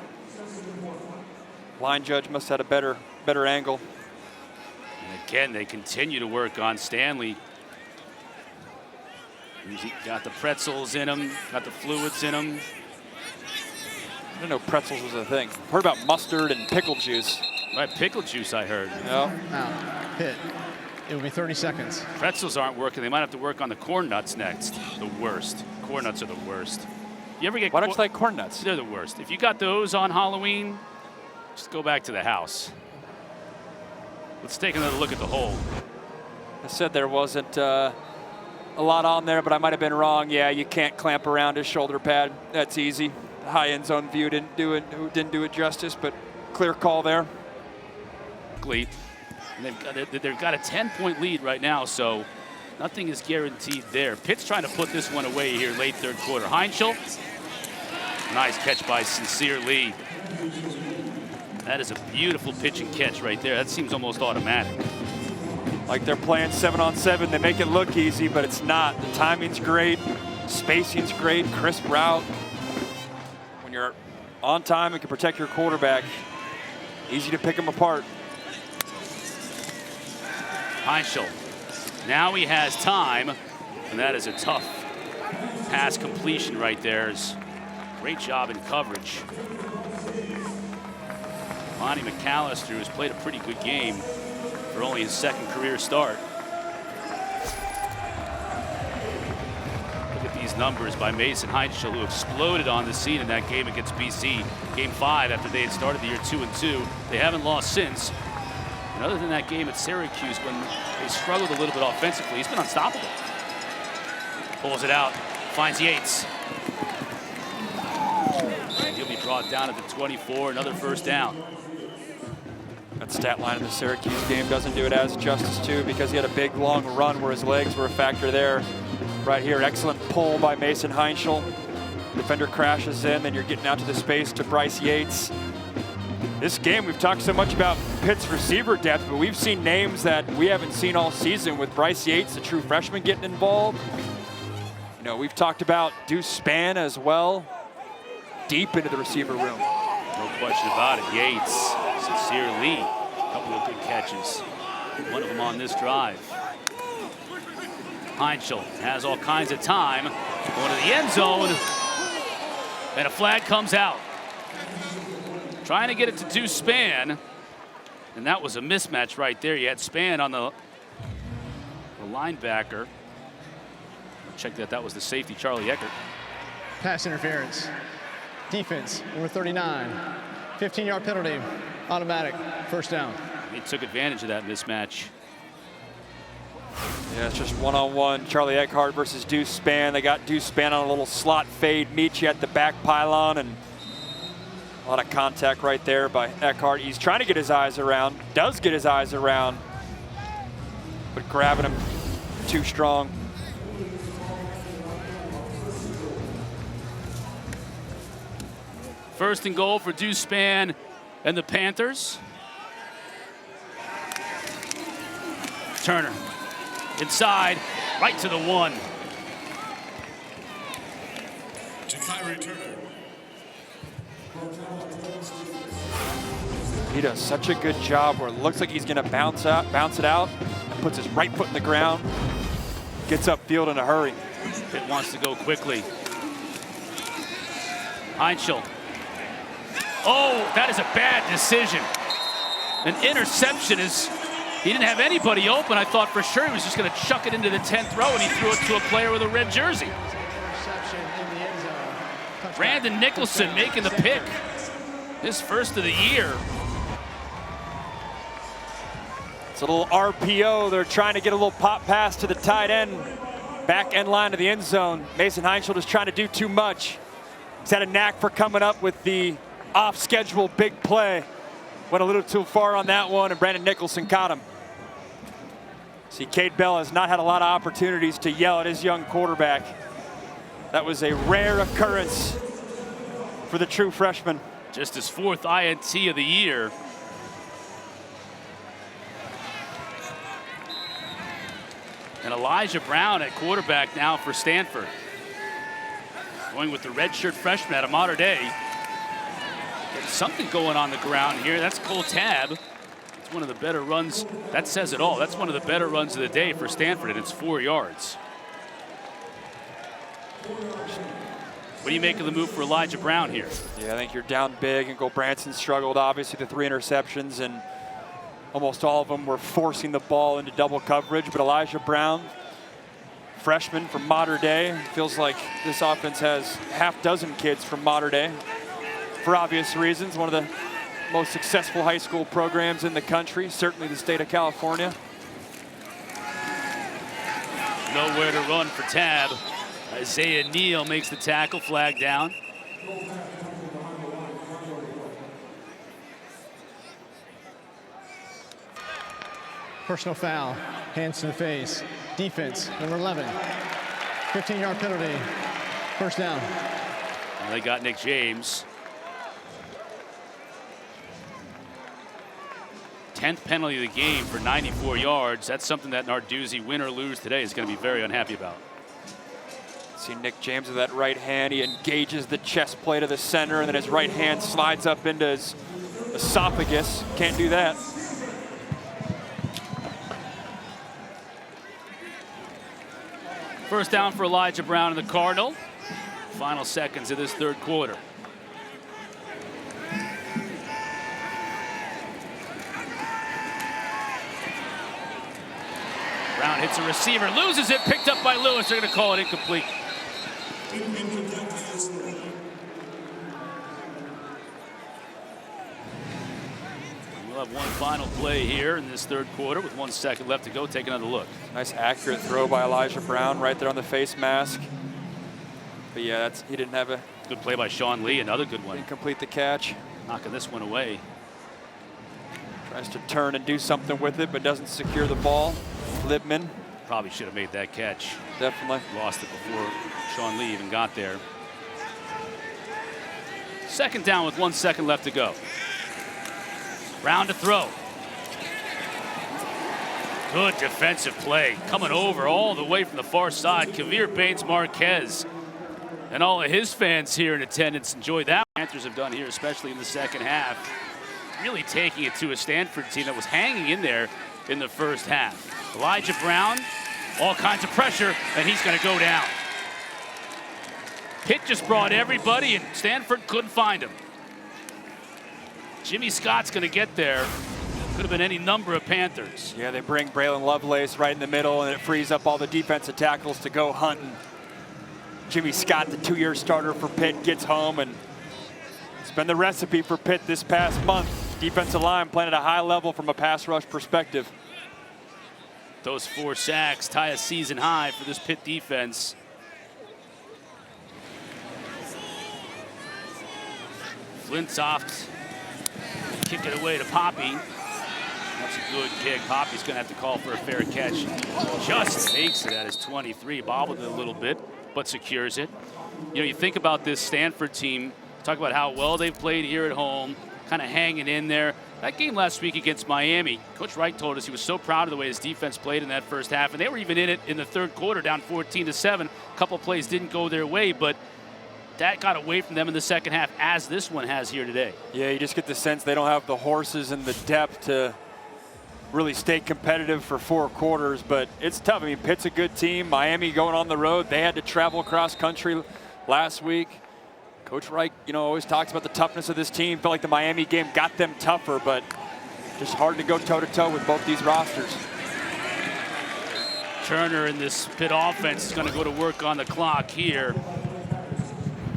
line judge must have had a better angle. And again, they continue to work on Stanley. He's got the pretzels in him, got the fluids in him. I didn't know pretzels was a thing. Heard about mustard and pickle juice. Right, pickle juice I heard. No. Pitt. It will be 30 seconds. Pretzels aren't working. They might have to work on the corn nuts next. The worst. Corn nuts are the worst. You ever get? Why don't you like corn nuts? They're the worst. If you got those on Halloween, just go back to the house. Let's take another look at the hole. I said there wasn't a lot on there, but I might have been wrong. Yeah, you can't clamp around his shoulder pad. That's easy. The high end zone view didn't do it justice, but clear call there. And they've got a 10-point lead right now, so nothing is guaranteed there. Pitt's trying to put this one away here late third quarter. Heintschel, nice catch by Sincere Lee. That is a beautiful pitch and catch right there. That seems almost automatic. Like they're playing 7-on-7. They make it look easy, but it's not. The timing's great, spacing's great, crisp route. When you're on time and can protect your quarterback, easy to pick them apart. Heintschel, now he has time, and that is a tough pass completion right there. Great job in coverage. Lonnie McAllister, who's played a pretty good game for only his second career start. Look at these numbers by Mason Heintschel, who exploded on the scene in that game against BC. Game 5 after they had started the year 2-2. They haven't lost since. And other than that game at Syracuse, when they struggled a little bit offensively, he's been unstoppable. Pulls it out, finds Yates. And he'll be brought down at the 24, another first down. That stat line in the Syracuse game doesn't do it as justice too, because he had a big long run where his legs were a factor there. Right here, excellent pull by Mason Heintschel. Defender crashes in, then you're getting out to the space to Bryce Yates. This game, we've talked so much about Pitt's receiver depth, but we've seen names that we haven't seen all season with Bryce Yates, the true freshman, getting involved. You know, we've talked about Deuce Spann as well, deep into the receiver room. No question about it. Yates, Sincere Lee, a couple of good catches. One of them on this drive. Heintschel has all kinds of time, going to the end zone, and a flag comes out. Trying to get it to Deuce Spann, and that was a mismatch right there. You had Spann on the linebacker. Check that was the safety, Charlie Eckert. Pass interference. Defense, number 39. 15-yard penalty, automatic, first down. He took advantage of that mismatch. Yeah, it's just one-on-one. Charlie Eckert versus Deuce Spann. They got Deuce Spann on a little slot fade, meet you at the back pylon, and a lot of contact right there by Eckert. He's trying to get his eyes around, does get his eyes around, but grabbing him too strong. First and goal for Deuce Spann and the Panthers. Turner inside, right to the 1. He does such a good job where it looks like he's going to bounce it out, and puts his right foot in the ground, gets upfield in a hurry. Pitt wants to go quickly. Heintschel. Oh, that is a bad decision. An interception is, he didn't have anybody open. I thought for sure he was just going to chuck it into the 10th row, and he threw it to a player with a red jersey. Brandon Nicholson making the pick. His first of the year. It's a little RPO. They're trying to get a little pop pass to the tight end. Back end line of the end zone. Mason Heintschel just trying to do too much. He's had a knack for coming up with the off-schedule big play. Went a little too far on that one, and Brandon Nicholson caught him. See, Cade Bell has not had a lot of opportunities to yell at his young quarterback. That was a rare occurrence for the true freshman. Just his 4th INT of the year. And Elijah Brown at quarterback now for Stanford. Going with the redshirt freshman out of Mater Dei. There's something going on the ground here. That's Cole Tabb. It's one of the better runs. That says it all. That's one of the better runs of the day for Stanford, and it's 4 yards. What do you make of the move for Elijah Brown here? Yeah, I think you're down big, and Gulbranson struggled, obviously, the 3 interceptions, and Almost all of them were forcing the ball into double coverage, but Elijah Brown, freshman from Mater Dei, feels like this offense has half dozen kids from Mater Dei. For obvious reasons, one of the most successful high school programs in the country, certainly the state of California. Nowhere to run for Tab. Isaiah Neal makes the tackle, flag down. Personal foul, hands to the face. Defense, number 11. 15-yard penalty, first down. Well, they got Nick James. 10th penalty of the game for 94 yards. That's something that Narduzzi, win or lose today, is going to be very unhappy about. See Nick James with that right hand. He engages the chest plate of the center, and then his right hand slides up into his esophagus. Can't do that. First down for Elijah Brown and the Cardinal. Final seconds of this third quarter. Brown hits a receiver, loses it, picked up by Lewis. They're going to call it incomplete. We'll have one final play here in this third quarter with 1 second left to go. Take another look. Nice accurate throw by Elijah Brown right there on the face mask. But yeah, he didn't have a good play by Shawn Lee, another good one. Didn't complete the catch. Knocking this one away. Tries to turn and do something with it, but doesn't secure the ball. Libman. Probably should have made that catch. Definitely. Lost it before Shawn Lee even got there. Second down with 1 second left to go. Brown to throw. Good defensive play. Coming over all the way from the far side. Kavir Baines Marquez. And all of his fans here in attendance enjoy that. Panthers have done here, especially in the second half. Really taking it to a Stanford team that was hanging in there in the first half. Elijah Brown, all kinds of pressure, and he's going to go down. Pitt just brought everybody, and Stanford couldn't find him. Jimmy Scott's going to get there. Could have been any number of Panthers. Yeah, they bring Braylon Lovelace right in the middle, and it frees up all the defensive tackles to go hunting. Jimmy Scott, the 2-year starter for Pitt, gets home, and it's been the recipe for Pitt this past month. Defensive line playing at a high level from a pass rush perspective. Those 4 sacks tie a season high for this Pitt defense. Flintoft kick it away to Poppy. That's a good kick. Poppy's going to have to call for a fair catch. Just makes it at his 23. Bobbled it a little bit, but secures it. You know, you think about this Stanford team, talk about how well they've played here at home, kind of hanging in there. That game last week against Miami, Coach Wright told us he was so proud of the way his defense played in that first half, and they were even in it in the third quarter, down 14-7. A couple plays didn't go their way, but that got away from them in the second half, as this one has here today. Yeah, you just get the sense they don't have the horses and the depth to really stay competitive for 4 quarters, but it's tough. I mean, Pitt's a good team. Miami going on the road. They had to travel cross country last week. Coach Wright, you know, always talks about the toughness of this team. Felt like the Miami game got them tougher, but just hard to go toe-to-toe with both these rosters. Turner in this Pitt offense is going to go to work on the clock here.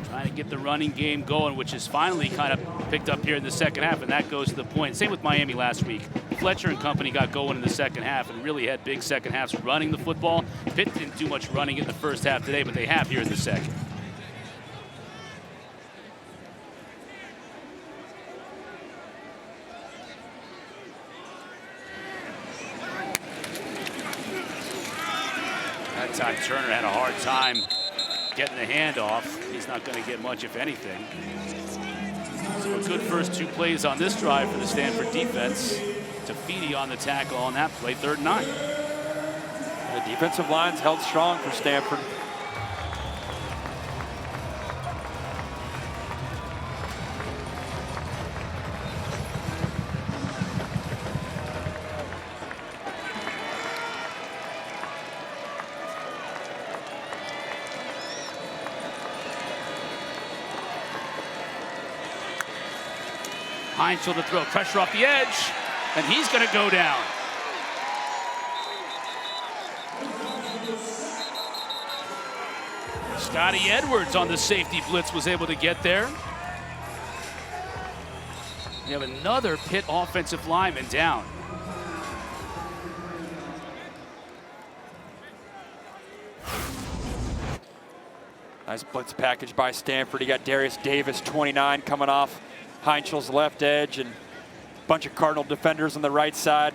Trying to get the running game going, which is finally kind of picked up here in the second half, and that goes to the point. Same with Miami last week. Fletcher and company got going in the second half and really had big second halves running the football. Pitt didn't do much running in the first half today, but they have here in the second. That time Turner had a hard time getting the handoff. He's not going to get much, if anything. So a good first 2 plays on this drive for the Stanford defense. Tafiti on the tackle on that play, 3rd and 9. The defensive line's held strong for Stanford. Heintschel to throw, pressure off the edge. and he's going to go down. Scotty Edwards on the safety blitz was able to get there. We have another Pitt offensive lineman down. Nice blitz package by Stanford. You got Darius Davis, 29, coming off Heintschel's left edge, and a bunch of Cardinal defenders on the right side.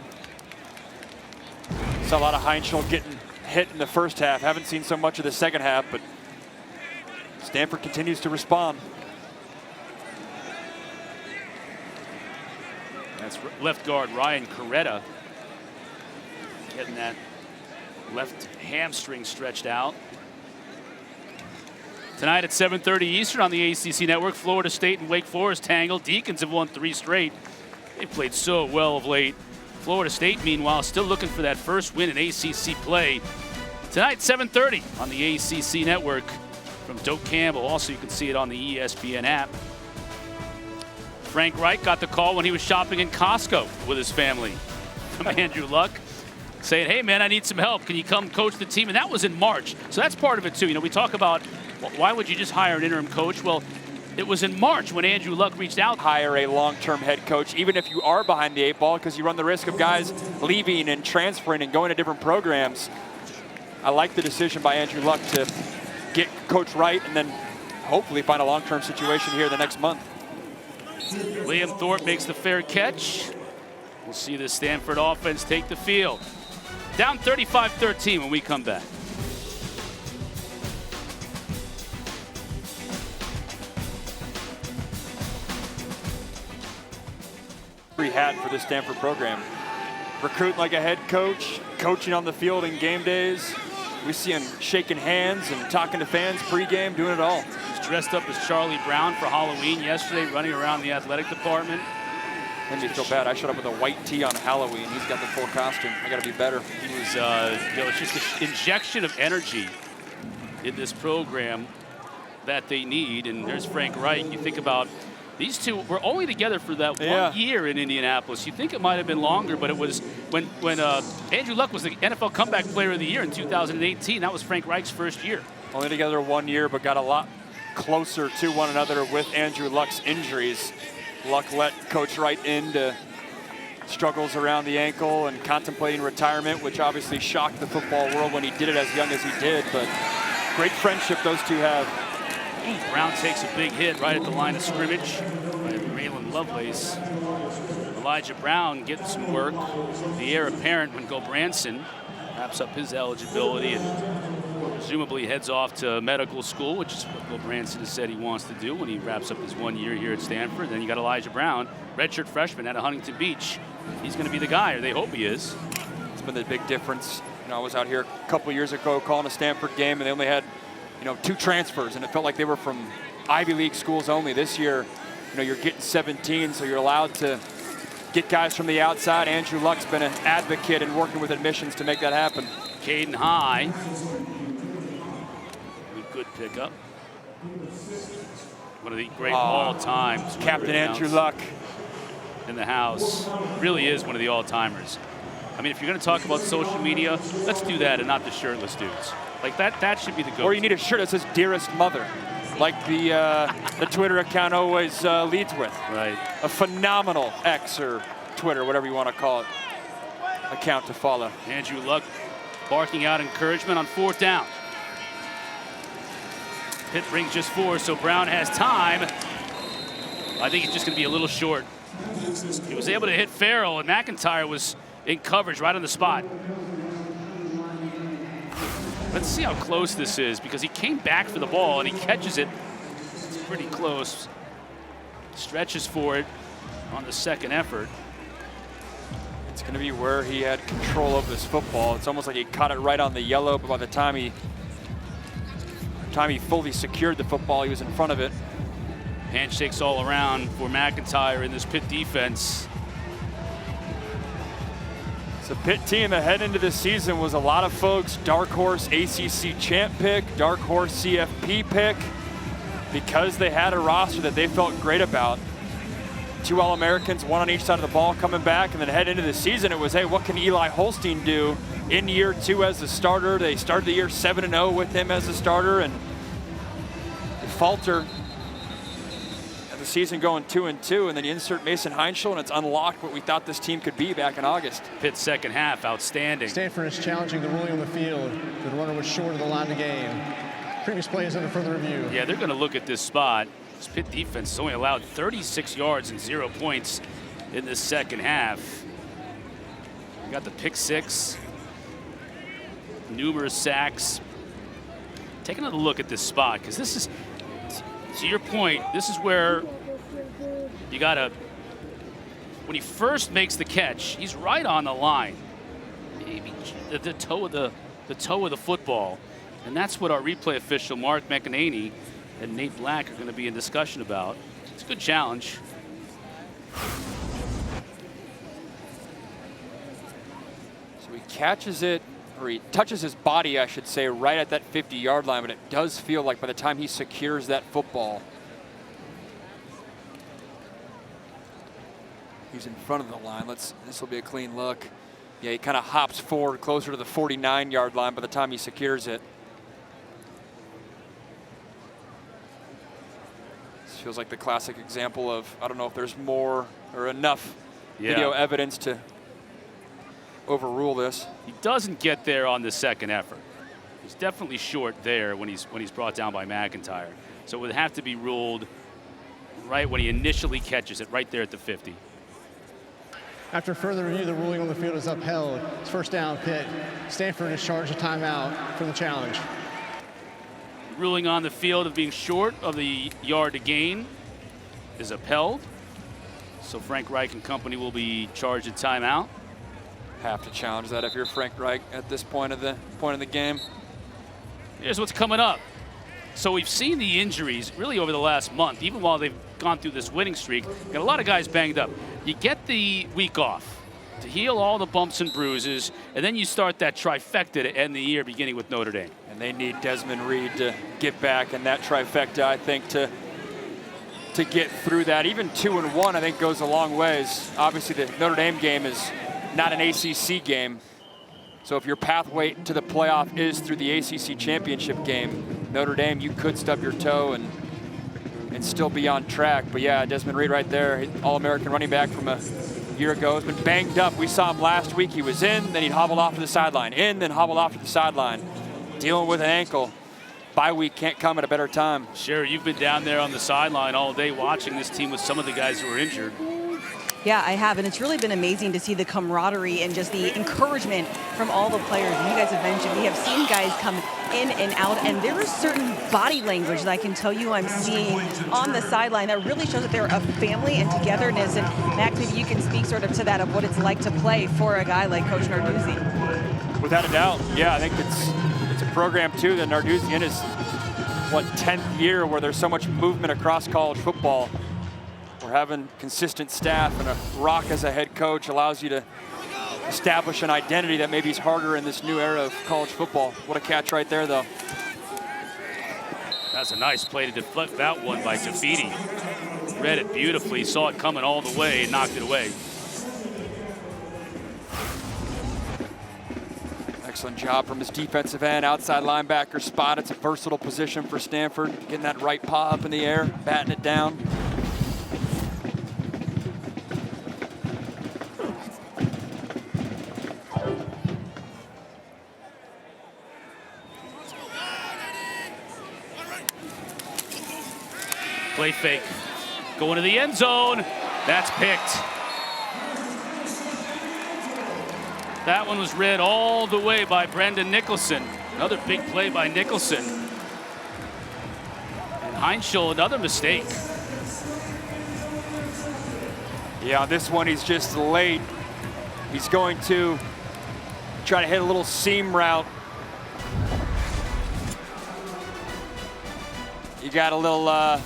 Saw a lot of Heintschel getting hit in the first half. Haven't seen so much of the second half, but Stanford continues to respond. That's left guard Ryan Coretta getting that left hamstring stretched out. Tonight at 7:30 Eastern on the ACC network, Florida State and Wake Forest tangle. Deacons have won 3 straight. They played so well of late. Florida State, meanwhile, still looking for that first win in ACC play. Tonight, 7:30 on the ACC network from Doak Campbell. Also, you can see it on the ESPN app. Frank Reich got the call when he was shopping in Costco with his family from Andrew Luck, saying, hey, man, I need some help. Can you come coach the team? And that was in March. So that's part of it, too. You know, we talk about, well, why would you just hire an interim coach? Well, it was in March when Andrew Luck reached out. Hire a long-term head coach, even if you are behind the 8 ball, because you run the risk of guys leaving and transferring and going to different programs. I like the decision by Andrew Luck to get Coach Wright and then hopefully find a long-term situation here the next month. Liam Thorpe makes the fair catch. We'll see the Stanford offense take the field. Down 35-13 when we come back. Free hat for the Stanford program. Recruiting like a head coach, coaching on the field in game days. We see him shaking hands and talking to fans pregame, doing it all. He's dressed up as Charlie Brown for Halloween yesterday, running around the athletic department. Made me feel bad. I showed up with a white tee on Halloween. He's got the full costume. I got to be better. He was, you know, it's just an injection of energy in this program that they need. And there's Frank Wright. You think about these two were only together for that 1 year in Indianapolis. You think it might have been longer, but it was when Andrew Luck was the NFL Comeback Player of the Year in 2018. That was Frank Reich's first year. Only together 1 year, but got a lot closer to one another with Andrew Luck's injuries. Luck let Coach Wright into struggles around the ankle and contemplating retirement, which obviously shocked the football world when he did it as young as he did, but great friendship those two have. Brown takes a big hit right at the line of scrimmage by Raylan Lovelace. Elijah Brown getting some work. The heir apparent when Gulbranson wraps up his eligibility and presumably heads off to medical school, which is what Gulbranson has said he wants to do when he wraps up his 1 year here at Stanford. Then you got Elijah Brown, redshirt freshman out of Huntington Beach. He's going to be the guy, or they hope he is. It's been the big difference. You know, I was out here a couple years ago calling a Stanford game, and they only had 2 transfers, and it felt like they were from Ivy League schools only. This year, you're getting 17, so you're allowed to get guys from the outside. Andrew Luck's been an advocate and working with admissions to make that happen. Caden High, good pickup. One of the great all-time. Captain Andrew Luck in the house. Really is one of the all-timers. I mean, if you're going to talk about social media, let's do that and not the shirtless dudes. Like that should be the go-to. Or you need a shirt that says "Dearest Mother," like the Twitter account always leads with. Right. A phenomenal X or Twitter, whatever you want to call it, account to follow. Andrew Luck barking out encouragement on 4th down. Pitt brings just 4, so Brown has time. I think he's just going to be a little short. He was able to hit Farrell, and McIntyre was in coverage right on the spot. Let's see how close this is, because he came back for the ball and he catches it. It's pretty close. Stretches for it on the second effort. It's going to be where he had control of this football. It's almost like he caught it right on the yellow, but by the time he fully secured the football, he was in front of it. Handshakes all around for McIntyre in this Pitt defense. It's a Pitt team that head into this season was a lot of folks dark horse ACC champ pick, dark horse CFP pick, because they had a roster that they felt great about. 2 All-Americans, 1 on each side of the ball coming back, and then head into the season, it was, hey, what can Eli Holstein do in year 2 as the starter? They started the year 7-0 with him as the starter, and they falter at the season going 2-2, and then you insert Mason Heintschel, and it's unlocked what we thought this team could be back in August. Pitt's second half, outstanding. Stanford is challenging the ruling on the field. The runner was short of the line of the game. Previous play is under further review. Yeah, they're going to look at this spot. This Pitt defense has only allowed 36 yards and 0 points in this second half. We got the pick 6, numerous sacks. Take another look at this spot, because this is, to your point, this is where you got to, when he first makes the catch, he's right on the line. Maybe the toe of the football. And that's what our replay official, Mark McEnany, and Nate Black are going to be in discussion about. It's a good challenge. So he catches it, or he touches his body, I should say, right at that 50-yard line, but it does feel like by the time he secures that football, he's in front of the line. This will be a clean look. Yeah, he kind of hops forward closer to the 49-yard line by the time he secures it. Feels like the classic example of, I don't know if there's more or enough video evidence to overrule this. He doesn't get there on the second effort. He's definitely short there when he's brought down by McIntyre. So it would have to be ruled right when he initially catches it, right there at the 50. After further review, the ruling on the field is upheld. It's first down, Pitt. Stanford is charged a timeout for the challenge. Ruling on the field of being short of the yard to gain is upheld. So Frank Reich and company will be charged a timeout. Have to challenge that if you're Frank Reich at this point of the game. Here's what's coming up. So we've seen the injuries really over the last month, even while they've gone through this winning streak. Got a lot of guys banged up. You get the week off to heal all the bumps and bruises, and then you start that trifecta to end the year, beginning with Notre Dame. And they need Desmond Reed to get back, and that trifecta, I think, to get through that. Even 2-1, I think, goes a long ways. Obviously, the Notre Dame game is not an ACC game. So if your pathway to the playoff is through the ACC championship game, Notre Dame, you could stub your toe and still be on track. But yeah, Desmond Reed right there, All-American running back from a year ago, has been banged up. We saw him last week. He was in, then he hobbled off to the sideline. In, then hobbled off to the sideline. Dealing with an ankle. Bye week can't come at a better time. Sure, you've been down there on the sideline all day watching this team with some of the guys who are injured. Yeah, I have, and it's really been amazing to see the camaraderie and just the encouragement from all the players. And you guys have mentioned, we have seen guys come in and out, and there is certain body language that I can tell you I'm seeing on the sideline that really shows that they're a family and togetherness. And Max, maybe you can speak sort of to that, of what it's like to play for a guy like Coach Narduzzi. Without a doubt, yeah, I think it's a program too that Narduzzi in his 10th year where there's so much movement across college football. We're having consistent staff, and a Rock as a head coach allows you to establish an identity that maybe is harder in this new era of college football. What a catch right there, though. That's a nice play to deflect that one by Tafiti. Read it beautifully, saw it coming all the way, and knocked it away. Excellent job from his defensive end, outside linebacker spot. It's a versatile position for Stanford. Getting that right paw up in the air, batting it down. Play fake, going to the end zone. That's picked. That one was read all the way by Brendan Nicholson. Another big play by Nicholson. And Heintschel, another mistake. Yeah, on this one, he's just late. He's going to try to hit a little seam route. You got a little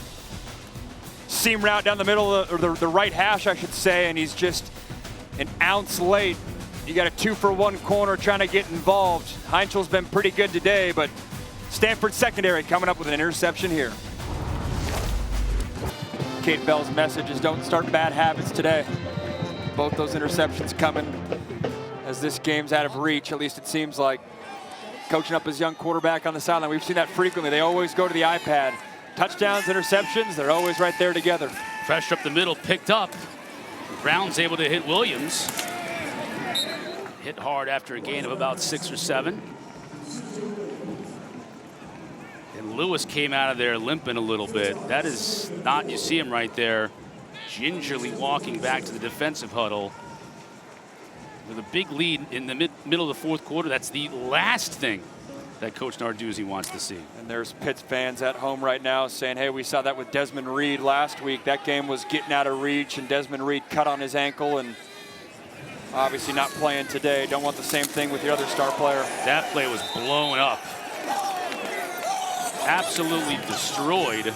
seam route down the middle, or the right hash, I should say, and he's just an ounce late. You got a 2-for-1 corner trying to get involved. Heintschel's been pretty good today, but Stanford secondary coming up with an interception here. Kate Bell's message is don't start bad habits today. Both those interceptions coming as this game's out of reach, at least it seems like. Coaching up his young quarterback on the sideline. We've seen that frequently. They always go to the iPad. Touchdowns, interceptions, they're always right there together. Pressure up the middle, picked up. Brown's able to hit Williams. Hit hard after a gain of about 6 or 7. And Lewis came out of there limping a little bit. That is not, you see him right there, gingerly walking back to the defensive huddle. With a big lead in the middle of the fourth quarter, that's the last thing that Coach Narduzzi wants to see. And there's Pitt's fans at home right now saying, hey, we saw that with Desmond Reed last week. That game was getting out of reach, and Desmond Reed cut on his ankle and obviously not playing today. Don't want the same thing with your other star player. That play was blown up. Absolutely destroyed.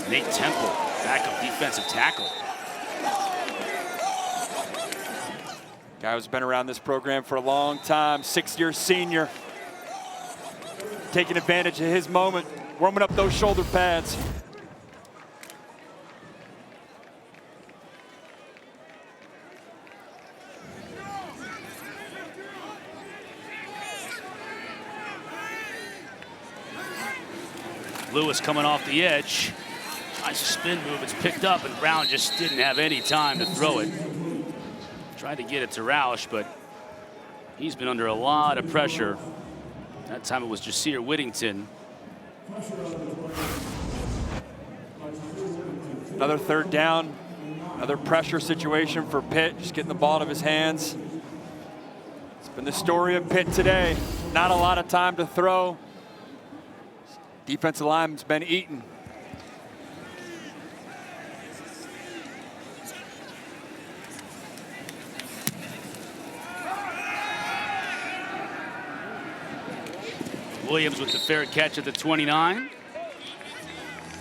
Nate Temple, backup defensive tackle. Guy who's been around this program for a long time, 6-year senior. Taking advantage of his moment, warming up those shoulder pads. Lewis coming off the edge. Nice spin move, it's picked up, and Brown just didn't have any time to throw it. Tried to get it to Roush, but he's been under a lot of pressure. That time it was Jasir Whittington. Another third down, another pressure situation for Pitt, just getting the ball out of his hands. It's been the story of Pitt today. Not a lot of time to throw. Defensive line's been eaten. Williams with the fair catch at the 29.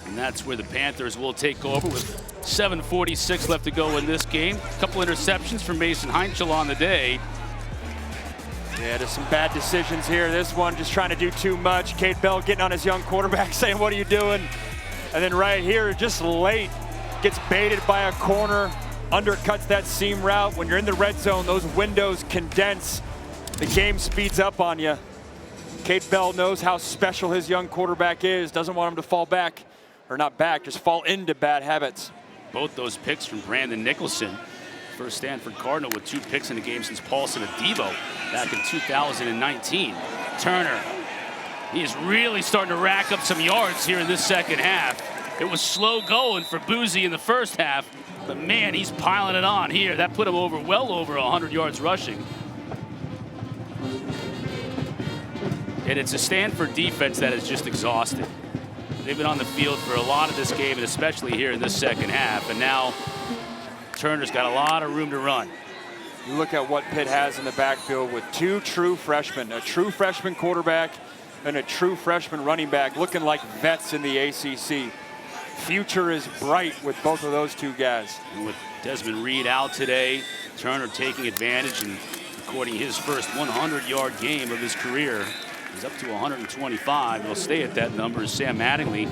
And that's where the Panthers will take over with 7:46 left to go in this game. A couple interceptions from Mason Heintschel on the day. Yeah, just some bad decisions here. This one just trying to do too much. Kate Bell getting on his young quarterback saying, what are you doing? And then right here, just late, gets baited by a corner, undercuts that seam route. When you're in the red zone, those windows condense. The game speeds up on you. Kate Bell knows how special his young quarterback is. Doesn't want him to fall back, or not back, just fall into bad habits. Both those picks from Brandon Nicholson. First Stanford Cardinal with 2 picks in the game since Paulson Adebo back in 2019. Turner, he is really starting to rack up some yards here in this second half. It was slow going for Boozy in the first half, but man, he's piling it on here. That put him over, well over 100 yards rushing. And it's a Stanford defense that is just exhausted. They've been on the field for a lot of this game, and especially here in this second half. And now Turner's got a lot of room to run. You look at what Pitt has in the backfield with 2 true freshmen, a true freshman quarterback and a true freshman running back, looking like vets in the ACC. Future is bright with both of those 2 guys. And with Desmond Reed out today, Turner taking advantage and recording his first 100-yard game of his career. He's up to 125. He'll stay at that number as Sam Mattingly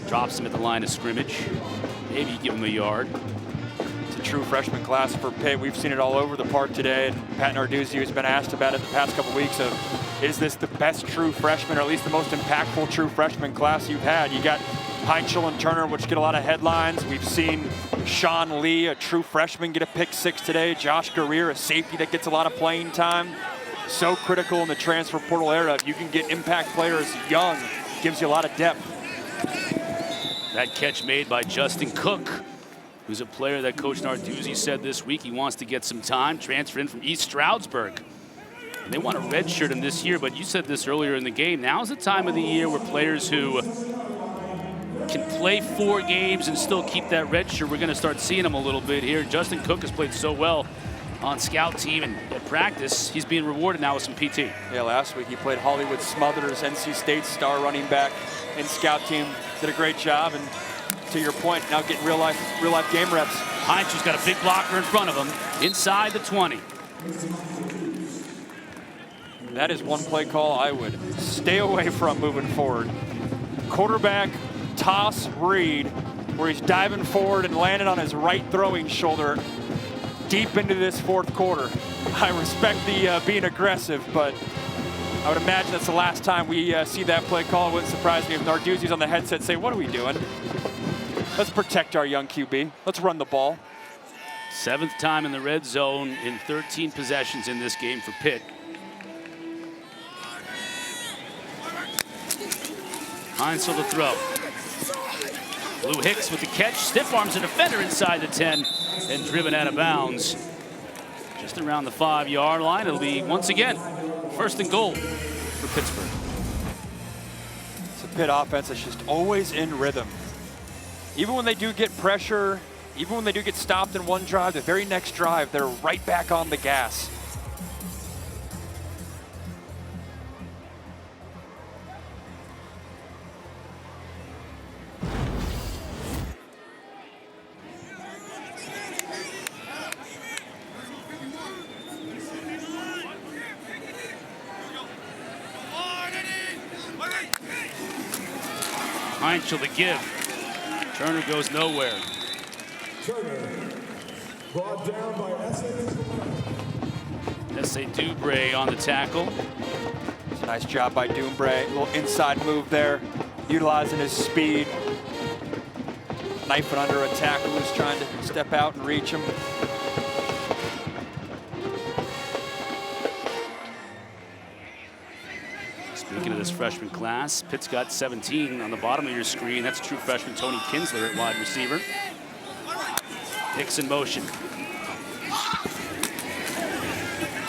drops him at the line of scrimmage. Maybe give him a yard. It's a true freshman class for Pitt. We've seen it all over the park today. And Pat Narduzzi has been asked about it the past couple weeks of, is this the best true freshman, or at least the most impactful true freshman class you've had? You got Heintschel and Turner, which get a lot of headlines. We've seen Shawn Lee, a true freshman, get a pick 6 today. Josh Greer, a safety that gets a lot of playing time. So critical in the transfer portal era. If you can get impact players young, gives you a lot of depth. That catch made by Justin Cook, who's a player that Coach Narduzzi said this week he wants to get some time, transferred in from East Stroudsburg. And they want to redshirt him this year, but you said this earlier in the game. Now's the time of the year where players who can play 4 games and still keep that redshirt, we're going to start seeing him a little bit here. Justin Cook has played so well on scout team and at practice. He's being rewarded now with some PT. Yeah, last week he played Hollywood Smothers, NC State star running back in scout team. Did a great job, and to your point, now getting real life game reps. Heintschel's got a big blocker in front of him, inside the 20. That is one play call I would stay away from moving forward. Quarterback toss read, where he's diving forward and landing on his right throwing shoulder deep into this fourth quarter. I respect the being aggressive, but I would imagine that's the last time we see that play call. It wouldn't surprise me if Narduzzi's on the headset say, what are we doing? Let's protect our young QB. Let's run the ball. 7th time in the red zone in 13 possessions in this game for Pitt. Heintschel to throw. Blue Hicks with the catch, stiff arms a defender inside the 10 and driven out of bounds. Just around the 5-yard line. It'll be, once again, 1st and goal for Pittsburgh. It's a Pitt offense that's just always in rhythm. Even when they do get pressure, even when they do get stopped in one drive, the very next drive, they're right back on the gas. Heintschel to give. Turner goes nowhere. Turner, brought down by S.A. Dubre on the tackle. It's a nice job by Dubre. A little inside move there, utilizing his speed. Knifing under a tackle who's trying to step out and reach him. Speaking of this freshman class, Pitt's got 17 on the bottom of your screen. That's true freshman Tony Kinsler at wide receiver. Hicks in motion.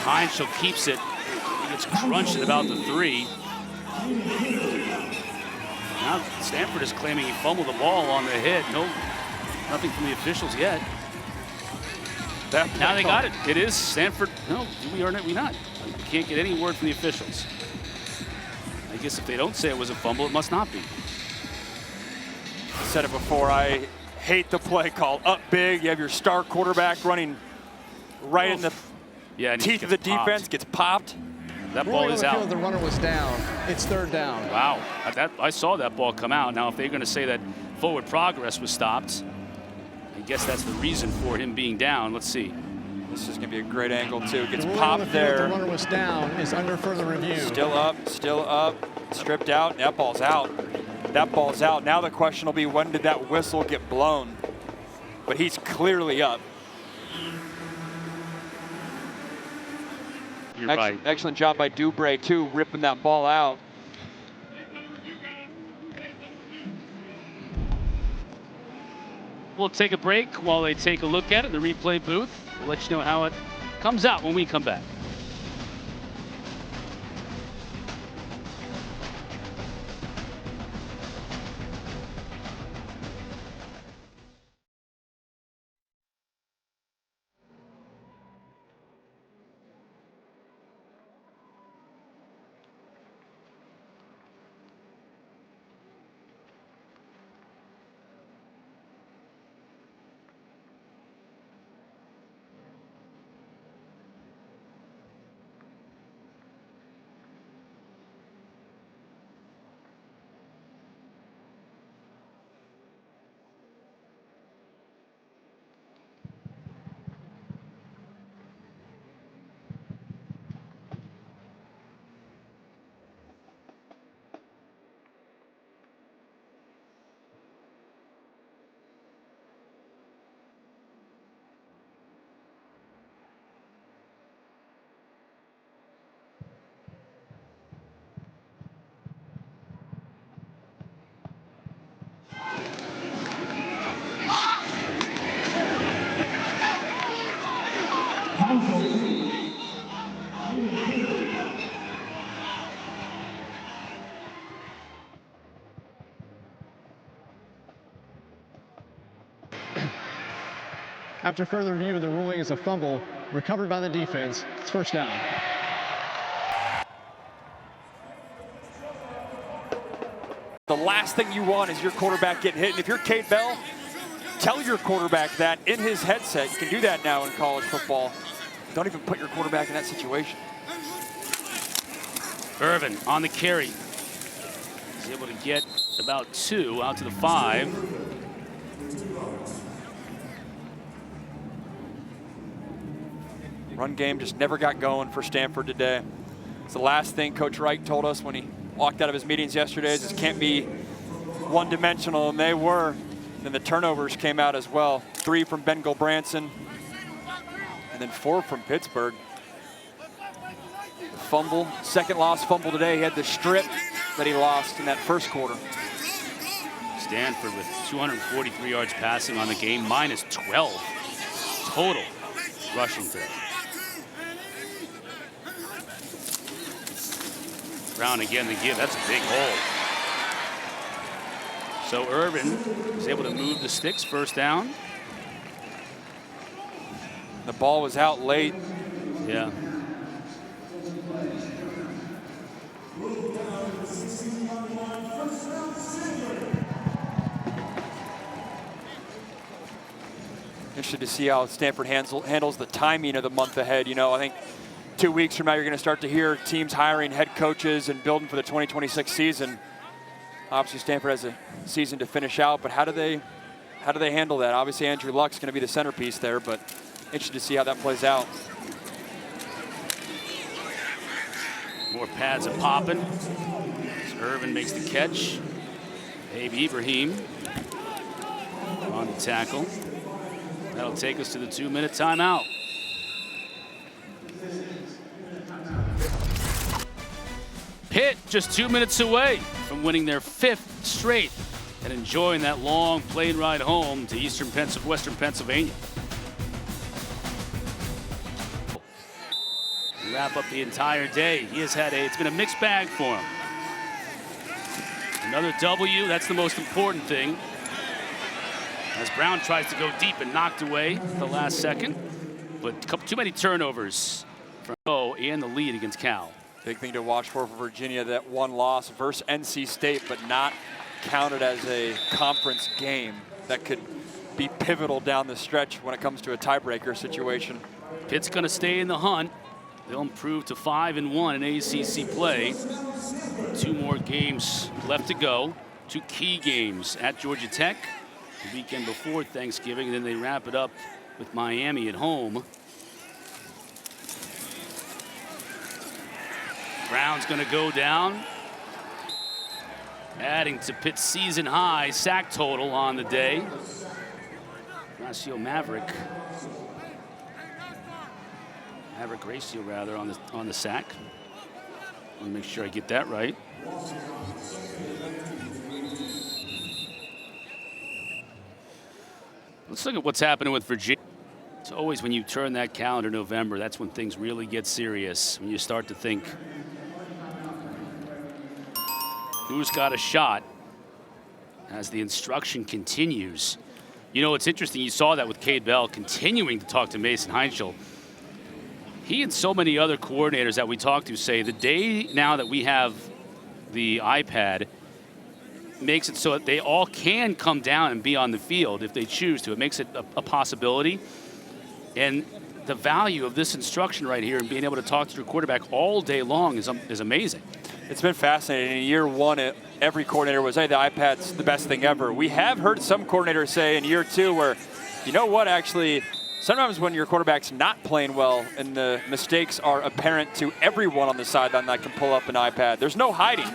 Heintschel keeps it. He gets crunched at about the 3. Now Stanford is claiming he fumbled the ball on the hit. Nothing from the officials yet. Now they got it. It is Stanford. No, do we or not? We not. We can't get any word from the officials. I guess if they don't say it was a fumble, it must not be. I said it before, I hate the play call. Up big, you have your star quarterback running right in the teeth of the defense, gets popped. That ball is out. The runner was down. It's 3rd down. Wow, I saw that ball come out. Now, if they're going to say that forward progress was stopped, I guess that's the reason for him being down. Let's see. This is going to be a great angle, too. Gets popped there. The runner was down, is under further review. Still up, stripped out. That ball's out. That ball's out. Now the question will be, when did that whistle get blown? But he's clearly up. Excellent job by Dubre, too, ripping that ball out. We'll take a break while they take a look at it in the replay booth. We'll let you know how it comes out when we come back. After further review, the ruling is a fumble recovered by the defense. It's 1st down. The last thing you want is your quarterback getting hit. And if you're Cade Bell, tell your quarterback that in his headset. You can do that now in college football. Don't even put your quarterback in that situation. Irvin on the carry. He's able to get about 2 out to the 5. Run game just never got going for Stanford today. It's the last thing Coach Wright told us when he walked out of his meetings yesterday. This can't be one-dimensional, and they were. Then the turnovers came out as well. 3 from Ben Gulbranson, and then 4 from Pittsburgh. Fumble, second lost fumble today. He had the strip that he lost in that first quarter. Stanford with 243 yards passing on the game, minus 12 total rushing through. Brown again to give. That's a big hole. So Irvin is able to move the sticks, first down. The ball was out late. Yeah. Interested to see how Stanford handles the timing of the month ahead. You know, I think 2 weeks from now, you're going to start to hear teams hiring head coaches and building for the 2026 season. Obviously, Stanford has a season to finish out, but how do they handle that? Obviously, Andrew Luck's going to be the centerpiece there, but interested to see how that plays out. More pads are popping. As Irvin makes the catch. Abe Ibrahim on the tackle. That'll take us to the 2-minute timeout. Pitt just 2 minutes away from winning their 5th straight and enjoying that long plane ride home to western Pennsylvania. Wrap up the entire day. It's been a mixed bag for him. Another W, that's the most important thing. As Brown tries to go deep and knocked away at the last second. But too many turnovers from O and the lead against Cal. Big thing to watch for Virginia, that one loss versus NC State, but not counted as a conference game. That could be pivotal down the stretch when it comes to a tiebreaker situation. Pitt's going to stay in the hunt. They'll improve to 5-1 in ACC play. 2 more games left to go. 2 key games at Georgia Tech the weekend before Thanksgiving, and then they wrap it up with Miami at home. Brown's going to go down, adding to Pitt's season high sack total on the day. Ratio Maverick ratio rather on the sack. Let me make sure I get that right. Let's look at what's happening with Virginia. It's always when you turn that calendar November, that's when things really get serious. When you start to think, who's got a shot as the instruction continues. You know, it's interesting. You saw that with Cade Bell continuing to talk to Mason Heintschel. He and so many other coordinators that we talk to say the day now that we have the iPad makes it so that they all can come down and be on the field if they choose to. It makes it a possibility. And the value of this instruction right here and being able to talk to your quarterback all day long is amazing. It's been fascinating. In year 1, every coordinator was, hey, the iPad's the best thing ever. We have heard some coordinators say in year 2 where, you know what, actually, sometimes when your quarterback's not playing well and the mistakes are apparent to everyone on the sideline that can pull up an iPad, there's no hiding,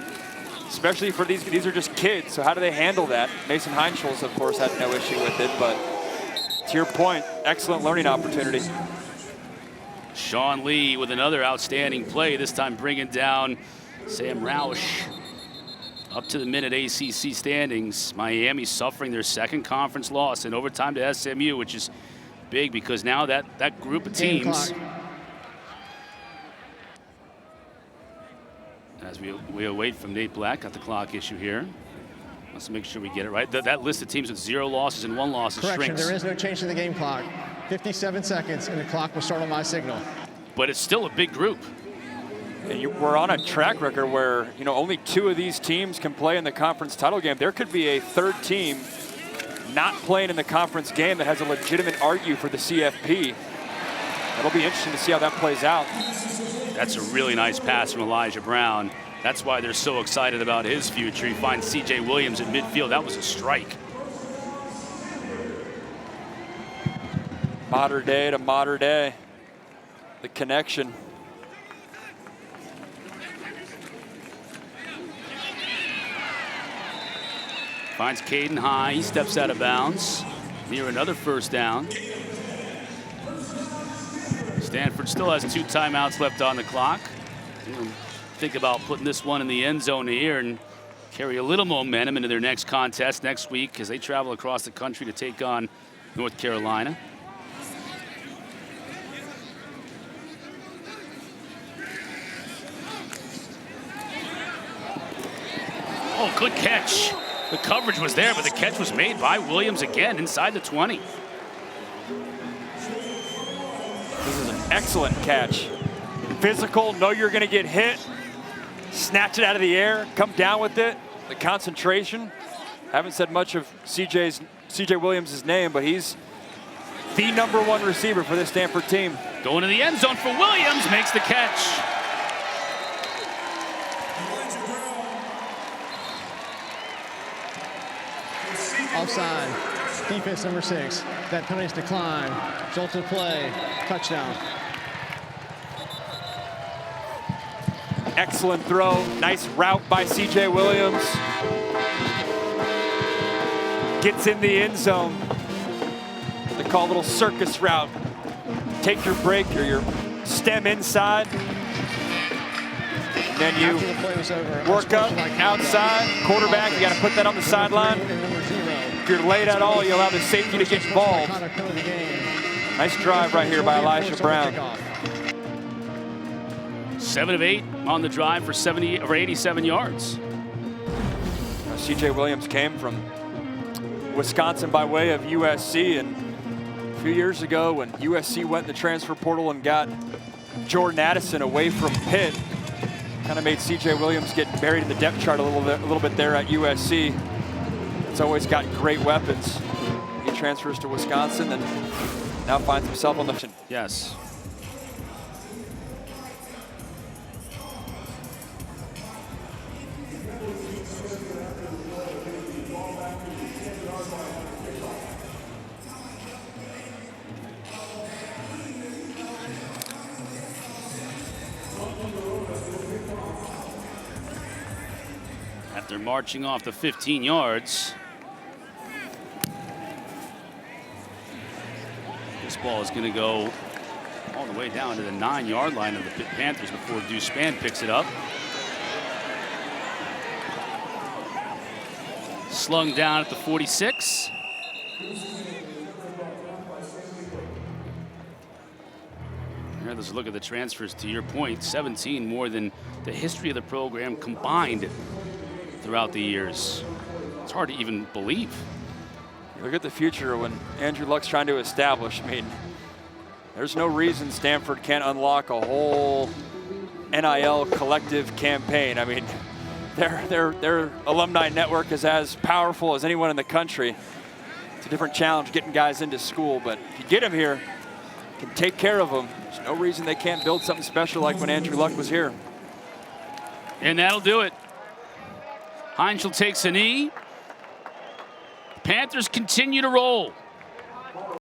especially for these are just kids. So how do they handle that? Mason Heintschel, of course, had no issue with it, but to your point, excellent learning opportunity. Shawn Lee with another outstanding play, this time bringing down Sam Roush up to the minute ACC standings. Miami suffering their 2nd conference loss in overtime to SMU, which is big because now that group of teams, as we await from Nate Black, got the clock issue here. Let's make sure we get it right. That list of teams with 0 losses and 1 loss shrinks. There is no change to the game clock. 57 seconds, and the clock will start on my signal. But it's still a big group. And we're on a track record where, you know, only 2 of these teams can play in the conference title game. There could be a 3rd team not playing in the conference game that has a legitimate argue for the CFP. It'll be interesting to see how that plays out. That's a really nice pass from Elijah Brown. That's why they're so excited about his future. He finds C.J. Williams in midfield. That was a strike. Modern day to modern day. The connection. Finds Caden high. He steps out of bounds. Near another first down. Stanford still has 2 timeouts left on the clock. Think about putting this one in the end zone here and carry a little momentum into their next contest next week as they travel across the country to take on North Carolina. Oh, good catch. The coverage was there, but the catch was made by Williams again inside the 20. This is an excellent catch. Physical, know you're going to get hit. Snatch it out of the air, come down with it. The concentration. Haven't said much of C.J. Williams' name, but he's the #1 receiver for this Stanford team. Going to the end zone for Williams, makes the catch. Offside. Defense number 6. That penalty's declined. Resulting play. Touchdown. Excellent throw. Nice route by C.J. Williams. Gets in the end zone. They call a little circus route. Take your break or your stem inside. And then you work up outside. Quarterback, you got to put that on the sideline. If you're late at all, you allow the safety to get involved. Nice drive right here by Elijah Brown. 7 of 8 on the drive for 87 yards. C.J. Williams came from Wisconsin by way of USC, and a few years ago when USC went in the transfer portal and got Jordan Addison away from Pitt, kind of made C.J. Williams get buried in the depth chart a little bit there at USC. It's always got great weapons. He transfers to Wisconsin and now finds himself on the... Yes. After marching off the 15 yards, this ball is going to go all the way down to the 9-yard line of the Pitt Panthers before Deuce Spann picks it up. Slung down at the 46. Let's look at the transfers. To your point, 17 more than the history of the program combined throughout the years. It's hard to even believe. Look at the future when Andrew Luck's trying to establish. I mean, there's no reason Stanford can't unlock a whole NIL collective campaign. I mean, their alumni network is as powerful as anyone in the country. It's a different challenge getting guys into school, but if you get them here, you can take care of them. There's no reason they can't build something special like when Andrew Luck was here. And that'll do it. Heintschel takes a knee. Panthers continue to roll.